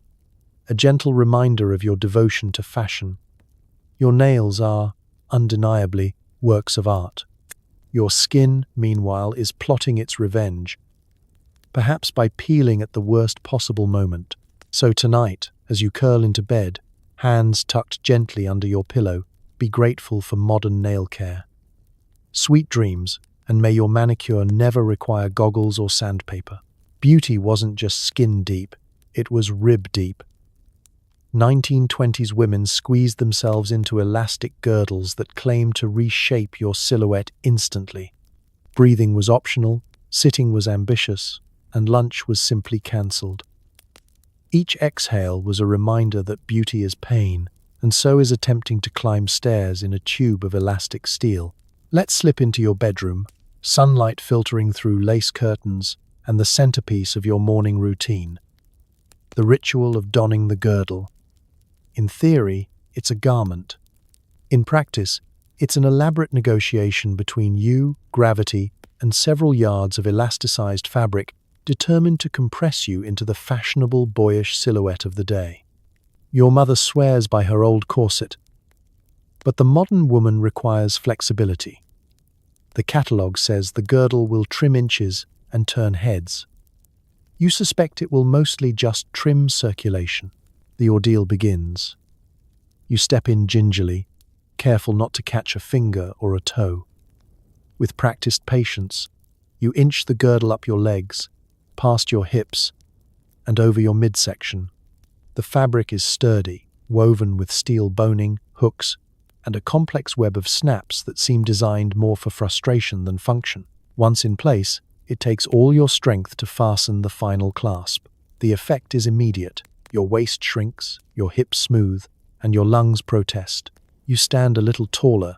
a gentle reminder of your devotion to fashion. Your nails are, undeniably, works of art. Your skin, meanwhile, is plotting its revenge, perhaps by peeling at the worst possible moment. So tonight, as you curl into bed, hands tucked gently under your pillow, be grateful for modern nail care. Sweet dreams, and may your manicure never require goggles or sandpaper. Beauty wasn't just skin deep, it was rib deep. 1920s women squeezed themselves into elastic girdles that claimed to reshape your silhouette instantly. Breathing was optional, sitting was ambitious, and lunch was simply cancelled. Each exhale was a reminder that beauty is pain, and so is attempting to climb stairs in a tube of elastic steel. Let's slip into your bedroom, sunlight filtering through lace curtains, and the centerpiece of your morning routine. The ritual of donning the girdle. In theory, it's a garment. In practice, it's an elaborate negotiation between you, gravity, and several yards of elasticized fabric determined to compress you into the fashionable, boyish silhouette of the day. Your mother swears by her old corset, but the modern woman requires flexibility. The catalogue says the girdle will trim inches and turn heads. You suspect it will mostly just trim circulation. The ordeal begins. You step in gingerly, careful not to catch a finger or a toe. With practiced patience, you inch the girdle up your legs, past your hips, and over your midsection. The fabric is sturdy, woven with steel boning, hooks, and a complex web of snaps that seem designed more for frustration than function. Once in place, it takes all your strength to fasten the final clasp. The effect is immediate. Your waist shrinks, your hips smooth, and your lungs protest. You stand a little taller,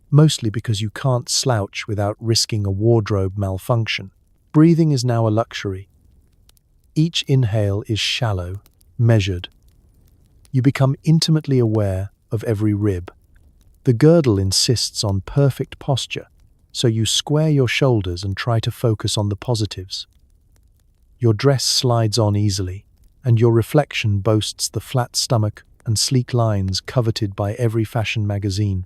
mostly because you can't slouch without risking a wardrobe malfunction. Breathing is now a luxury. Each inhale is shallow, measured. You become intimately aware of every rib. The girdle insists on perfect posture, so you square your shoulders and try to focus on the positives. Your dress slides on easily, and your reflection boasts the flat stomach and sleek lines coveted by every fashion magazine.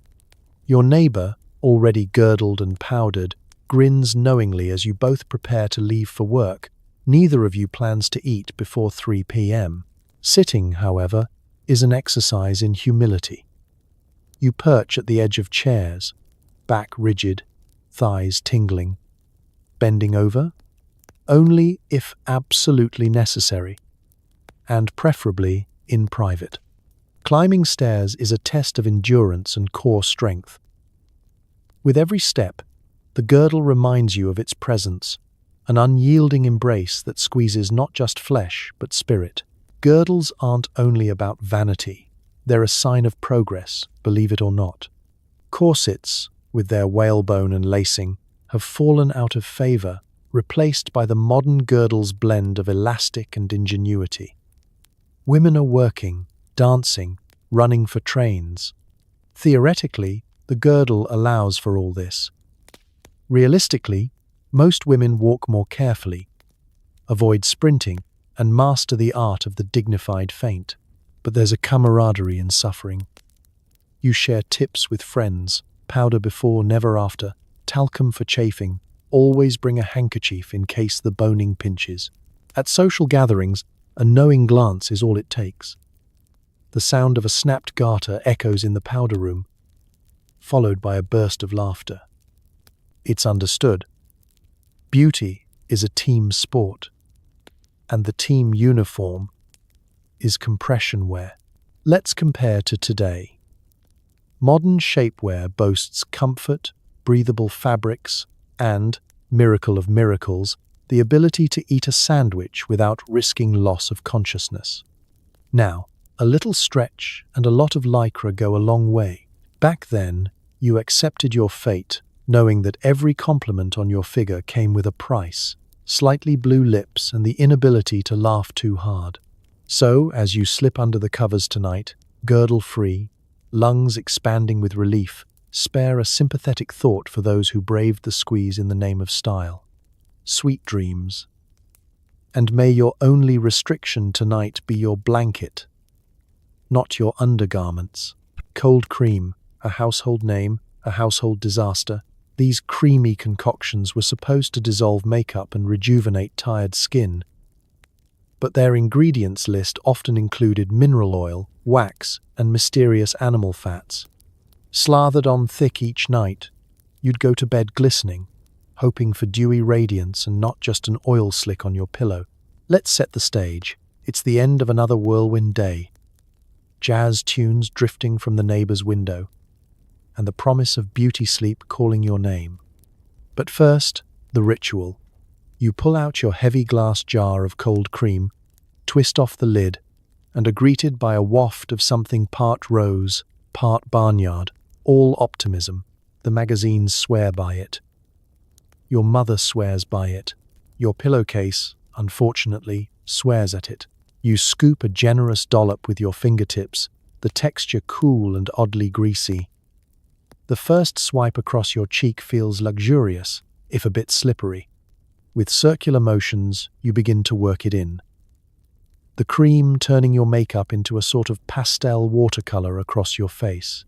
Your neighbor, already girdled and powdered, grins knowingly as you both prepare to leave for work. Neither of you plans to eat before 3 p.m. Sitting, however, is an exercise in humility. You perch at the edge of chairs, back rigid, thighs tingling. Bending over? Only if absolutely necessary, and preferably in private. Climbing stairs is a test of endurance and core strength. With every step, the girdle reminds you of its presence, an unyielding embrace that squeezes not just flesh but spirit. Girdles aren't only about vanity, they're a sign of progress, believe it or not. Corsets, with their whalebone and lacing, have fallen out of favor, replaced by the modern girdle's blend of elastic and ingenuity. Women are working, dancing, running for trains. Theoretically, the girdle allows for all this. Realistically, most women walk more carefully, avoid sprinting, and master the art of the dignified feint. But there's a camaraderie in suffering. You share tips with friends, powder before, never after, talcum for chafing, always bring a handkerchief in case the boning pinches. At social gatherings, a knowing glance is all it takes. The sound of a snapped garter echoes in the powder room, followed by a burst of laughter. It's understood. Beauty is a team sport, and the team uniform is compression wear. Let's compare to today. Modern shapewear boasts comfort, breathable fabrics, and, miracle of miracles, the ability to eat a sandwich without risking loss of consciousness. Now, a little stretch and a lot of lycra go a long way. Back then, you accepted your fate, knowing that every compliment on your figure came with a price, slightly blue lips and the inability to laugh too hard. So, as you slip under the covers tonight, girdle-free, lungs expanding with relief, spare a sympathetic thought for those who braved the squeeze in the name of style. Sweet dreams. And may your only restriction tonight be your blanket, not your undergarments. Cold cream, a household name, a household disaster. These creamy concoctions were supposed to dissolve makeup and rejuvenate tired skin, but their ingredients list often included mineral oil, wax, and mysterious animal fats. Slathered on thick each night, you'd go to bed glistening, hoping for dewy radiance and not just an oil slick on your pillow. Let's set the stage. It's the end of another whirlwind day. Jazz tunes drifting from the neighbor's window, and the promise of beauty sleep calling your name. But first, the ritual. You pull out your heavy glass jar of cold cream, twist off the lid, and are greeted by a waft of something part rose, part barnyard, all optimism. The magazines swear by it. Your mother swears by it. Your pillowcase, unfortunately, swears at it. You scoop a generous dollop with your fingertips, the texture cool and oddly greasy. The first swipe across your cheek feels luxurious, if a bit slippery. With circular motions, you begin to work it in. The cream turning your makeup into a sort of pastel watercolor across your face.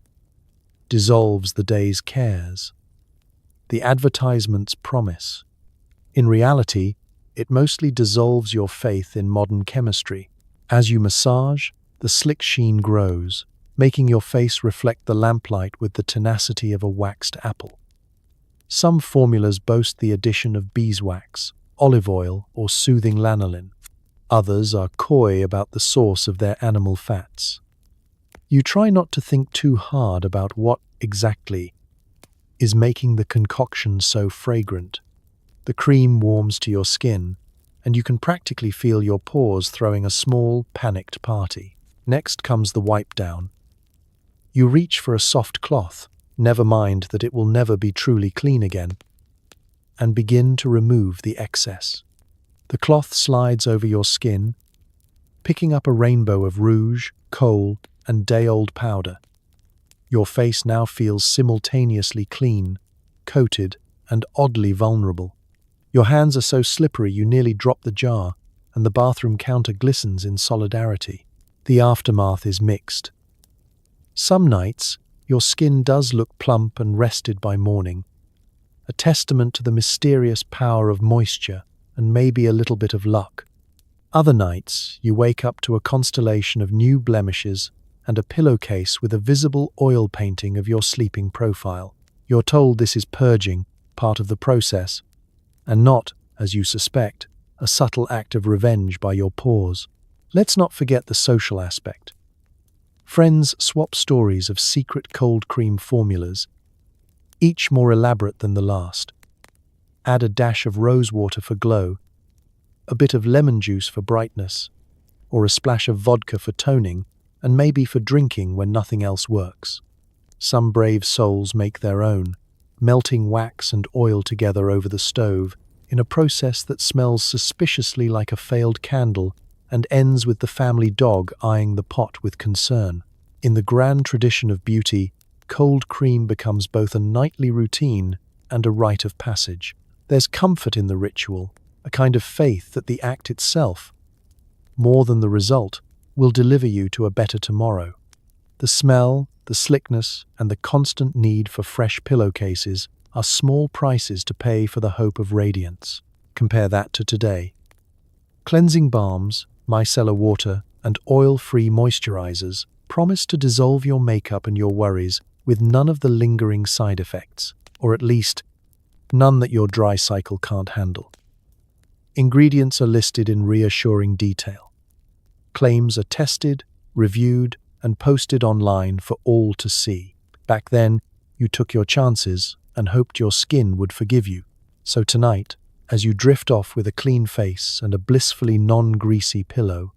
Dissolves the day's cares. The advertisements promise. In reality, it mostly dissolves your faith in modern chemistry. As you massage, the slick sheen grows, making your face reflect the lamplight with the tenacity of a waxed apple. Some formulas boast the addition of beeswax, olive oil, or soothing lanolin. Others are coy about the source of their animal fats. You try not to think too hard about what exactly is making the concoction so fragrant. The cream warms to your skin, and you can practically feel your pores throwing a small, panicked party. Next comes the wipe down. You reach for a soft cloth, never mind that it will never be truly clean again, and begin to remove the excess. The cloth slides over your skin, picking up a rainbow of rouge, kohl, and day-old powder. Your face now feels simultaneously clean, coated, and oddly vulnerable. Your hands are so slippery you nearly drop the jar, and the bathroom counter glistens in solidarity. The aftermath is mixed. Some nights, your skin does look plump and rested by morning, a testament to the mysterious power of moisture and maybe a little bit of luck. Other nights, you wake up to a constellation of new blemishes and a pillowcase with a visible oil painting of your sleeping profile. You're told this is purging, part of the process, and not, as you suspect, a subtle act of revenge by your pores. Let's not forget the social aspect. Friends swap stories of secret cold cream formulas, each more elaborate than the last. Add a dash of rose water for glow, a bit of lemon juice for brightness, or a splash of vodka for toning, and maybe for drinking when nothing else works. Some brave souls make their own, melting wax and oil together over the stove in a process that smells suspiciously like a failed candle and ends with the family dog eyeing the pot with concern. In the grand tradition of beauty, cold cream becomes both a nightly routine and a rite of passage. There's comfort in the ritual, a kind of faith that the act itself, more than the result, will deliver you to a better tomorrow. The smell, the slickness, and the constant need for fresh pillowcases are small prices to pay for the hope of radiance. Compare that to today. Cleansing balms, micellar water, and oil-free moisturizers promise to dissolve your makeup and your worries with none of the lingering side effects, or at least, none that your dry cycle can't handle. Ingredients are listed in reassuring detail. Claims are tested, reviewed, and posted online for all to see. Back then, you took your chances and hoped your skin would forgive you. So tonight, As you drift off with a clean face and a blissfully non-greasy pillow,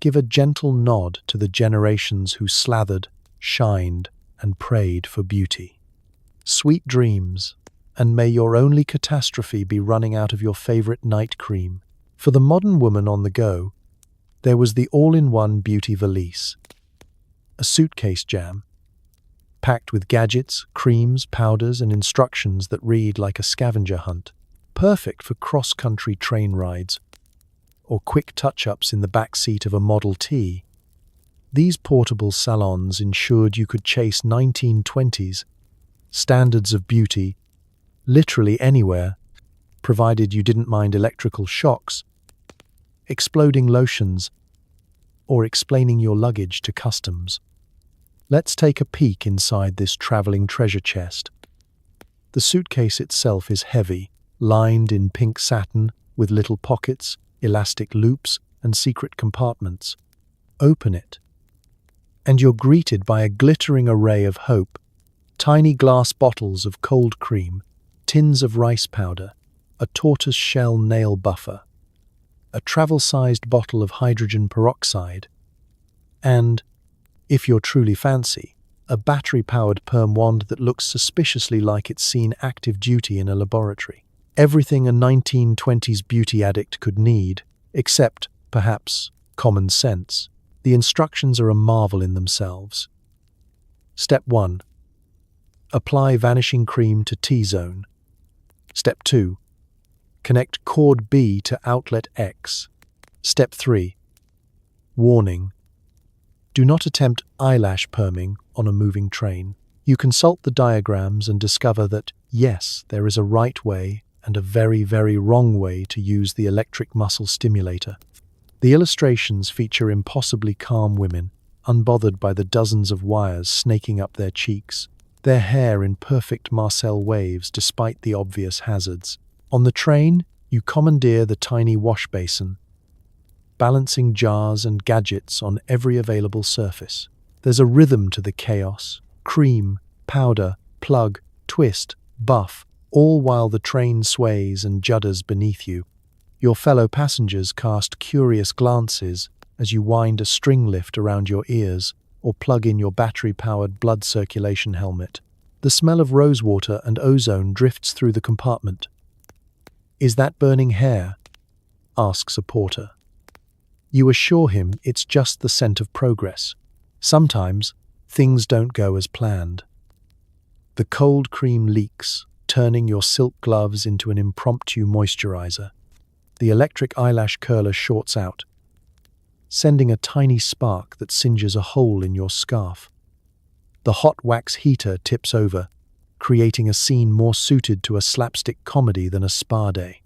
give a gentle nod to the generations who slathered, shined, and prayed for beauty. Sweet dreams, and may your only catastrophe be running out of your favorite night cream. For the modern woman on the go, there was the all-in-one beauty valise, a suitcase jam, packed with gadgets, creams, powders, and instructions that read like a scavenger hunt. Perfect for cross-country train rides or quick touch-ups in the back seat of a Model T. These portable salons ensured you could chase 1920s standards of beauty literally anywhere, provided you didn't mind electrical shocks, exploding lotions, or explaining your luggage to customs. Let's take a peek inside this traveling treasure chest. The suitcase itself is heavy, lined in pink satin with little pockets, elastic loops, and secret compartments. Open it, and you're greeted by a glittering array of hope: tiny glass bottles of cold cream, tins of rice powder, a tortoise shell nail buffer, a travel-sized bottle of hydrogen peroxide, and, if you're truly fancy, a battery-powered perm wand that looks suspiciously like it's seen active duty in a laboratory. Everything a 1920s beauty addict could need, except, perhaps, common sense. The instructions are a marvel in themselves. Step 1. Apply vanishing cream to T-zone. Step 2. Connect cord B to outlet X. Step 3. Warning. Do not attempt eyelash perming on a moving train. You consult the diagrams and discover that, yes, there is a right way and a very, very wrong way to use the electric muscle stimulator. The illustrations feature impossibly calm women, unbothered by the dozens of wires snaking up their cheeks, their hair in perfect Marcel waves despite the obvious hazards. On the train, you commandeer the tiny wash basin, balancing jars and gadgets on every available surface. There's a rhythm to the chaos: cream, powder, plug, twist, buff, all while the train sways and judders beneath you. Your fellow passengers cast curious glances as you wind a string lift around your ears or plug in your battery-powered blood circulation helmet. The smell of rosewater and ozone drifts through the compartment. "Is that burning hair?" asks a porter. You assure him it's just the scent of progress. Sometimes, things don't go as planned. The cold cream leaks, turning your silk gloves into an impromptu moisturizer. The electric eyelash curler shorts out, sending a tiny spark that singes a hole in your scarf. The hot wax heater tips over, creating a scene more suited to a slapstick comedy than a spa day.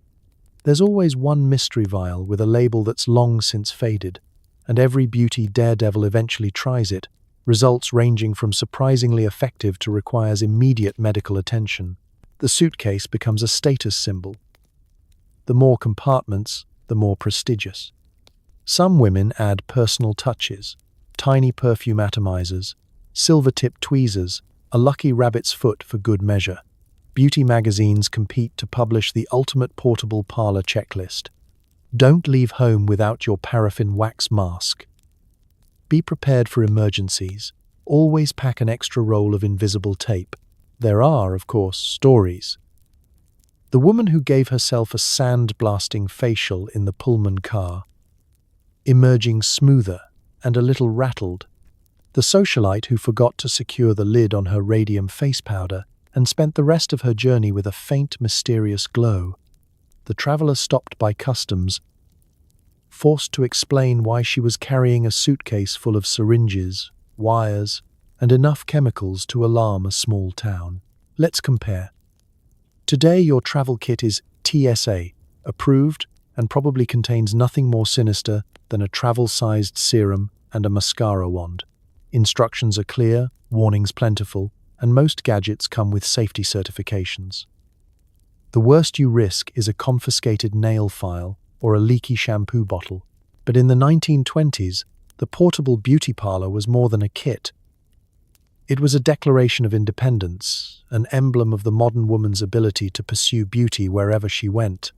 There's always one mystery vial with a label that's long since faded, and every beauty daredevil eventually tries it, results ranging from surprisingly effective to requires immediate medical attention. The suitcase becomes a status symbol. The more compartments, the more prestigious. Some women add personal touches: tiny perfume atomizers, silver-tipped tweezers, a lucky rabbit's foot for good measure. Beauty magazines compete to publish the ultimate portable parlor checklist. Don't leave home without your paraffin wax mask. Be prepared for emergencies. Always pack an extra roll of invisible tape. There are, of course, stories. The woman who gave herself a sandblasting facial in the Pullman car, emerging smoother and a little rattled. The socialite who forgot to secure the lid on her radium face powder and spent the rest of her journey with a faint, mysterious glow. The traveler stopped by customs, forced to explain why she was carrying a suitcase full of syringes, wires, and enough chemicals to alarm a small town. Let's compare. Today, your travel kit is TSA, approved, and probably contains nothing more sinister than a travel-sized serum and a mascara wand. Instructions are clear, warnings plentiful, and most gadgets come with safety certifications. The worst you risk is a confiscated nail file or a leaky shampoo bottle. But in the 1920s, the portable beauty parlor was more than a kit. It was a declaration of independence, an emblem of the modern woman's ability to pursue beauty wherever she went.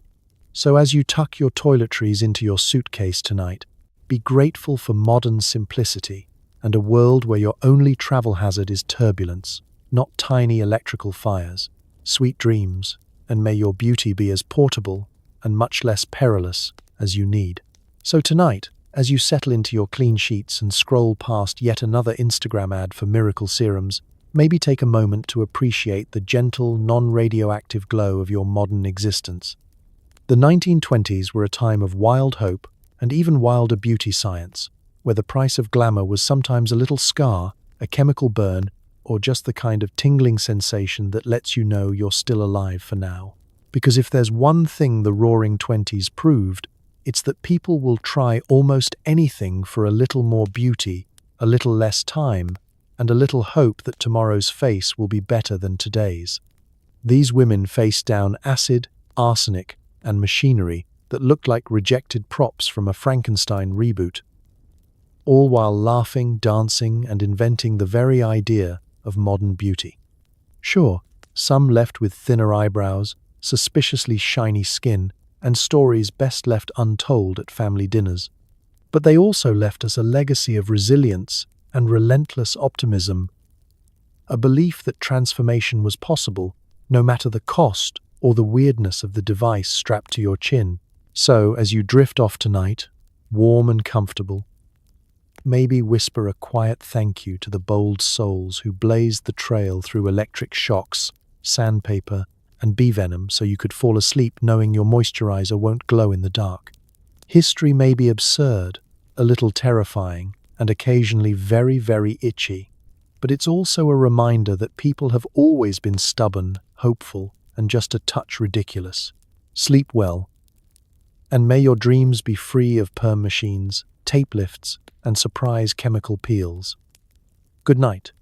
So as you tuck your toiletries into your suitcase tonight, be grateful for modern simplicity and a world where your only travel hazard is turbulence, not tiny electrical fires. Sweet dreams, and may your beauty be as portable and much less perilous as you need. So tonight, as you settle into your clean sheets and scroll past yet another Instagram ad for miracle serums, maybe take a moment to appreciate the gentle, non-radioactive glow of your modern existence. The 1920s were a time of wild hope and even wilder beauty science, where the price of glamour was sometimes a little scar, a chemical burn, or just the kind of tingling sensation that lets you know you're still alive for now. Because if there's one thing the Roaring Twenties proved, it's that people will try almost anything for a little more beauty, a little less time, and a little hope that tomorrow's face will be better than today's. These women faced down acid, arsenic, and machinery that looked like rejected props from a Frankenstein reboot, all while laughing, dancing, and inventing the very idea of modern beauty. Sure, some left with thinner eyebrows, suspiciously shiny skin, and stories best left untold at family dinners. But they also left us a legacy of resilience and relentless optimism, a belief that transformation was possible, no matter the cost or the weirdness of the device strapped to your chin. So, as you drift off tonight, warm and comfortable, maybe whisper a quiet thank you to the bold souls who blazed the trail through electric shocks, sandpaper, and bee venom so you could fall asleep knowing your moisturizer won't glow in the dark. History may be absurd, a little terrifying, and occasionally very, very itchy, but it's also a reminder that people have always been stubborn, hopeful, and just a touch ridiculous. Sleep well, and may your dreams be free of perm machines, tape lifts, and surprise chemical peels. Good night.